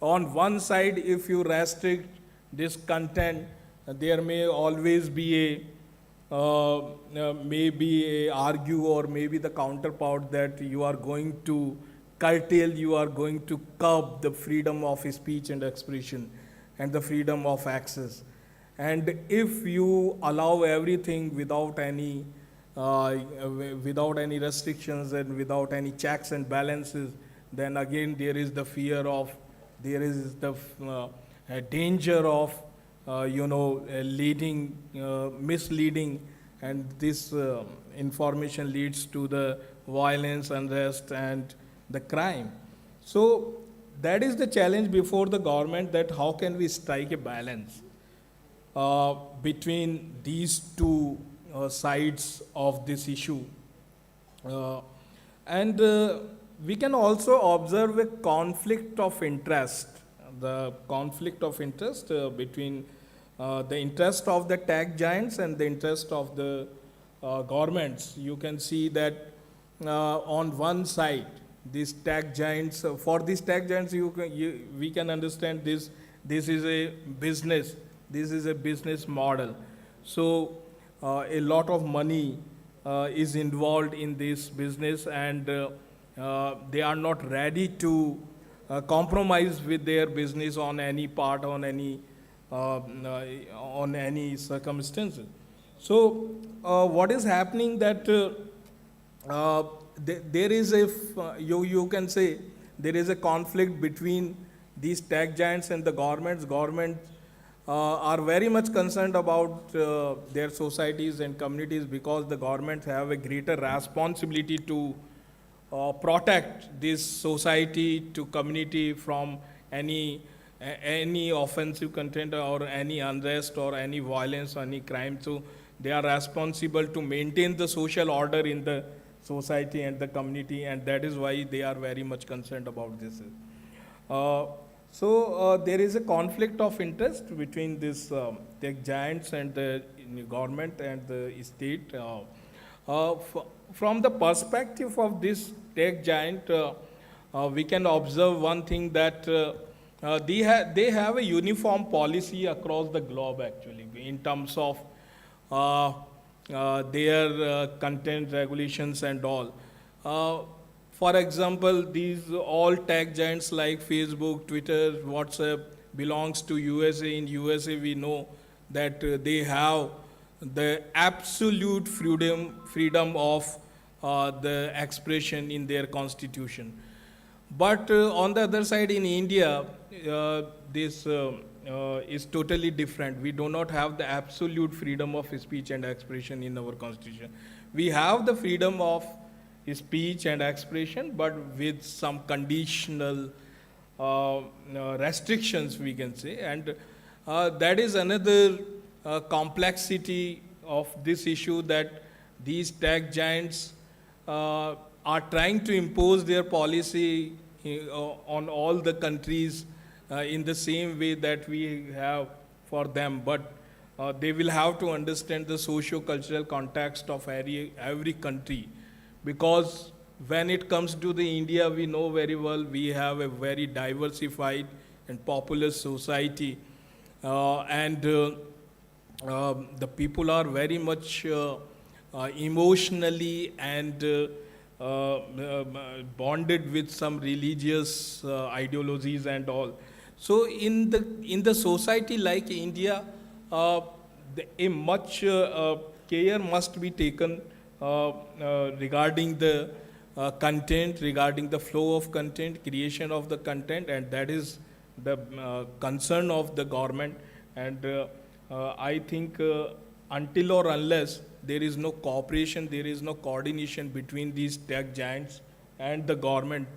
on one side, if you restrict this content, there may always be maybe a argue or maybe the counterpart that you are going to curtail, you are going to curb the freedom of speech and expression and the freedom of access. And if you allow everything without any restrictions and without any checks and balances, then again there is the fear of, there is the danger of misleading, and this information leads to the violence, unrest, and the crime. So that is the challenge before the government, that how can we strike a balance between these two sides of this issue. And we can also observe a conflict of interest, the conflict of interest between the interest of the tech giants and the interest of the governments. You can see that on one side, these tech giants, for these tech giants, we can understand this is a business, this is a business model. So a lot of money is involved in this business, and they are not ready to compromise with their business on any part, on any circumstances. So what is happening that there is you can say there is a conflict between these tech giants and the governments. Governments are very much concerned about their societies and communities, because the governments have a greater responsibility to protect this society to community from any offensive content or any unrest or any violence or any crime. So they are responsible to maintain the social order in the society and the community, and that is why they are very much concerned about this. So there is a conflict of interest between this tech giants and the government and the state. From the perspective of this tech giant, we can observe one thing, that they have a uniform policy across the globe, actually, in terms of their content regulations and all. For example, these all tech giants like Facebook, Twitter, WhatsApp belongs to USA. In USA, we know that they have the absolute freedom of the expression in their constitution. But on the other side, in India, this is totally different. We do not have the absolute freedom of speech and expression in our constitution. We have the freedom of speech and expression, but with some conditional restrictions, we can say. And that is another complexity of this issue, that these tech giants are trying to impose their policy on all the countries in the same way that we have for them. But they will have to understand the socio-cultural context of every country. Because when it comes to the India, we know very well we have a very diversified and populous society, and the people are very much
emotionally and bonded with some religious ideologies and all. So in the society like India, a much care must be taken regarding the content, regarding the flow of content, creation of the content, and that is the concern of the government. And I think until or unless there is no cooperation, there is no coordination between these tech giants and the government,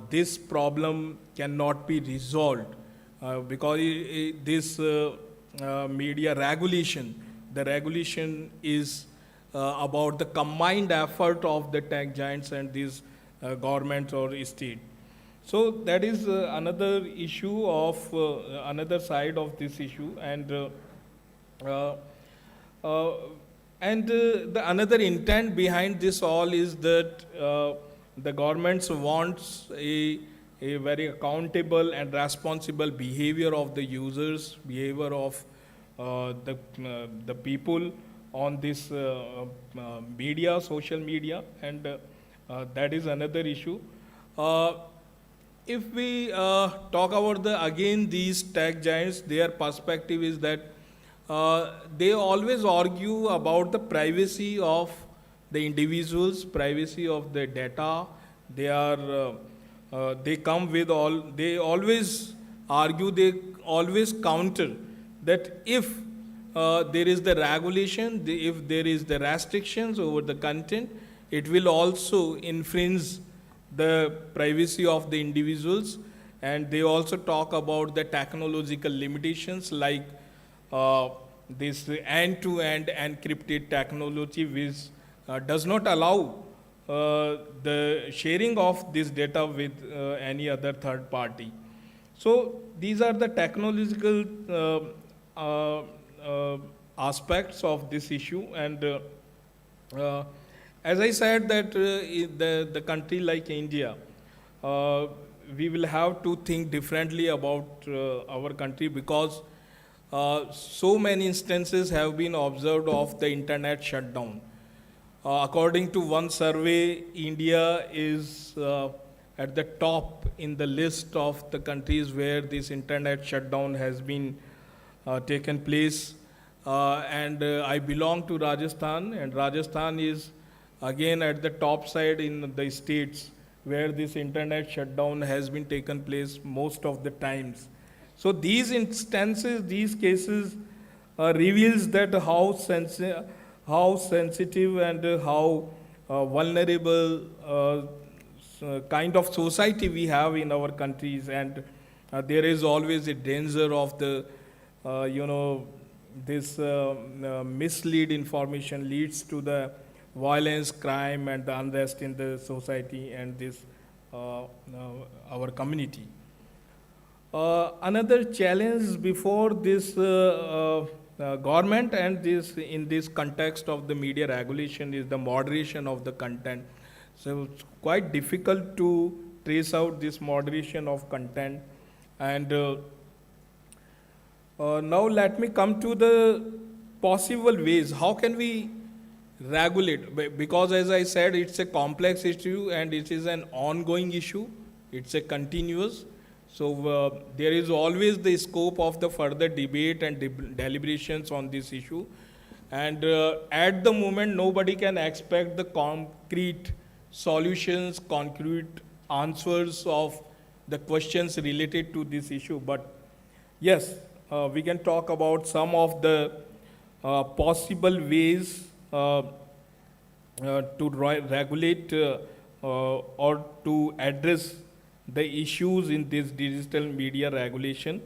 this problem cannot be resolved because this media regulation, the regulation is about the combined effort of the tech giants and these governments or state. So that is another issue of another side of this issue, and the another intent behind this all is that the governments wants a very accountable and responsible behavior of the users, behavior of the people on this media, social media, and that is another issue. If we talk about these tech giants, their perspective is that they always argue about the privacy of the individuals, privacy of the data. They come with all, they always argue, they always counter that if there is the regulation, if there is the restrictions over the content, it will also infringe the privacy of the individuals. And they also talk about the technological limitations like this end-to-end encrypted technology, which does not allow the sharing of this data with any other third party. So these are the technological aspects of this issue. And as I said that the country like India, we will have to think differently about our country, because so many instances have been observed of the internet shutdown. According to one survey, India is at the top in the list of the countries where this internet shutdown has been taken place. And I belong to Rajasthan, and Rajasthan is again at the top side in the states where this internet shutdown has been taken place most of the times. So these instances, these cases reveals that how sensitive and how vulnerable kind of society we have in our countries. And there is always a danger of the, this mislead information leads to the violence, crime, and the unrest in the society and this our community. Another challenge before this government and this in this context of the media regulation is the moderation of the content. So it's quite difficult to trace out this moderation of content. And now let me come to the possible ways. How can we regulate? Because as I said, it's a complex issue and it is an ongoing issue. It's a continuous. So there is always the scope of the further debate and deliberations on this issue. And at the moment, nobody can expect the concrete solutions, concrete answers of the questions related to this issue. But yes, we can talk about some of the possible ways to regulate or to address the issues in this digital media regulation.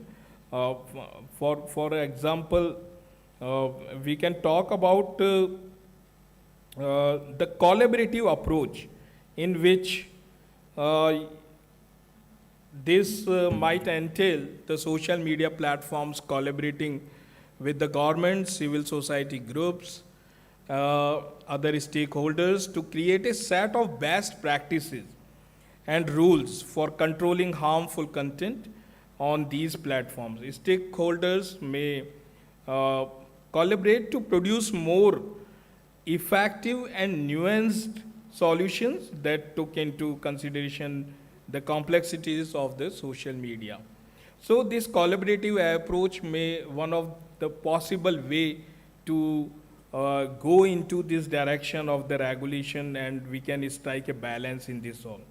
For example, we can talk about the collaborative approach in which this might entail the social media platforms collaborating with the government, civil society groups, other stakeholders to create a set of best practices and rules for controlling harmful content on these platforms. Stakeholders may collaborate to produce more effective and nuanced solutions that took into consideration the complexities of the social media. So this collaborative approach may one of the possible way to go into this direction of the regulation, and we can strike a balance in this all.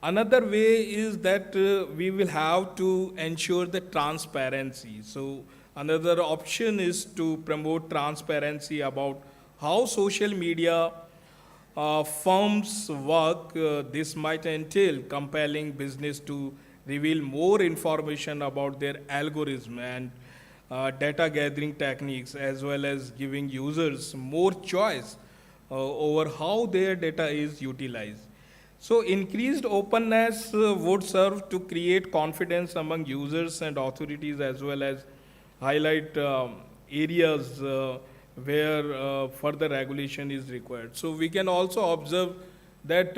Another way is that we will have to ensure the transparency. So another option is to promote transparency about how social media firms work. This might entail compelling business to reveal more information about their algorithm and data gathering techniques, as well as giving users more choice over how their data is utilized. So increased openness would serve to create confidence among users and authorities, as well as highlight areas where further regulation is required. So we can also observe that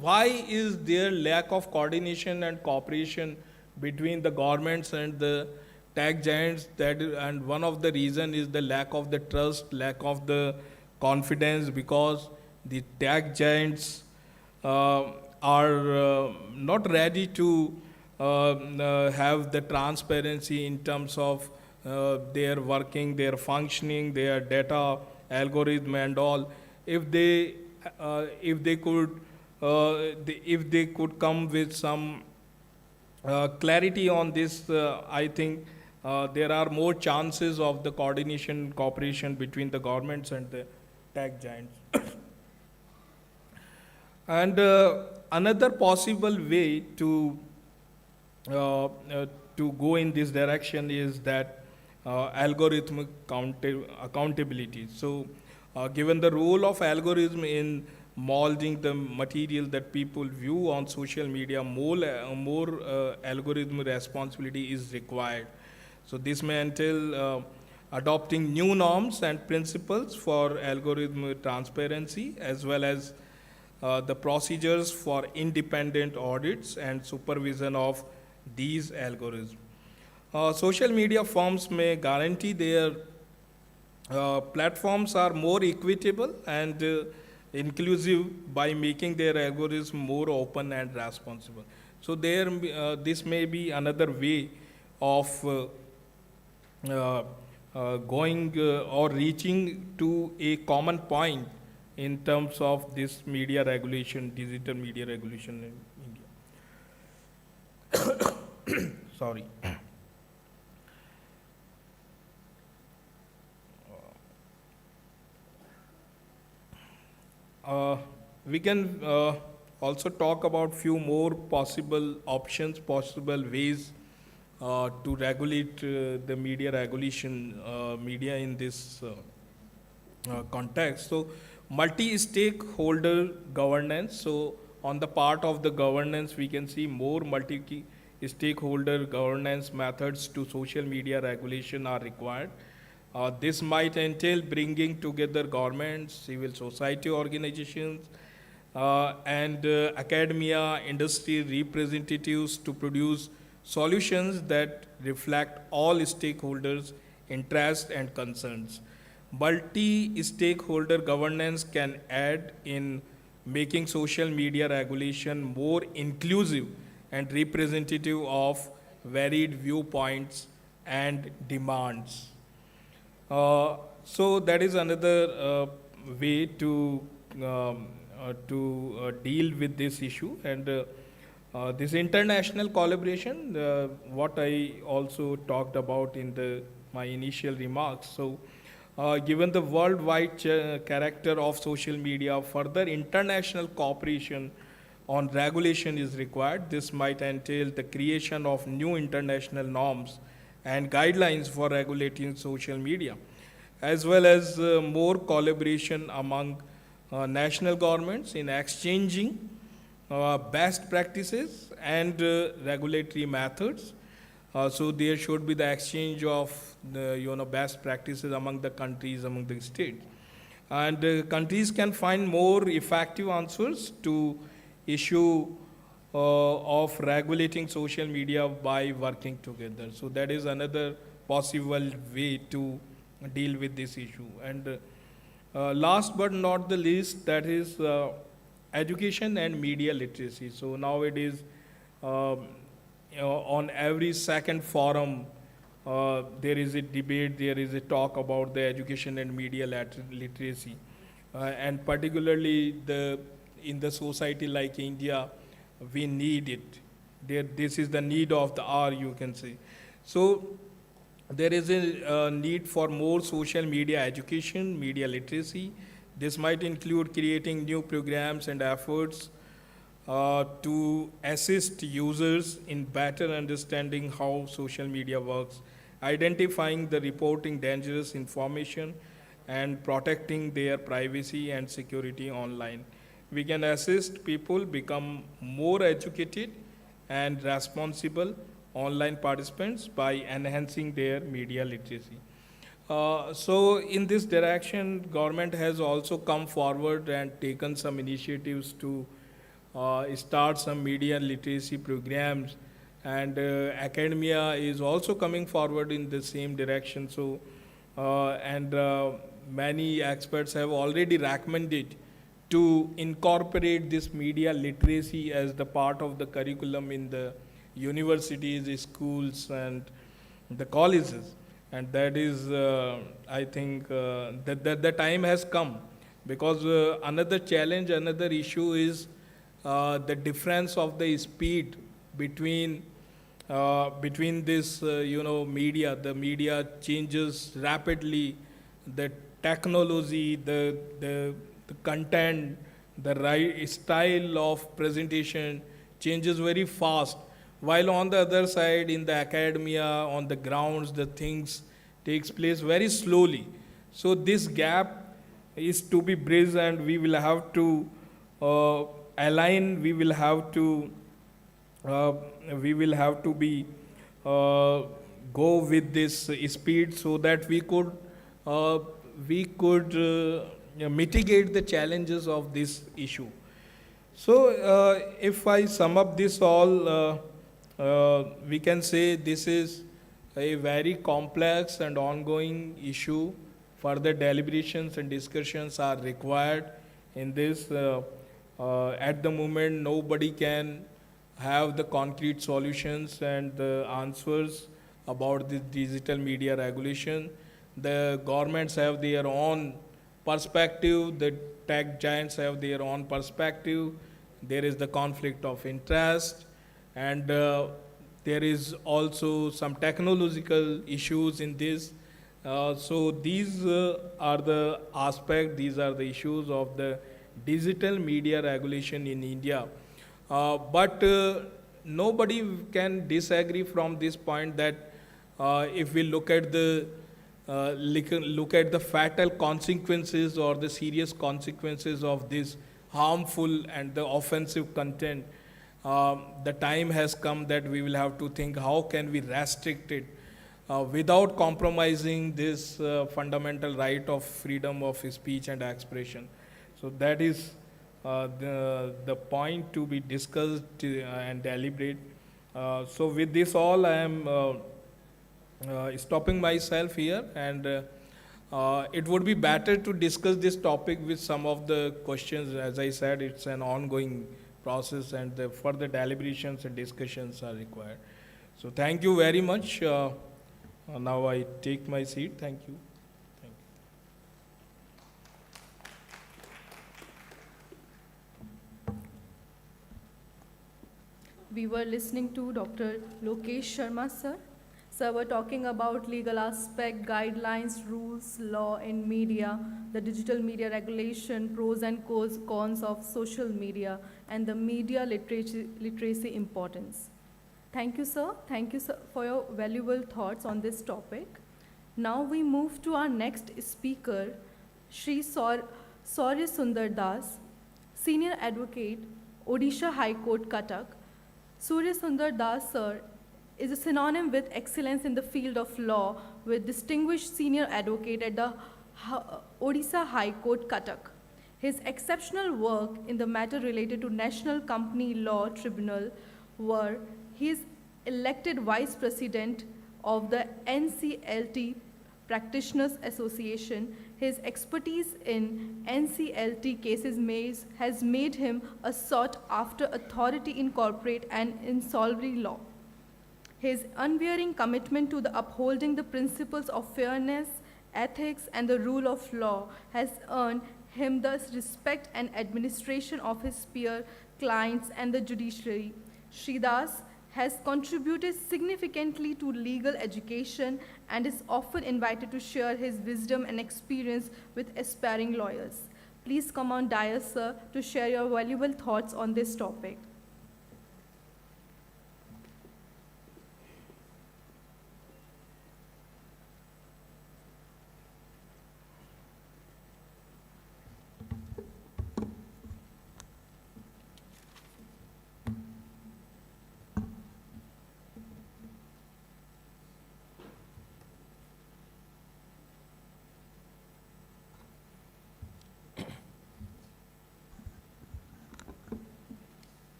why is there lack of coordination and cooperation between the governments and the tech giants, and one of the reason is the lack of the trust, lack of the confidence, because the tech giants are not ready to have the transparency in terms of their working, their functioning, their data algorithm and all. If they could if they could come with some clarity on this, I think there are more chances of the coordination, cooperation between the governments and the tech giants. And another possible way to go in this direction is that algorithmic accountability. So, given the role of algorithm in molding the material that people view on social media, more algorithm responsibility is required. So this may entail adopting new norms and principles for algorithm transparency, as well as the procedures for independent audits and supervision of these algorithms. Social media firms may guarantee their platforms are more equitable and inclusive by making their algorithm more open and responsible. So this may be another way of going or reaching to a common point in terms of this media regulation, digital media regulation in India. Sorry. We can also talk about few more possible options, possible ways to regulate the media regulation, media in this context. So, multi-stakeholder governance. So, on the part of the governance, we can see more multi-stakeholder governance methods to social media regulation are required. This might entail bringing together governments, civil society organizations, and academia, industry representatives to produce solutions that reflect all stakeholders' interests and concerns. Multi-stakeholder governance can aid in making social media regulation more inclusive and representative of varied viewpoints and demands. So that is another way to deal with this issue. And this international collaboration, what I also talked about in my initial remarks. So, given the worldwide character of social media, further international cooperation on regulation is required. This might entail the creation of new international norms and guidelines for regulating social media, as well as more collaboration among national governments in exchanging best practices and regulatory methods. So there should be the exchange of the best practices among the countries, among the states, and countries can find more effective answers to issue of regulating social media by working together. So that is another possible way to deal with this issue. And Last but not the least, that is education and media literacy. So nowadays, on every second forum, there is a debate, there is a talk about the education and media literacy. And particularly in the society like India, we need it. This is the need of the hour, you can say. So there is a need for more social media education, media literacy. This might include creating new programs and efforts to assist users in better understanding how social media works, identifying the reporting dangerous information, and protecting their privacy and security online. We can assist people become more educated and responsible online participants by enhancing their media literacy. So in this direction, government has also come forward and taken some initiatives to start some media literacy programs, and academia is also coming forward in the same direction. So, many experts have already recommended to incorporate this media literacy as the part of the curriculum in the universities, schools, and the colleges. And that is, I think, that the time has come, because another challenge, another issue is the difference of the speed between this, media. The media changes rapidly. The technology, the content, the right style of presentation changes very fast. While on the other side, in the academia, on the grounds, the things takes place very slowly. So this gap is to be bridged, and we will have to align. We will have to be go with this speed, so that we could mitigate the challenges of this issue. So if I sum up this all, we can say this is a very complex and ongoing issue. Further deliberations and discussions are required in this. At the moment, nobody can have the concrete solutions and the answers about the digital media regulation. The governments have their own perspective, the tech giants have their own perspective, there is the conflict of interest, and there is also some technological issues in this. So these are the aspects, these are the issues of the digital media regulation in India. But nobody can disagree from this point that if we look at the fatal consequences or the serious consequences of this harmful and the offensive content, the time has come that we will have to think how can we restrict it without compromising this fundamental right of freedom of speech and expression. So that is the point to be discussed and deliberate. So with this all, I am stopping myself here, and it would be better to discuss this topic with some of the questions. As I said, it's an ongoing process, and the further deliberations and discussions are required. So thank you very much. Now I take my seat. Thank you.
We were listening to Dr. Lokesh Sharma, sir. Sir, we're talking about legal aspect, guidelines, rules, law in media, the digital media regulation, pros and cons of social media, and the media literacy importance. Thank you, sir. Thank you, sir, for your valuable thoughts on this topic. Now we move to our next speaker, Shri Saurya Sundar Das, Senior Advocate, Odisha High Court, Cuttack. Surya Sundar Das, sir, is a synonym with excellence in the field of law, with distinguished senior advocate at the Odisha High Court, Cuttack. His exceptional work in the matter related to National Company Law Tribunal were he is elected Vice President of the NCLT Practitioners Association. His expertise in NCLT cases has made him a sought-after authority in corporate and insolvency law. His unwearying commitment to the upholding the principles of fairness, ethics, and the rule of law has earned him the respect and administration of his peer clients and the judiciary. Sridas has contributed significantly to legal education and is often invited to share his wisdom and experience with aspiring lawyers. Please come on dais, sir, to share your valuable thoughts on this topic.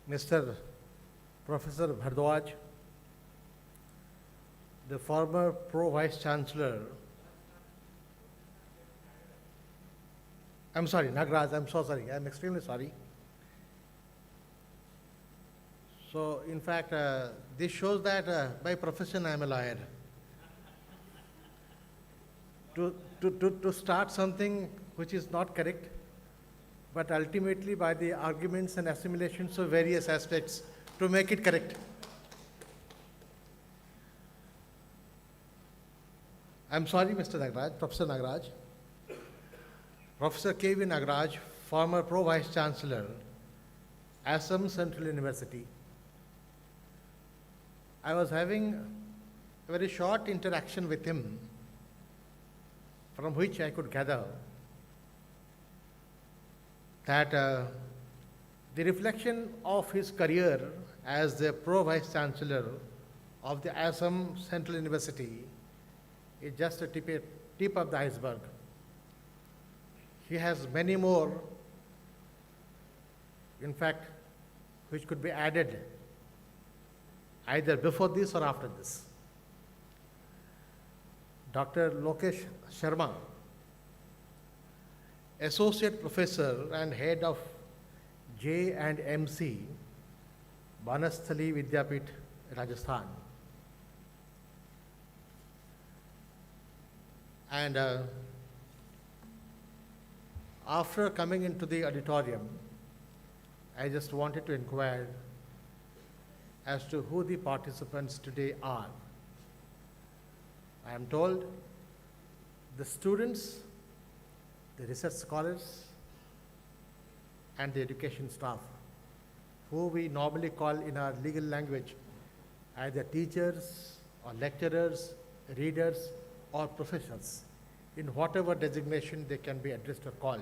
Mr. Professor Bhardwaj, the former Pro-Vice Chancellor, I'm sorry, Nagraj, I'm so sorry, I'm extremely sorry. So, in fact, this shows that by profession I'm a lawyer. To start something which is not correct, but ultimately by the arguments and assimilations of various aspects to make it correct. I'm sorry, Mr. Nagraj, Professor Nagraj. Professor K.V. Nagraj, former Pro-Vice Chancellor, Assam Central University. I was having a very short interaction with him, from which I could gather that the reflection of his career as the Pro-Vice Chancellor of the Assam Central University is just a tip of the iceberg. He has many more, in fact, which could be added either before this or after this. Dr. Lokesh Sharma, Associate Professor and Head of J&MC, Banasthali Vidyapit, Rajasthan. And after coming into the auditorium, I just wanted to inquire as to who the participants today are. I am told the students, the research scholars, and the education staff, who we normally call in our legal language either teachers or lecturers, readers, or professionals, in whatever designation they can be addressed or called.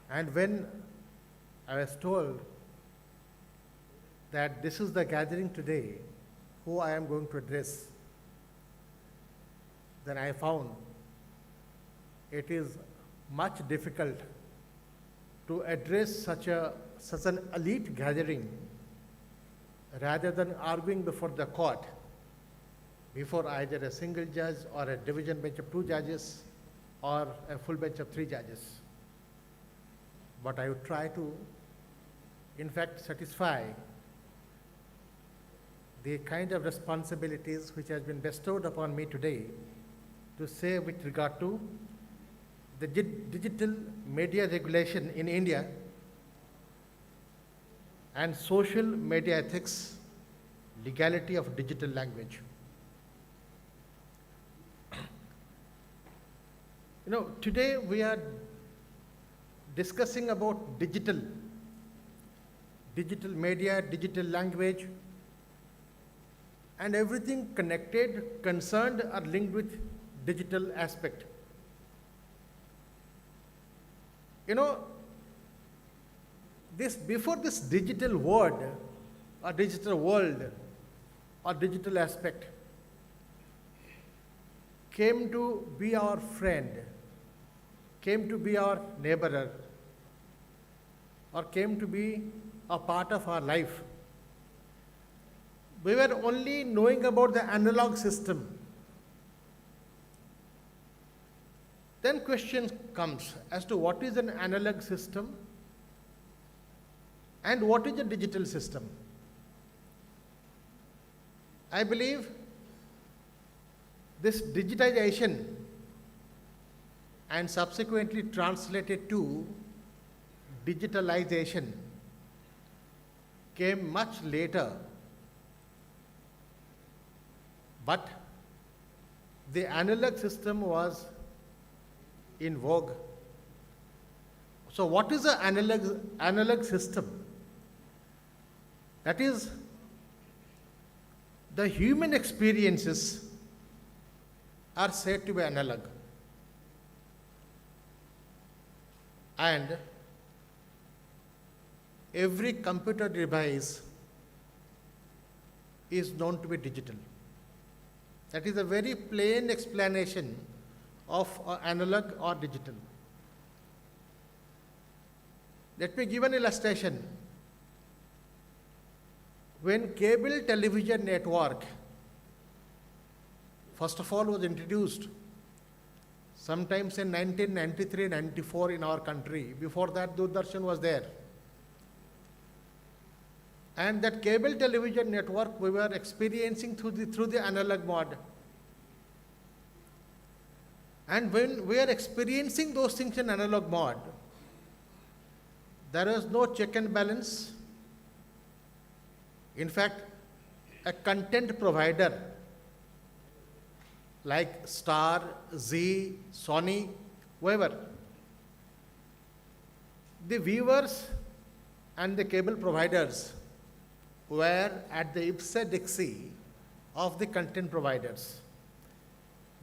And when I was told that this is the gathering today, who I am going to address, then I found it is much difficult to address such an elite gathering rather than arguing before the court, before either a single judge or a division bench of 2 judges or a full bench of 3 judges. But I would try to, in fact, satisfy the kind of responsibilities which has been bestowed upon me today to say with regard to the digital media regulation in India and social media ethics, legality of digital language. You know, today we are discussing about digital media, digital language, and everything connected, concerned, or linked with digital aspect. You know, before this digital word or digital world or digital aspect came to be our friend, came to be our neighbor, or came to be a part of our life, we were only knowing about the analog system. Then question comes as to what is an analog system and what is a digital system. I believe this digitization and subsequently translated to digitalization came much later, but the analog system was in vogue. So what is the analog system? That is, the human experiences are said to be analog. And every computer device is known to be digital. That is a very plain explanation of analog or digital. Let me give an illustration. When cable television network first of all was introduced, sometimes in 1993-94 in our country, before that Doordarshan was there. And that cable television network we were experiencing through the analog mode. And when we are experiencing those things in analog mode, there is no check and balance. In fact, a content provider like Star, Zee, Sony, whoever, the viewers and the cable providers were at the ipse dixie of the content providers.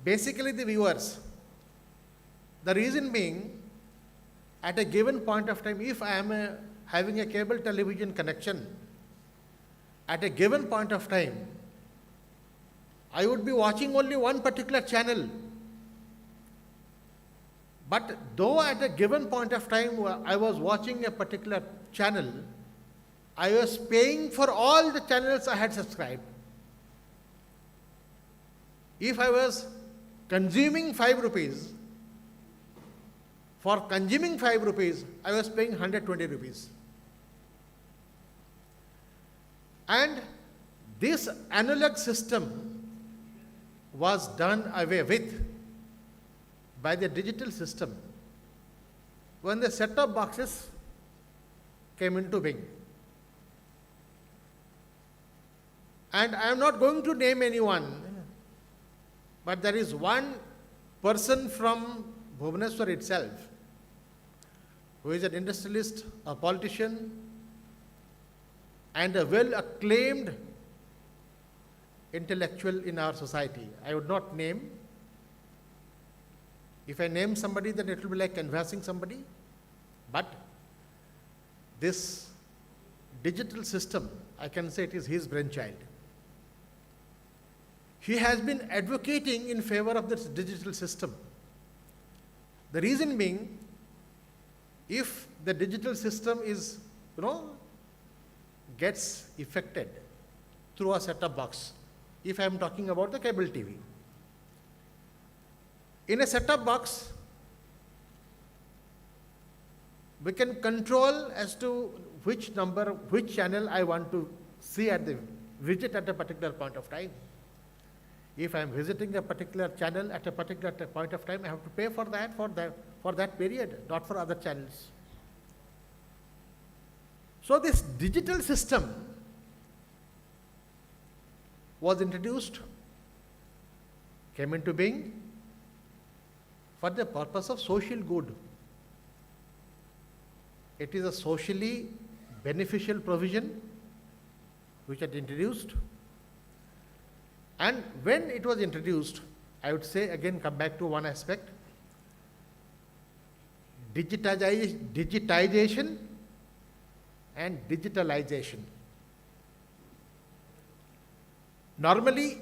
Basically the viewers. The reason being, at a given point of time, if I am having a cable television connection, at a given point of time, I would be watching only one particular channel. But though at a given point of time I was watching a particular channel, I was paying for all the channels I had subscribed. If I was consuming 5 rupees, for consuming 5 rupees, I was paying 120 rupees. And this analog system was done away with by the digital system when the set-top boxes came into being. And I am not going to name anyone, but there is one person from Bhubaneswar itself who is an industrialist, a politician, and a well-acclaimed intellectual in our society. I would not name. If I name somebody, then it will be like canvassing somebody. But this digital system, I can say it is his brainchild. He has been advocating in favor of this digital system. The reason being, if the digital system is, gets affected through a set-top box, if I am talking about the cable TV. In a set-top box, we can control as to which channel I want to see visit at a particular point of time. If I am visiting a particular channel at a particular point of time, I have to pay for that period, not for other channels. So this digital system was introduced, came into being for the purpose of social good. It is a socially beneficial provision which had introduced. And when it was introduced, I would say again come back to one aspect, digitization and digitalization. Normally,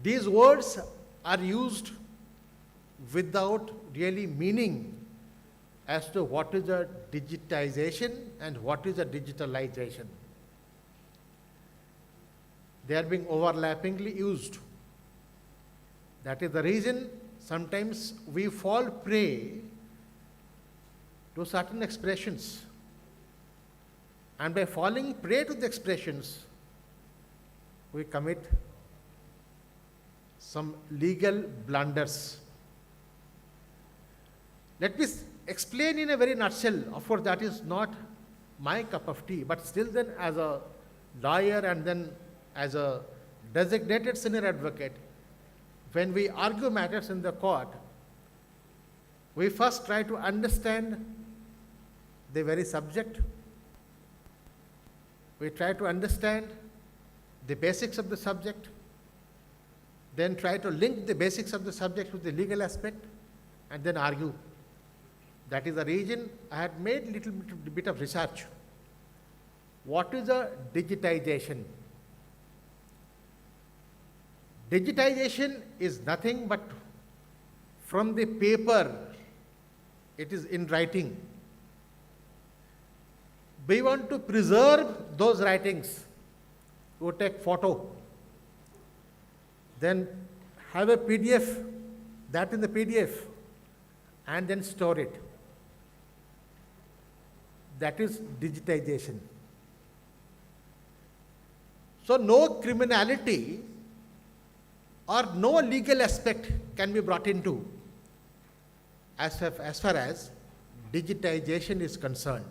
these words are used without really meaning as to what is a digitization and what is a digitalization. they are being overlappingly used. That is the reason sometimes we fall prey to certain expressions. And by falling prey to the expressions, we commit some legal blunders. Let me explain in a very nutshell. Of course, that is not my cup of tea, but still then as a lawyer and then as a designated senior advocate, when we argue matters in the court, we first try to understand the very subject. We try to understand the basics of the subject, then try to link the basics of the subject with the legal aspect, and then argue. That is the reason I had made little bit of research. What is a digitization? Digitization is nothing but from the paper, it is in writing. We want to preserve those writings. We take photo, then have a PDF, that in the PDF, and then store it. That is digitization. So no criminality or no legal aspect can be brought into as far as digitization is concerned.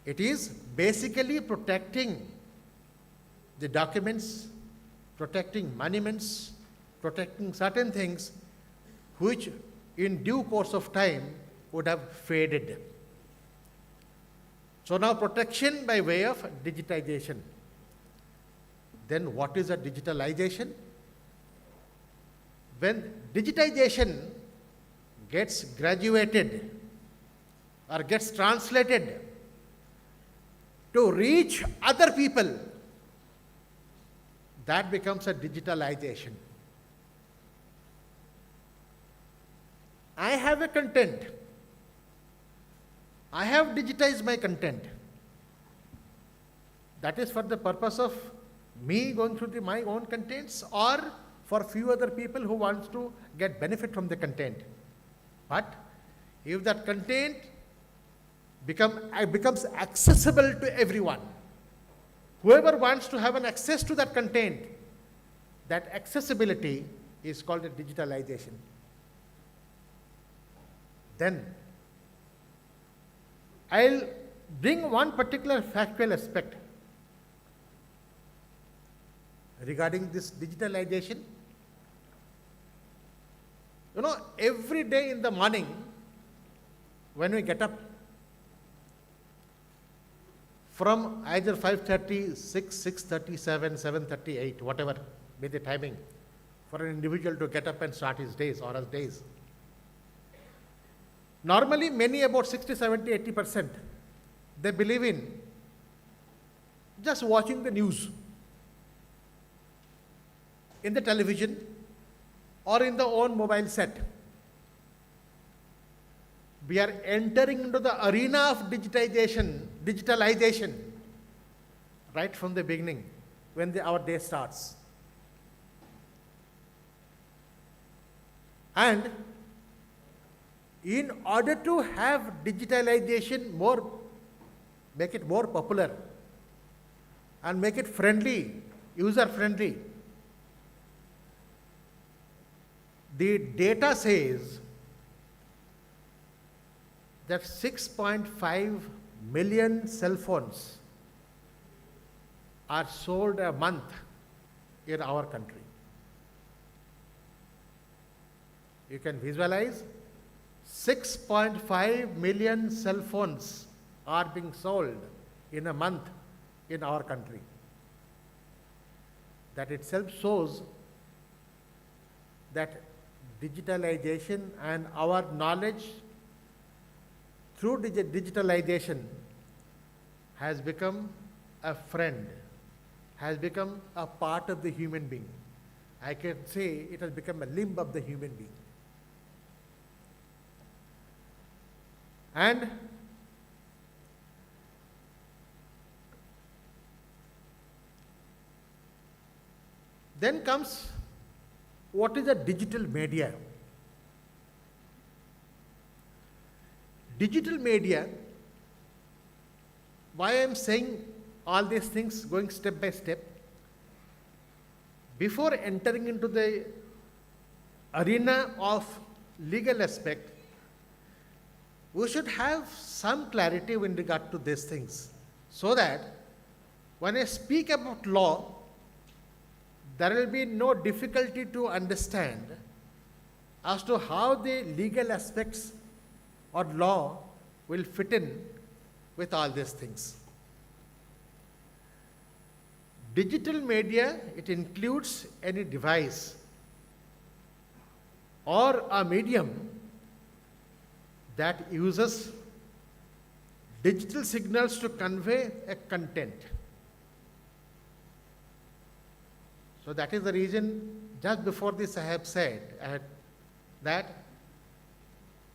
It is basically protecting the documents, protecting monuments, protecting certain things which in due course of time would have faded. So now protection by way of digitization. Then what is a digitalization? When digitization gets graduated or gets translated to reach other people, that becomes a digitalization. I have a content. I have digitized my content. That is for the purpose of me going through my own contents or for few other people who wants to get benefit from the content. But if that content becomes accessible to everyone, whoever wants to have an access to that content, that accessibility is called a digitalization. Then I'll bring one particular factual aspect regarding this digitalization. You know, every day in the morning when we get up, from either 5:30, 6, 6:30, 7, 7:30, 8, whatever be the timing for an individual to get up and start his days or his days. Normally, many, about 60, 70, 80%, they believe in just watching the news in the television or in the own mobile set. We are entering into the arena of digitalization, right from the beginning, when our day starts. And in order to have digitalization make it more popular and make it friendly, user-friendly, the data says that 6.5 million cell phones are sold a month in our country. You can visualize 6.5 million cell phones are being sold in a month in our country. That itself shows that digitalization and our knowledge through digitalization has become a friend, has become a part of the human being. I can say it has become a limb of the human being. And Then comes, what is a digital media? Digital media, why I am saying all these things going step by step, before entering into the arena of legal aspect, we should have some clarity in regard to these things, so that when I speak about law, there will be no difficulty to understand as to how the legal aspects or law will fit in with all these things. Digital media, it includes any device or a medium that uses digital signals to convey a content. So that is the reason, just before this I have said that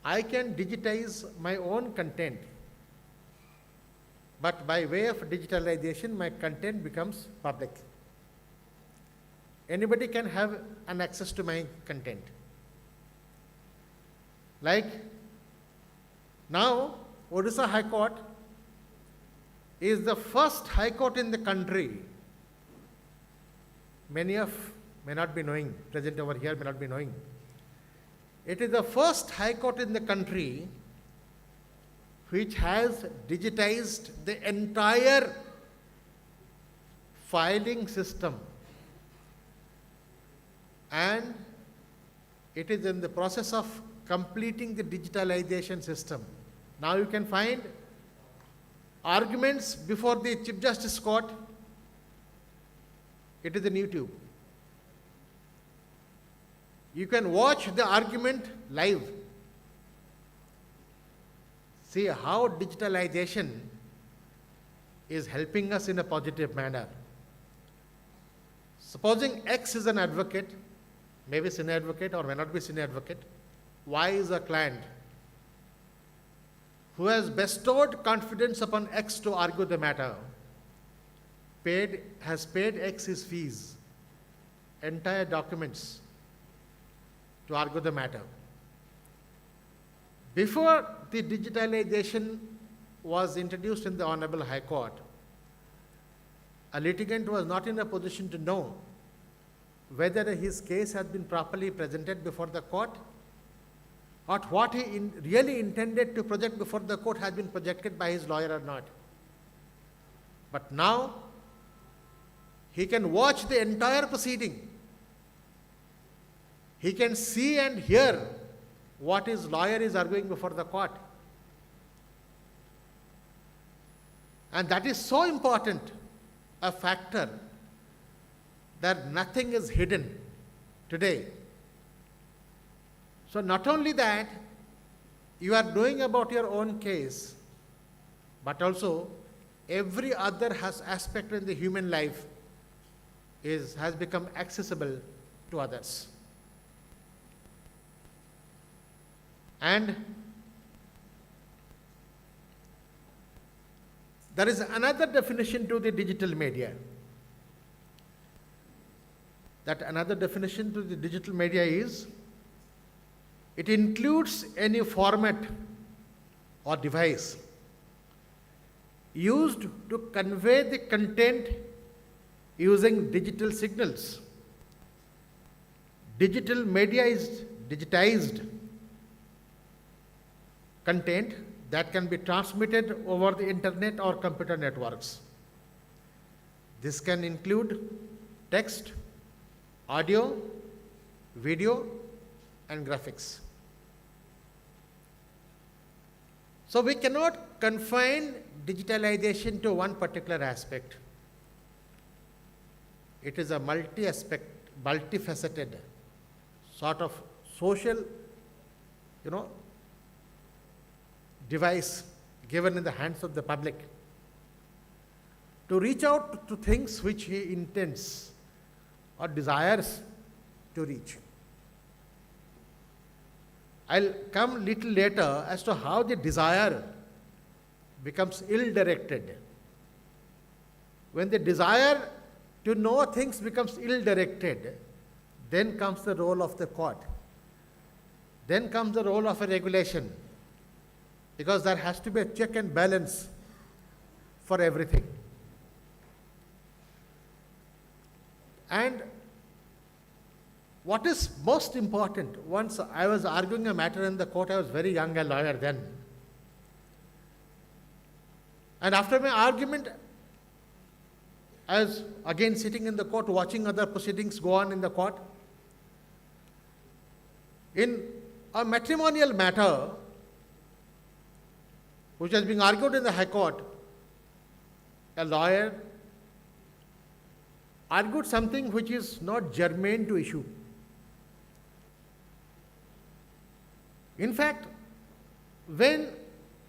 I can digitize my own content, but by way of digitalization, my content becomes public. Anybody can have an access to my content. Like now, Odisha High Court is the first High Court in the country. Many of may not be knowing, present over here may not be knowing. It is the first High Court in the country which has digitized the entire filing system, and it is in the process of completing the digitalization system. Now you can find arguments before the Chief Justice Court. It is in YouTube. You can watch the argument live. See how digitalization is helping us in a positive manner. Supposing X is an advocate, maybe senior advocate or may not be senior advocate, Y is a client who has bestowed confidence upon X to argue the matter, has paid X his fees, entire documents to argue the matter. Before the digitalization was introduced in the Honorable High Court, a litigant was not in a position to know whether his case had been properly presented before the court, or what he really intended to project before the court has been projected by his lawyer or not. But now, he can watch the entire proceeding. He can see and hear what his lawyer is arguing before the court. And that is so important a factor that nothing is hidden today. So not only that, you are knowing about your own case, but also every other aspect in the human life has become accessible to others. And there is another definition to the digital media. That another definition to the digital media is, it includes any format or device used to convey the content using digital signals. Digital media is digitized content that can be transmitted over the internet or computer networks. This can include text, audio, video, and graphics. So we cannot confine digitalization to one particular aspect. It is a multi-aspect, multifaceted sort of social, device given in the hands of the public to reach out to things which he intends or desires to reach. I'll come little later as to how the desire becomes ill-directed. When the desire to know things becomes ill-directed, then comes the role of the court. Then comes the role of a regulation, because there has to be a check and balance for everything. And what is most important, once I was arguing a matter in the court, I was very young, a lawyer then. And after my argument, I was again sitting in the court watching other proceedings go on in the court. In a matrimonial matter, which was being argued in the High Court, a lawyer argued something which is not germane to issue. In fact, when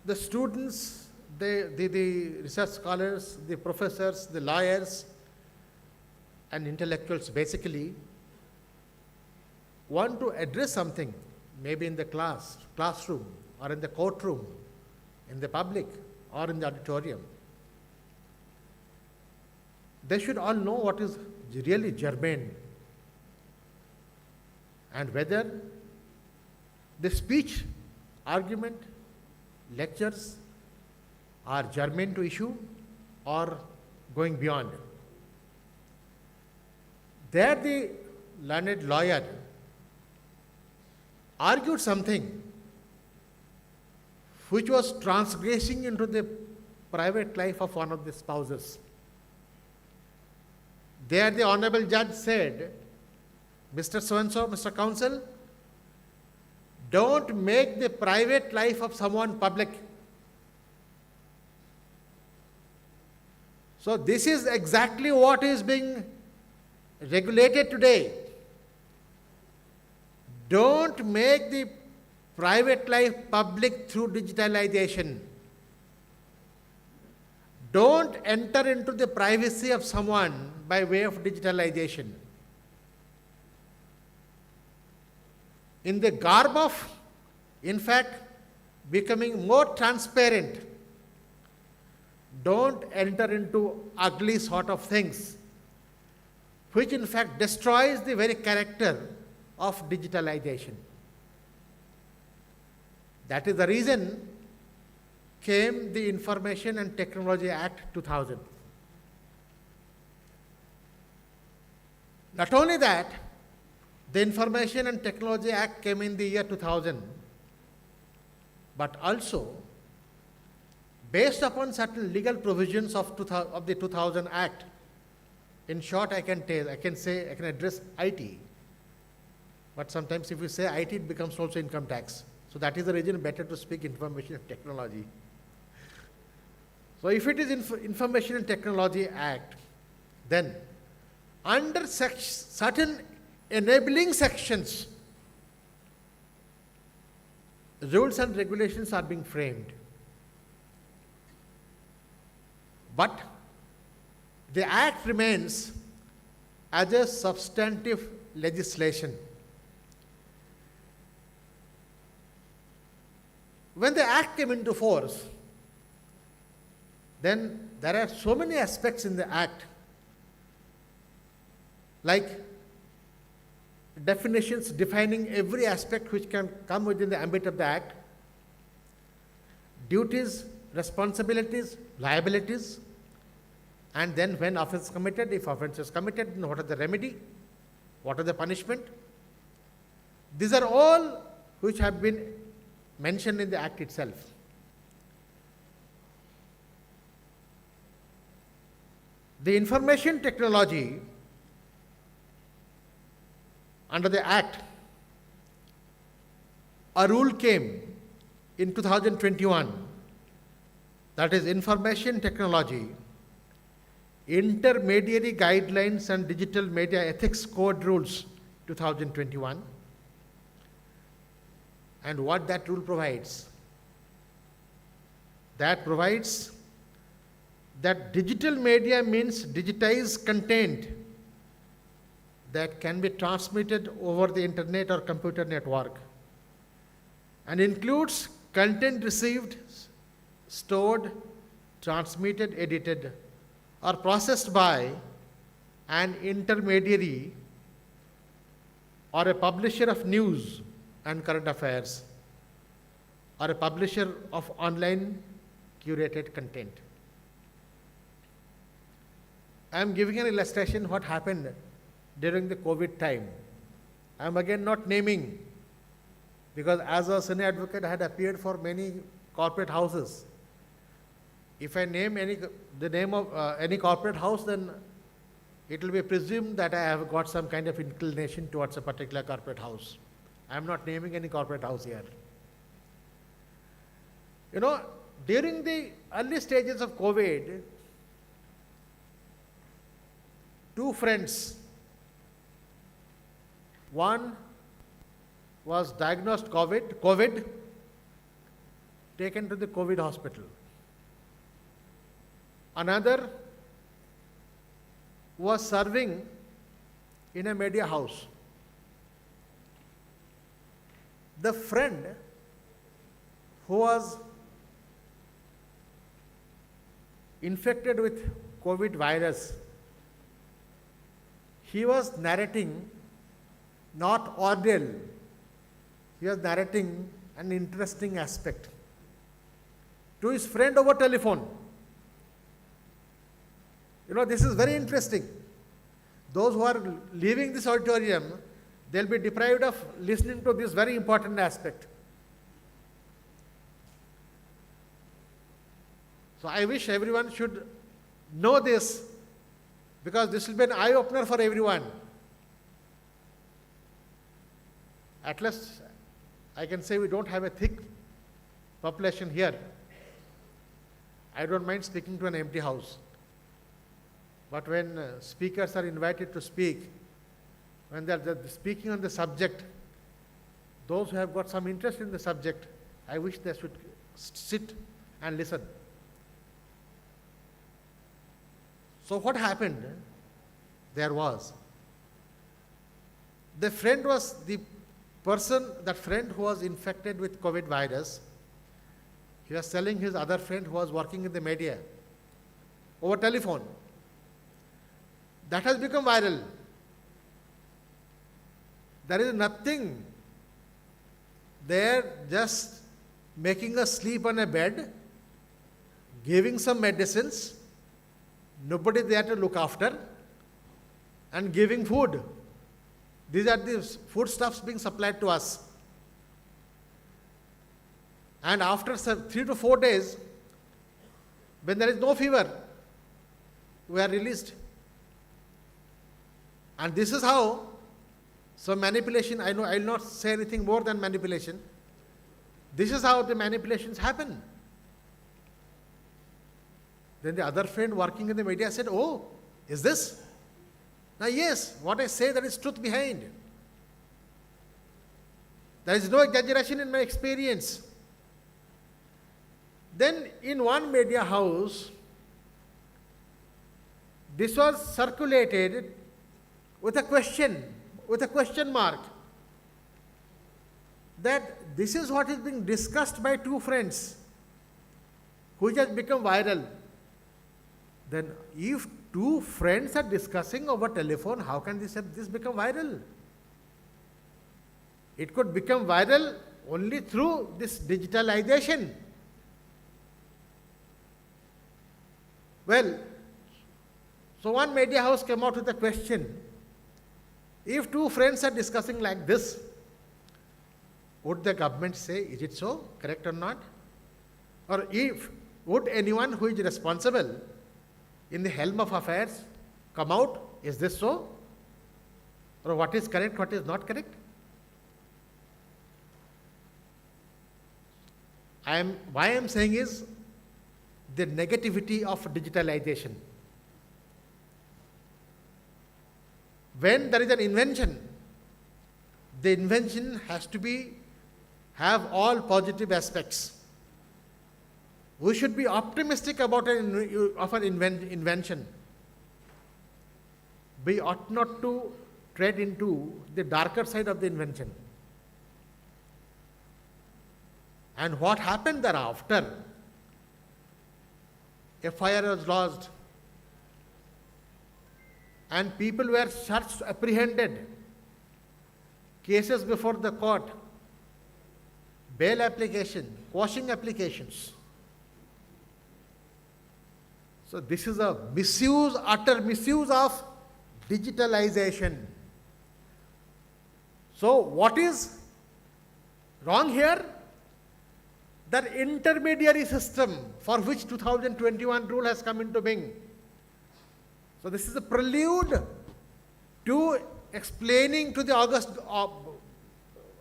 the students, the research scholars, the professors, the lawyers, and intellectuals basically want to address something, maybe in the classroom, or in the courtroom, in the public, or in the auditorium, they should all know what is really germane and whether the speech, argument, lectures are germane to issue or going beyond. There the learned lawyer argued something which was transgressing into the private life of one of the spouses. There the honorable judge said, Mr. So-and-so, Mr. Counsel, don't make the private life of someone public. So this is exactly what is being regulated today. Don't make the private life public through digitalization. Don't enter into the privacy of someone by way of digitalization. In the garb of, in fact, becoming more transparent, don't enter into ugly sort of things, which in fact destroys the very character of digitalization. That is the reason came the Information and Technology Act 2000. Not only that, the Information and Technology Act came in the year 2000, but also based upon certain legal provisions of the 2000 Act. In short, I can address IT, but sometimes if you say IT, it becomes also income tax. So that is the reason better to speak Information and Technology. So if it is Information and Technology Act, then under certain enabling sections, rules and regulations are being framed. But the Act remains as a substantive legislation. When the Act came into force, then there are so many aspects in the Act, like definitions defining every aspect which can come within the ambit of the Act, duties, responsibilities, liabilities, and then when offense is committed, if offense is committed, then what are the remedy, what are the punishment. These are all which have been mentioned in the Act itself. The information technology under the Act, a rule came in 2021, that is Information Technology, Intermediary Guidelines and Digital Media Ethics Code Rules 2021. And what that rule provides? That provides that digital media means digitized content that can be transmitted over the internet or computer network, and includes content received, stored, transmitted, edited, or processed by an intermediary or a publisher of news and current affairs or a publisher of online curated content. I am giving an illustration what happened during the COVID time. I am again not naming, because as a senior advocate I had appeared for many corporate houses. If I name the name of any corporate house, then it will be presumed that I have got some kind of inclination towards a particular corporate house. I am not naming any corporate house here. You know, during the early stages of COVID, two friends, one was diagnosed COVID, taken to the COVID hospital. Another was serving in a media house. The friend who was infected with COVID virus, he was narrating not ordeal, he was narrating an interesting aspect to his friend over telephone. You know, this is very interesting. Those who are leaving this auditorium, they'll be deprived of listening to this very important aspect. So I wish everyone should know this, because this will be an eye-opener for everyone. At least I can say we don't have a thick population here. I don't mind speaking to an empty house. But when speakers are invited to speak, when they're speaking on the subject, those who have got some interest in the subject, I wish they should sit and listen. So what happened? There was, the friend was the person, that friend who was infected with COVID virus, he was telling his other friend who was working in the media over telephone. That has become viral. There is nothing there, just making us sleep on a bed, giving some medicines, nobody there to look after, and giving food. These are the foodstuffs being supplied to us. And after 3 to 4 days, when there is no fever, we are released. And this is how some manipulation, I know I will not say anything more than manipulation. This is how the manipulations happen. Then the other friend working in the media said, "Oh, is this?" Now yes, what I say, there is truth behind. There is no exaggeration in my experience. Then in one media house, this was circulated with a question mark, that this is what is being discussed by two friends, which has become viral. Then if two friends are discussing over telephone, how can this become viral? It could become viral only through this digitalization. Well, so one media house came out with a question: if two friends are discussing like this, would the government say, is it so, correct or not? Or would anyone who is responsible in the helm of affairs come out, is this so? Or what is correct, what is not correct? Why I am saying is the negativity of digitalization. When there is an invention, the invention has to have all positive aspects. We should be optimistic about an invention. We ought not to tread into the darker side of the invention. And what happened thereafter? A fire was lodged, and people were searched, apprehended, cases before the court, bail application, quashing applications. So this is a misuse, utter misuse of digitalization. So what is wrong here? That intermediary system for which 2021 rule has come into being. So this is a prelude to explaining to the august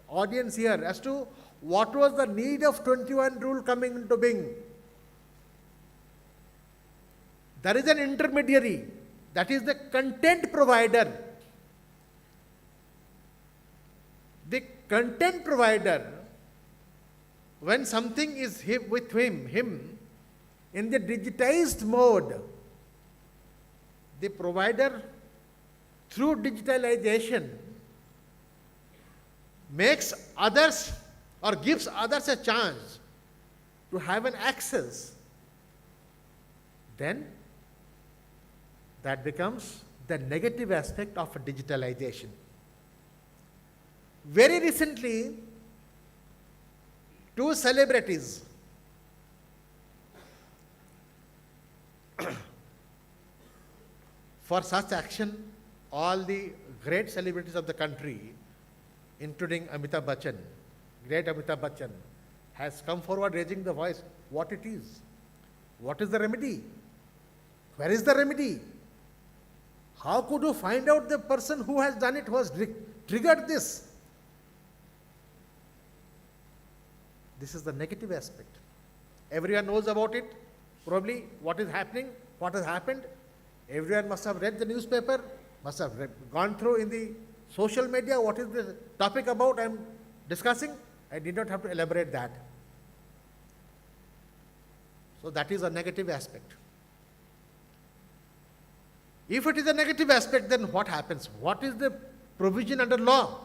audience here as to what was the need of 21 rule coming into being. There is an intermediary, that is the content provider. The content provider, when something is with him in the digitized mode, the provider through digitalization makes others or gives others a chance to have an access, then that becomes the negative aspect of digitalization. Very recently, two celebrities for such action, all the great celebrities of the country, including Amitabh Bachchan, great Amitabh Bachchan, has come forward raising the voice, what it is, what is the remedy, where is the remedy, how could you find out the person who has done it, who has triggered this? This is the negative aspect. Everyone knows about it, probably what is happening, what has happened. Everyone must have read the newspaper, must have gone through in the social media what is the topic about I am discussing. I did not have to elaborate that. So that is a negative aspect. If it is a negative aspect, then what happens? What is the provision under law?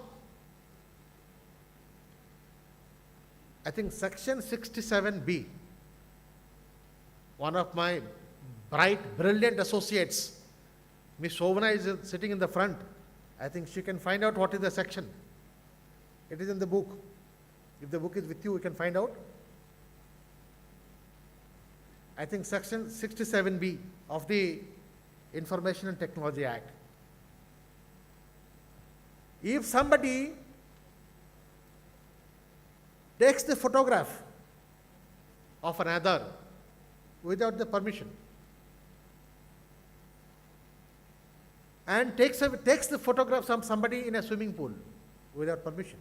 I think section 67B, one of my bright, brilliant associates, Miss Shovana is sitting in the front. I think she can find out what is the section. It is in the book. If the book is with you, you can find out. I think section 67B of the Information and Technology Act. If somebody takes the photograph of another without the permission and takes the photograph of somebody in a swimming pool without permission,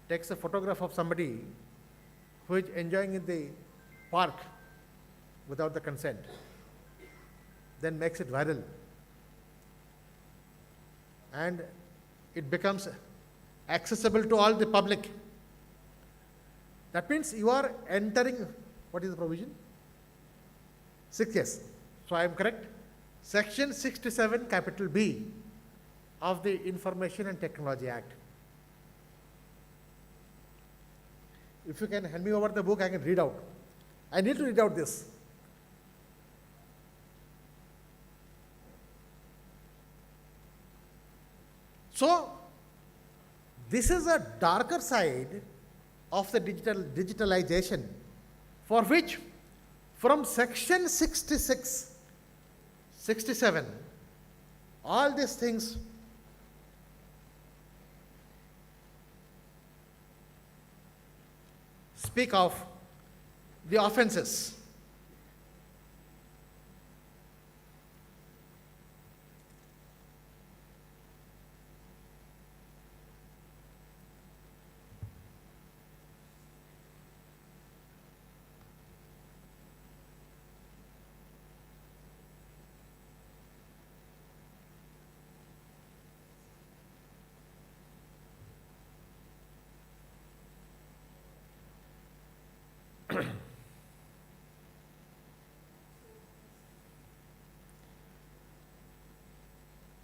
takes a photograph of somebody who is enjoying in the park without the consent, then makes it viral, and it becomes accessible to all the public. That means you are entering, what is the provision? 6, yes. So I am correct. Section 67 capital B of the Information and Technology Act. If you can hand me over the book, I can read out. I need to read out this. So, this is a darker side of the digitalization, for which from section 66, 67, all these things speak of the offenses.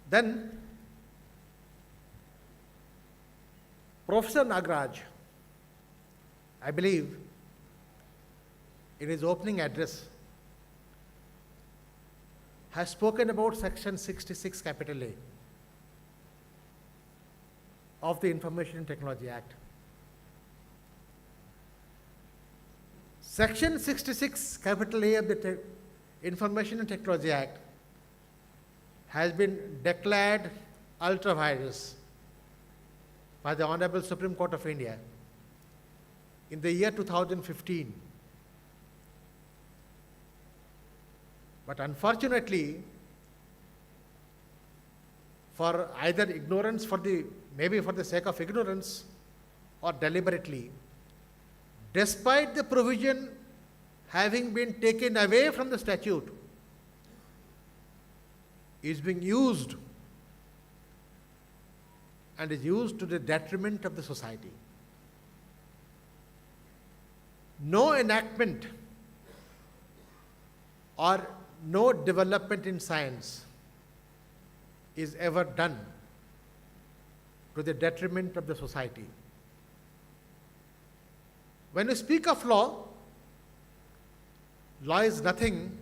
Then, Professor Nagraj, I believe, in his opening address, has spoken about Section 66 capital A of the Information and Technology Act. Section 66 capital A of the Information and Technology Act has been declared ultra vires by the Honorable Supreme Court of India in the year 2015. But unfortunately, for either ignorance, maybe for the sake of ignorance, or deliberately, despite the provision having been taken away from the statute, is being used and is used to the detriment of the society. No enactment or no development in science is ever done to the detriment of the society. When we speak of law, law is nothing,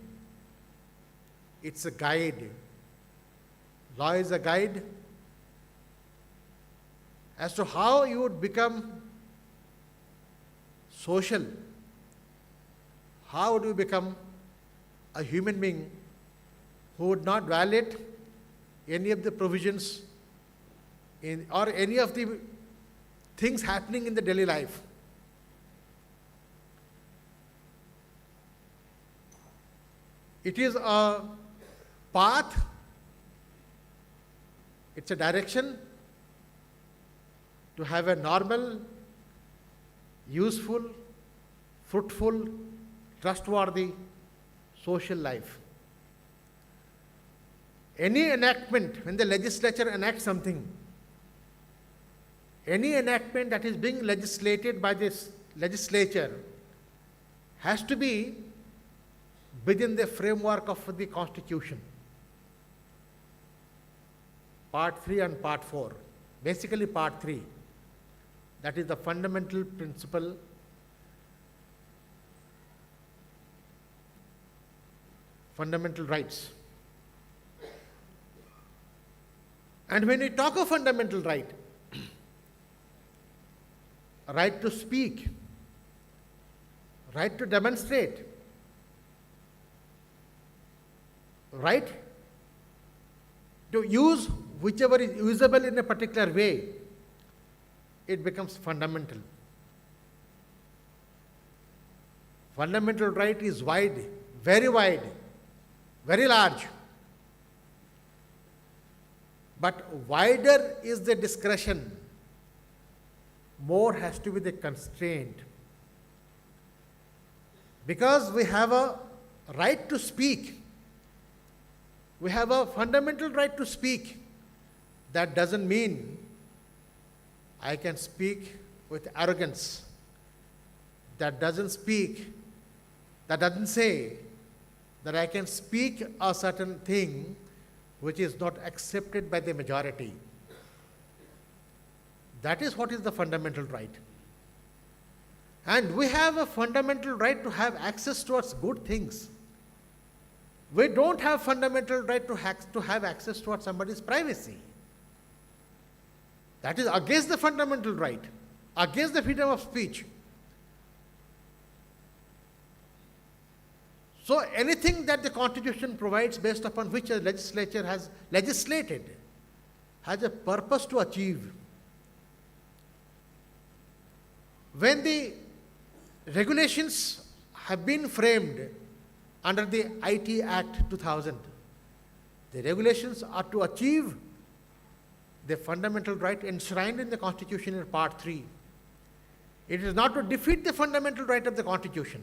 it's a guide. Law is a guide as to how you would become social, how would you become a human being who would not violate any of the provisions or any of the things happening in the daily life. It is a path, it's a direction to have a normal, useful, fruitful, trustworthy social life. Any enactment, when the legislature enacts something, any enactment that is being legislated by this legislature has to be within the framework of the Constitution. Part 3 and Part 4. Basically Part 3. That is the fundamental principle fundamental rights. And when we talk of fundamental right, right to speak, right to demonstrate, right to use whichever is usable in a particular way, it becomes fundamental. Fundamental right is wide, very large. But wider is the discretion, more has to be the constraint. Because we have a right to speak, we have a fundamental right to speak. That doesn't mean I can speak with arrogance. That doesn't say that I can speak a certain thing which is not accepted by the majority. That is what is the fundamental right. And we have a fundamental right to have access towards good things. We don't have fundamental right to have access towards somebody's privacy. That is against the fundamental right, against the freedom of speech. So anything that the Constitution provides based upon which a legislature has legislated has a purpose to achieve. When the regulations have been framed under the IT Act 2000, the regulations are to achieve the fundamental right enshrined in the Constitution in Part 3. It is not to defeat the fundamental right of the Constitution.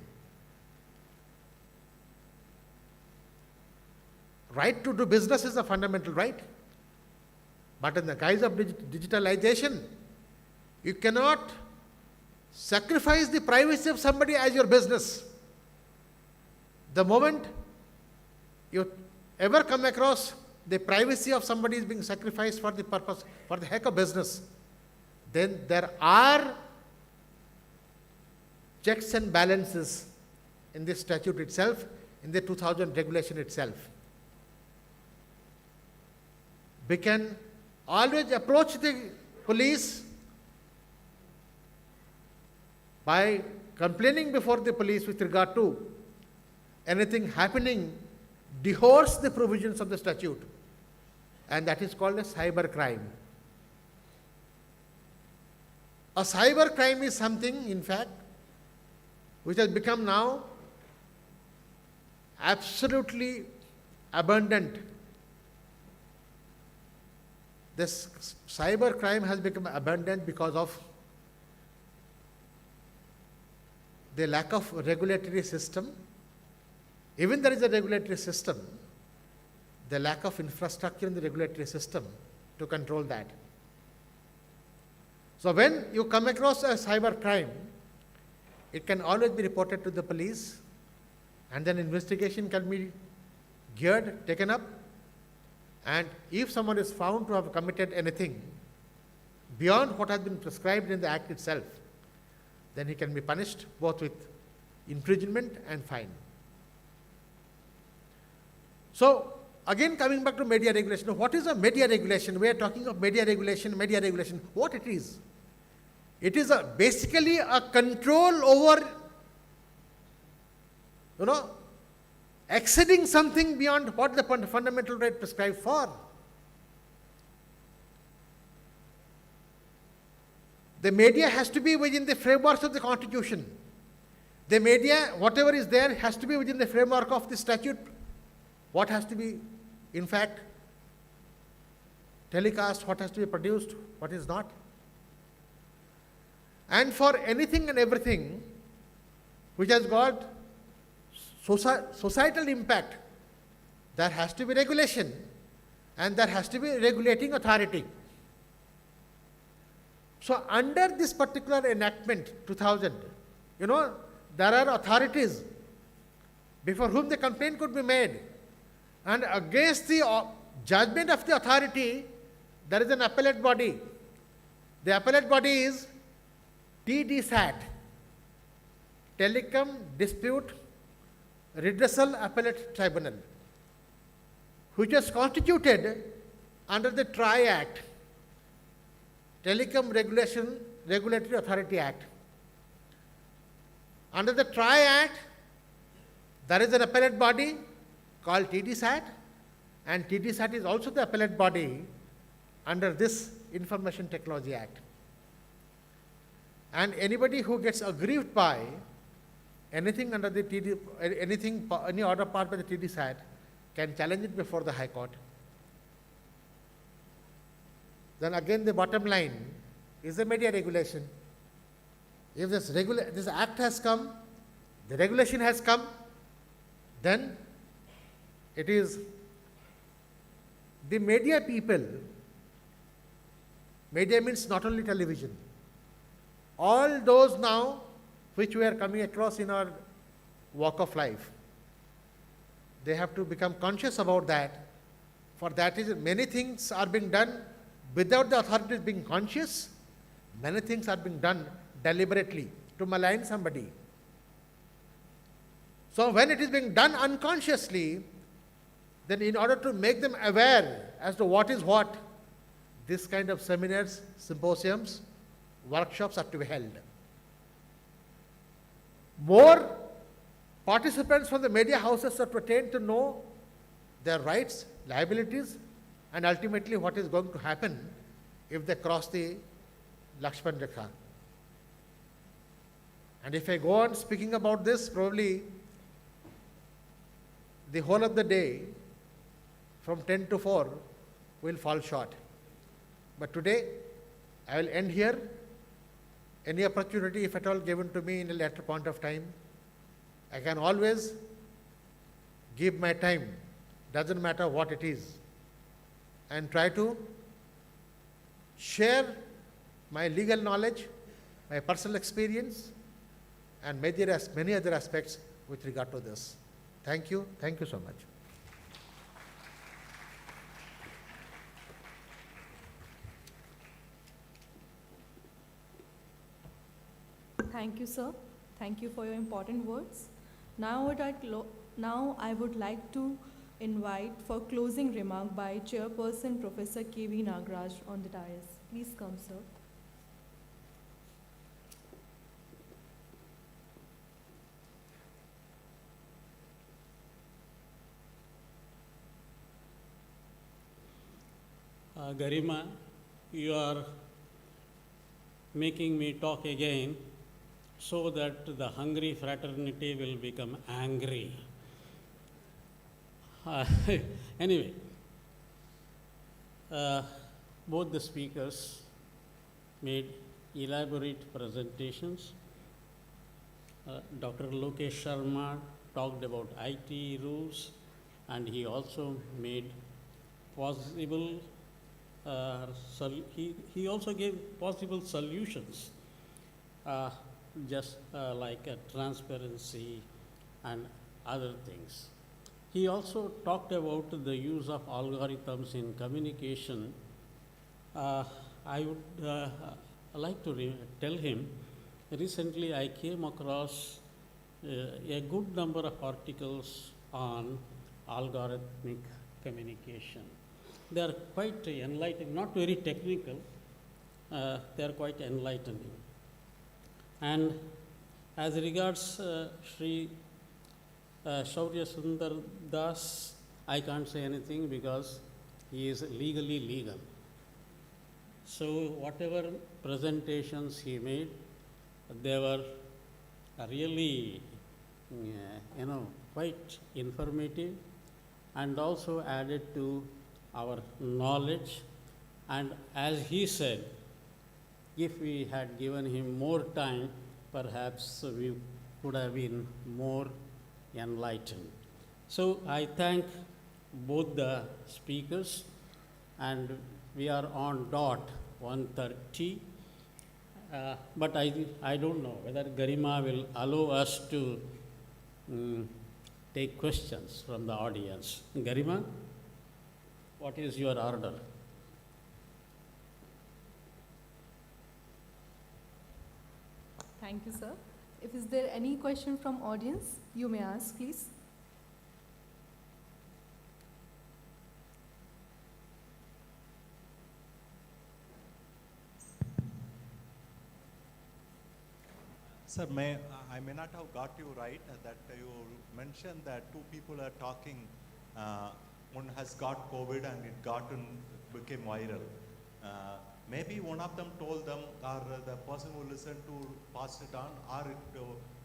Right to do business is a fundamental right. But in the guise of digitalization, you cannot sacrifice the privacy of somebody as your business. The moment you ever come across the privacy of somebody is being sacrificed for the purpose, for the heck of business, then there are checks and balances in the statute itself, in the 2000 regulation itself. We can always approach the police by complaining before the police with regard to anything happening dehones the provisions of the statute, and that is called a cyber crime. A cyber crime is something, in fact, which has become now absolutely abundant. This cyber crime has become abundant because of the lack of regulatory system. Even there is a regulatory system, the lack of infrastructure in the regulatory system to control that. So when you come across a cyber crime, it can always be reported to the police, and then investigation can be geared, taken up, and if someone is found to have committed anything beyond what has been prescribed in the act itself, then he can be punished both with imprisonment and fine. So again, coming back to media regulation, what is a media regulation? We are talking of media regulation, what it is? It is basically a control over, exceeding something beyond what the fundamental right prescribed for. The media has to be within the frameworks of the Constitution. The media, whatever is there, has to be within the framework of the statute. What has to be, in fact, telecast, what has to be produced, what is not. And for anything and everything which has got societal impact, there has to be regulation, and there has to be regulating authority. So under this particular enactment, 2000, there are authorities before whom the complaint could be made. And against the judgment of the authority, there is an appellate body. The appellate body is TDSAT, Telecom Dispute Redressal Appellate Tribunal, which was constituted under the TRI Act, Telecom Regulatory Authority Act. Under the TRI Act, there is an appellate body called TDSAT, and TDSAT is also the appellate body under this Information Technology Act. And anybody who gets aggrieved by anything under the any order passed by the TDSAT can challenge it before the High Court. Then again, the bottom line is the media regulation. If this act has come, the regulation has come, then it is the media people. Media means not only television. All those now which we are coming across in our walk of life, they have to become conscious about that. For that is, many things are being done without the authorities being conscious. Many things are being done deliberately to malign somebody. So when it is being done unconsciously, then in order to make them aware as to what is what, this kind of seminars, symposiums, workshops are to be held. More participants from the media houses are trained to know their rights, liabilities, and ultimately what is going to happen if they cross the Lakshman Rekha. And if I go on speaking about this, probably the whole of the day from 10 to 4 will fall short. But today, I will end here. Any opportunity, if at all given to me in a later point of time, I can always give my time, doesn't matter what it is, and try to share my legal knowledge, my personal experience, and many other aspects with regard to this. Thank you so much.
Thank you, sir. Thank you for your important words. Now I would like to invite for closing remark by Chairperson Professor K.V. Nagraj on the dais. Please come, sir.
Garima, you are making me talk again so that the hungry fraternity will become angry. Anyway, both the speakers made elaborate presentations. Dr. Lokesh Sharma talked about IT rules, and he also made possible he also gave possible solutions, just like transparency and other things. He also talked about the use of algorithms in communication. I would like to tell him, recently I came across a good number of articles on algorithmic communication. They are quite enlightening, not very technical, they are quite enlightening. And as regards Sri Shaurya Sundar Das, I can't say anything because he is legally legal. So whatever presentations he made, they were really, quite informative and also added to our knowledge. And as he said, if we had given him more time, perhaps we could have been more enlightened. So I thank both the speakers, and we are on dot 1:30. But I don't know whether Garima will allow us to take questions from the audience. Garima, what is your order?
Thank you, sir. If is there any question from audience, you may ask, please.
Sir, I may not have got you right, that you mentioned that two people are talking, one has got COVID and became viral. Maybe one of them told them, or the person who listened to pass it on, or it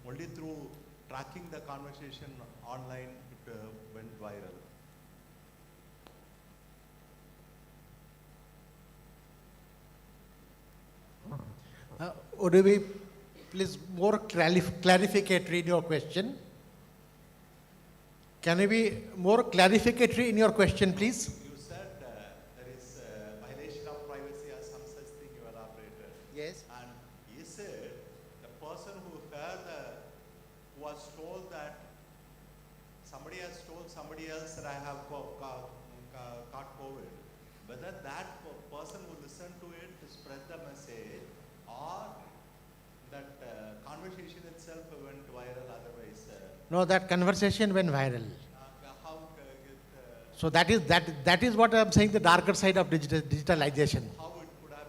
only through tracking the conversation online, it went viral.
Would you be please more clarificatory in your question? Can you be more clarificatory in your question, please?
You said there is a violation of privacy or some such thing you elaborated.
Yes.
And he said the person who was told that somebody has told somebody else that I have caught COVID, whether that person who listened to it to spread the message, or that conversation itself went viral otherwise?
No, that conversation went viral. So that is what I'm saying, the darker side of digitalization.
How it could have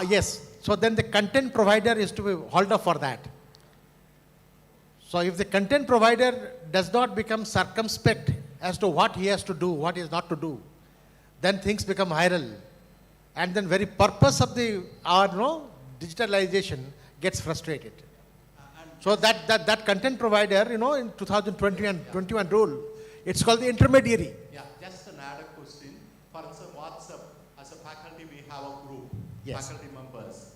been?
Yes. So then the content provider is to be hauled up for that. So if the content provider does not become circumspect as to what he has to do, what he is not to do, then things become viral. And then very purpose of our digitalization gets frustrated. So that content provider, in 2020 and 21 rule, it's called the intermediary.
Yeah, just an added question. For instance, WhatsApp, as a faculty, we have a group,
Yes.
faculty members.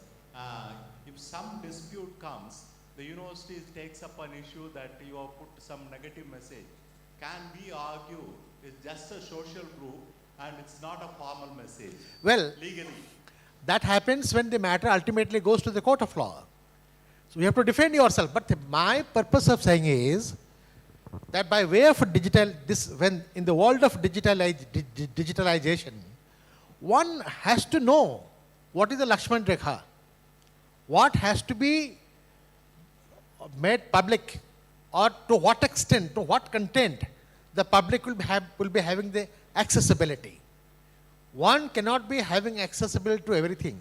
If some dispute comes, the university takes up an issue that you have put some negative message. Can we argue it's just a social group and it's not a formal message?
Well,
legally.
that happens when the matter ultimately goes to the court of law. So you have to defend yourself. But my purpose of saying is that by way of when in the world of digitalization, one has to know what is the Lakshman Rekha, what has to be made public, or to what extent, to what content, the public will be having the accessibility. One cannot be having accessibility to everything.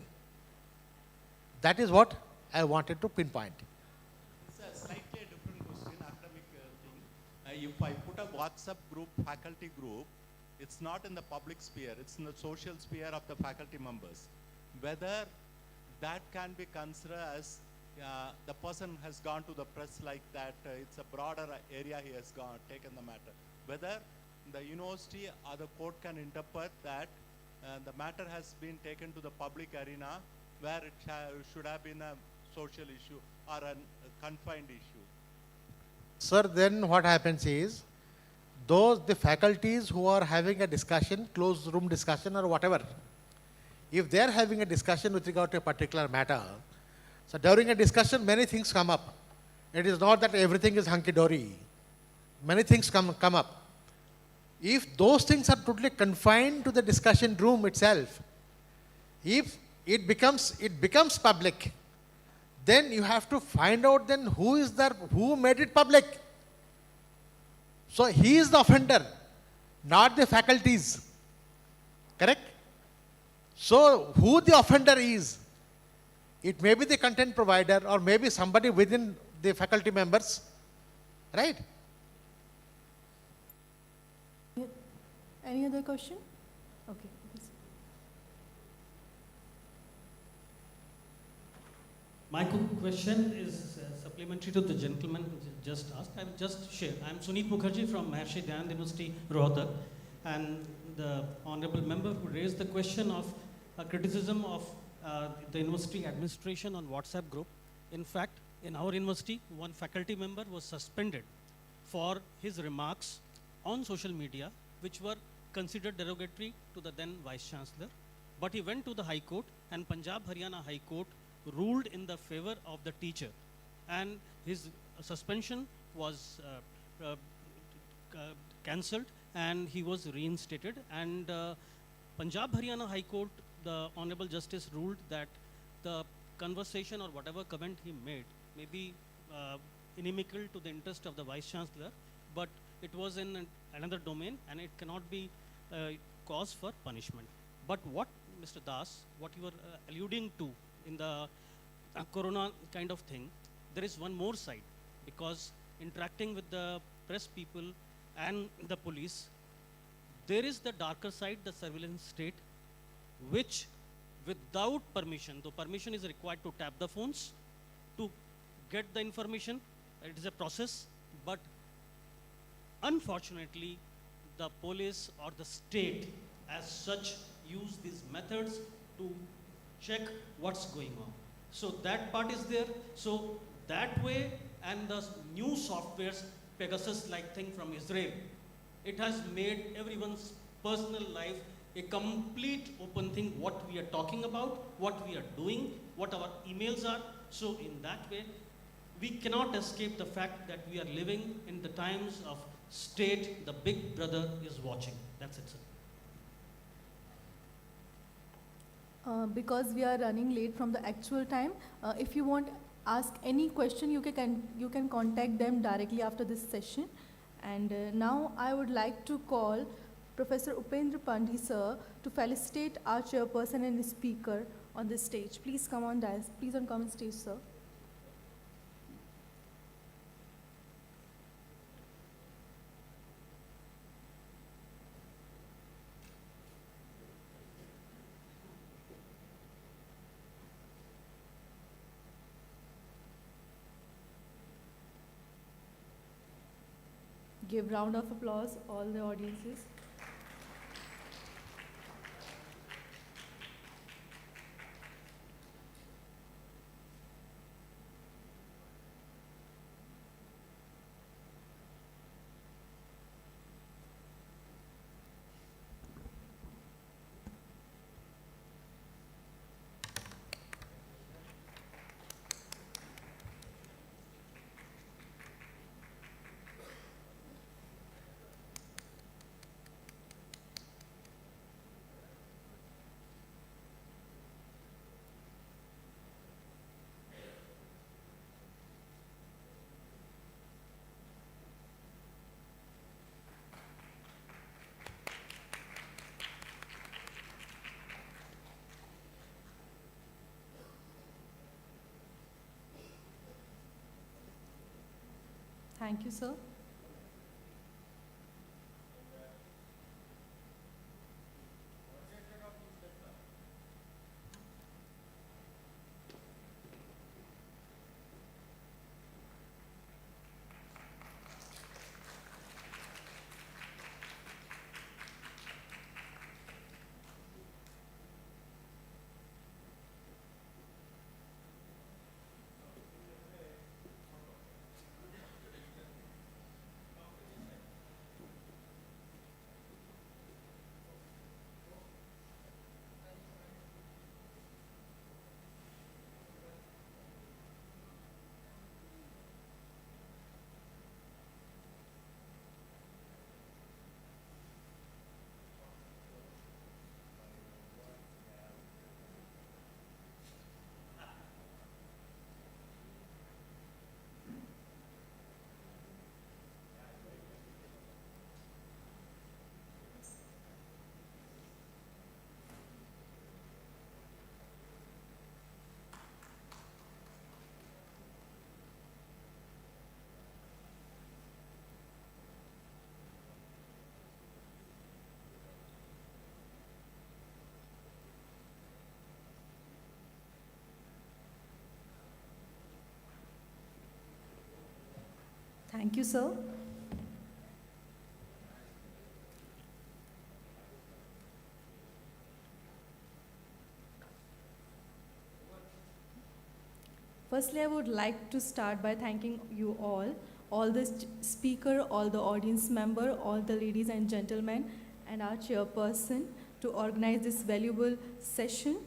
That is what I wanted to pinpoint.
It's a slightly different question, academic thing. If I put a WhatsApp group, faculty group, it's not in the public sphere, it's in the social sphere of the faculty members. Whether that can be considered as the person has gone to the press like that, it's a broader area he has taken the matter. Whether the university or the court can interpret that the matter has been taken to the public arena where it should have been a social issue or a confined issue.
Sir, then what happens is, the faculties who are having a discussion, closed room discussion or whatever, if they are having a discussion with regard to a particular matter, so during a discussion many things come up. It is not that everything is hunky-dory. Many things come up. If those things are totally confined to the discussion room itself, if it becomes public, then you have to find out then who made it public. So he is the offender, not the faculties. Correct? So who the offender is? It may be the content provider or maybe somebody within the faculty members. Right?
Any other question? Okay.
My question is supplementary to the gentleman who just asked. I will just share. I am Sunit Mukherjee from Maharishi Dayanand University, Rohtak, and the honorable member who raised the question of criticism of the university administration on WhatsApp group. In fact, in our university, one faculty member was suspended for his remarks on social media, which were considered derogatory to the then Vice Chancellor. But he went to the High Court, and Punjab Haryana High Court ruled in the favor of the teacher, and his suspension was cancelled and he was reinstated. And Punjab Haryana High Court, the Honorable Justice ruled that the conversation or whatever comment he made may be inimical to the interest of the Vice Chancellor, but it was in another domain and it cannot be cause for punishment. But what, Mr. Das, what you were alluding to in the corona kind of thing, there is one more side, because interacting with the press people and the police, there is the darker side, the surveillance state, which without permission, though permission is required to tap the phones, to get the information, it is a process, but unfortunately, the police or the state as such use these methods to check what's going on. So that part is there. So that way, and the new softwares, Pegasus-like thing from Israel, it has made everyone's personal life a complete open thing, what we are talking about, what we are doing, what our emails are. So in that way, we cannot escape the fact that we are living in the times of state, the big brother is watching. That's it, sir.
Because we are running late from the actual time, if you want ask any question, you can contact them directly after this session. And now I would like to call Professor Upendra Pandey sir to felicitate our chairperson and the speaker on this stage. Please come on dais. Please come on stage, sir. Give round of applause all the audiences. Thank you, sir. Thank you, sir. Firstly, I would like to start by thanking you all the speaker, all the audience member, all the ladies and gentlemen, and our chairperson to organize this valuable session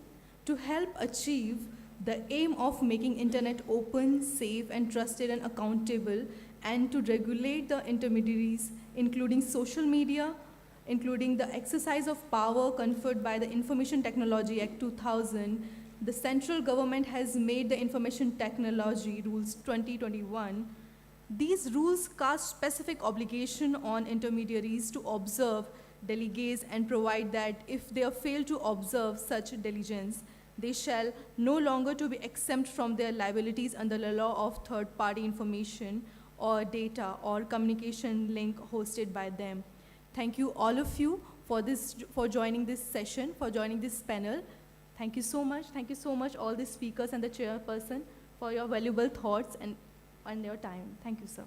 to help achieve the aim of making internet open, safe, and trusted and accountable, and to regulate the intermediaries, including social media, including the exercise of power conferred by the Information Technology Act 2000. The central government has made the Information Technology Rules 2021. These rules cast specific obligation on intermediaries to observe, delegate, and provide that if they fail to observe such diligence, they shall no longer to be exempt from their liabilities under the law of third-party information or data or communication link hosted by them. Thank you all of you for joining this session, for joining this panel. Thank you so much. Thank you so much, all the speakers and the chairperson, for your valuable thoughts and your time. Thank you, sir.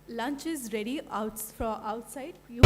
Lunch is ready outside. You